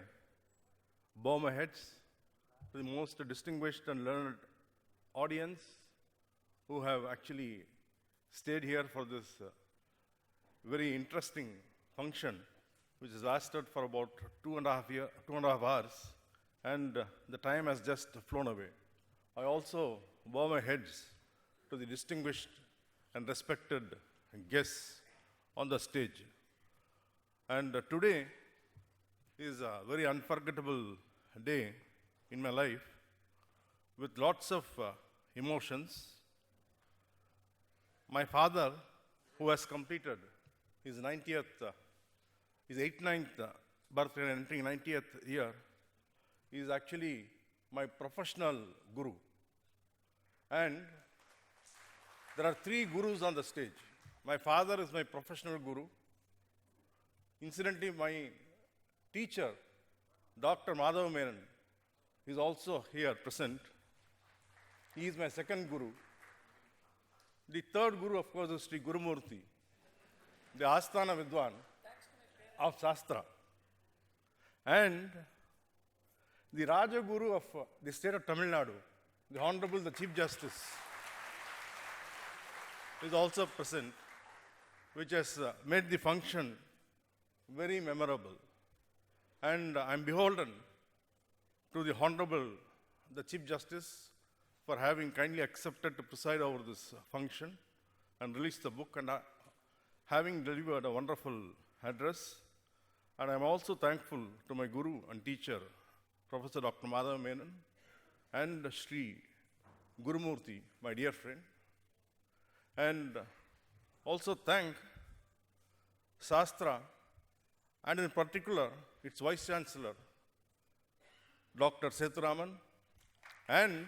bow my heads to the most distinguished and learned audience who have actually stayed here for this very interesting function, which has lasted for about 2.5 hours, and the time has just flown away. I also bow my heads to the distinguished and respected guests on the stage. And today is a very unforgettable day in my life with lots of emotions. My father, who has completed his 89th birthday and entering 90th year, is actually my professional guru. And there are 3 gurus on the stage. My father is my professional guru. Incidentally, my teacher, Dr. Madhava Menon, is also here present. He is my second guru. The third guru, of course, is Sri Gurumurthy, the Asthana Vidwan of Shastra. And the Raja Guru of the state of Tamil Nadu, the Honorable the Chief Justice, is also present, which has made the function very memorable. And I'm beholden to the Honorable, the Chief Justice, for having kindly accepted to preside over this function and release the book, and having delivered a wonderful address. And I'm also thankful to my guru and teacher, Professor Dr. Madhava Menon, and Shri Gurumurthy, my dear friend. And also thank Shastra, and in particular its Vice Chancellor, Dr. Sethuraman, and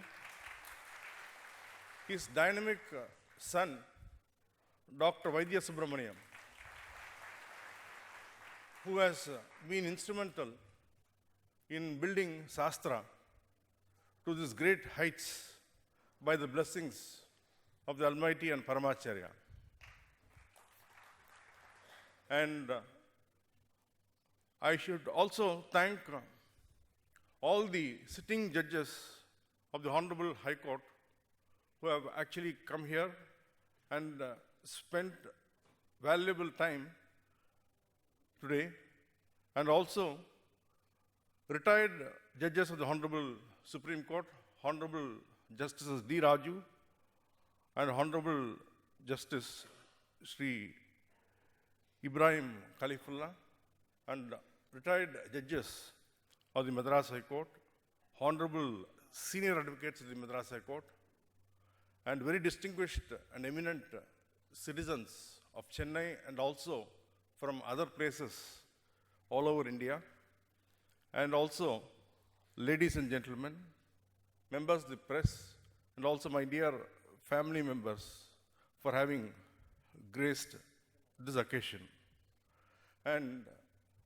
his dynamic son, Dr. Vaidya Subramaniam, who has been instrumental in building Shastra to these great heights by the blessings of the Almighty and Paramacharya. And I should also thank all the sitting judges of the Honorable High Court who have actually come here and spent valuable time today, and also retired judges of the Honorable Supreme Court, Honorable Justices D. Raju and Honorable Justice Shri Ibrahim Khalifullah, and retired judges of the Madras High Court, Honorable senior advocates of the Madras High Court, and very distinguished and eminent citizens of Chennai and also from other places all over India, and also ladies and gentlemen, members of the press, and also my dear family members for having graced this occasion. And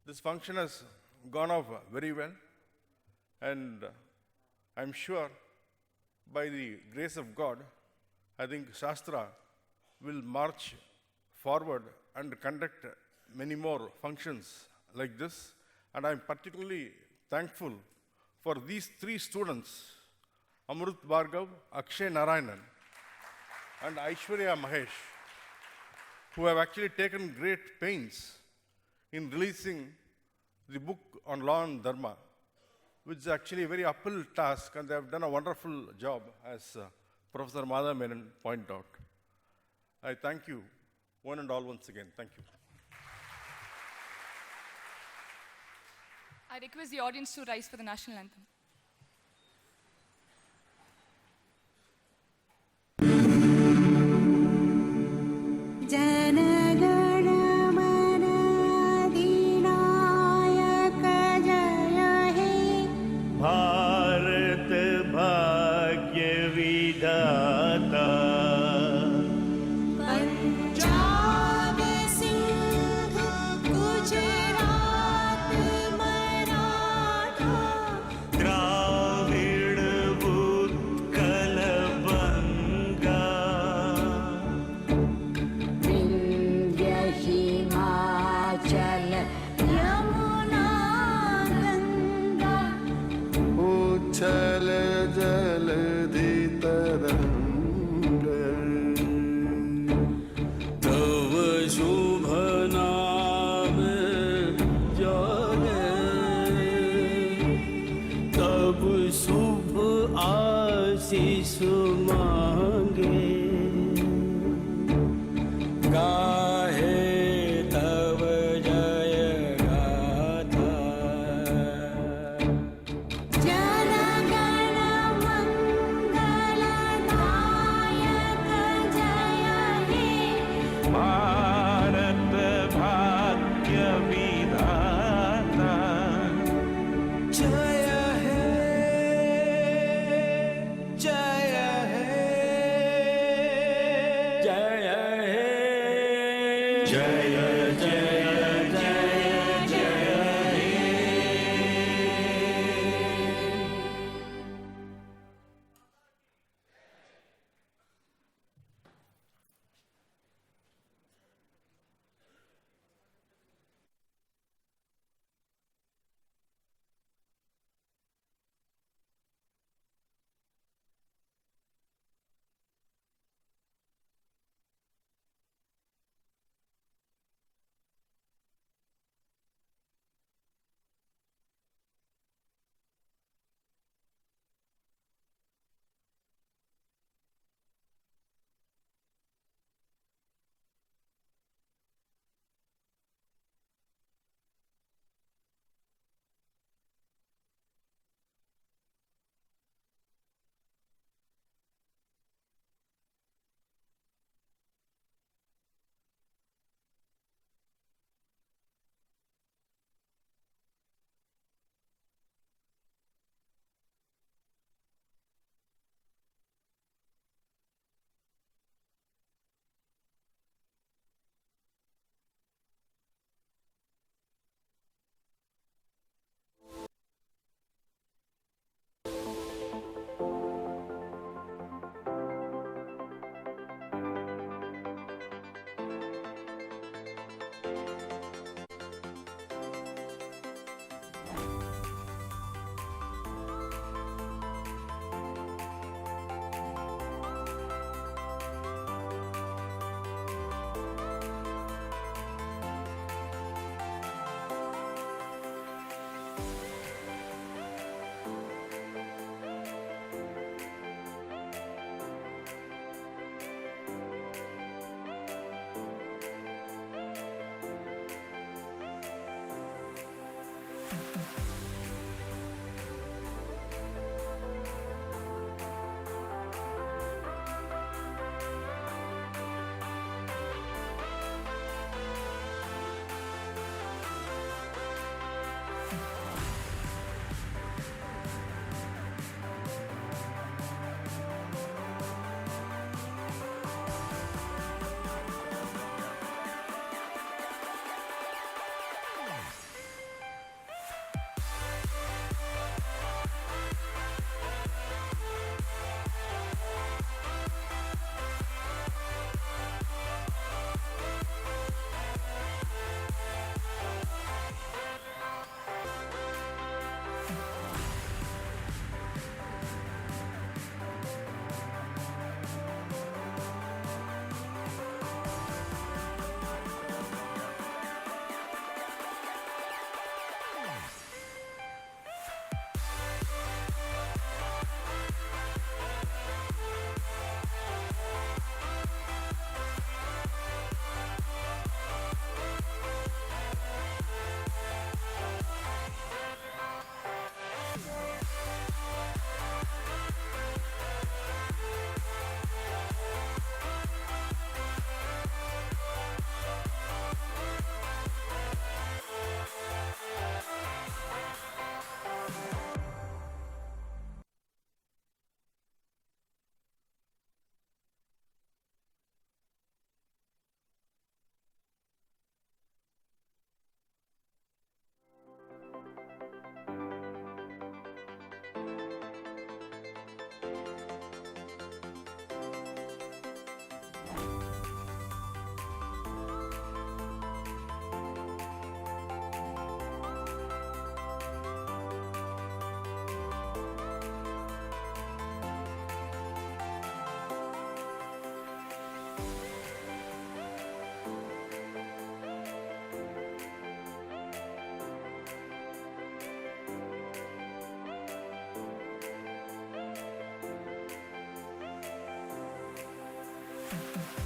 this function has gone off very well, and I'm sure by the grace of God, I think Shastra will march forward and conduct many more functions like this. And I'm particularly thankful for these three students, Amrut Bhargav, Akshay Narayanan, and Aishwarya Mahesh, who have actually taken great pains in releasing the book on law and Dharma, which is actually a very uphill task, and they have done a wonderful job, as Professor Madhava Menon pointed out. I thank you, one and all, once again. Thank you. I request the audience to rise for the national anthem. Jaya Hai Thank you.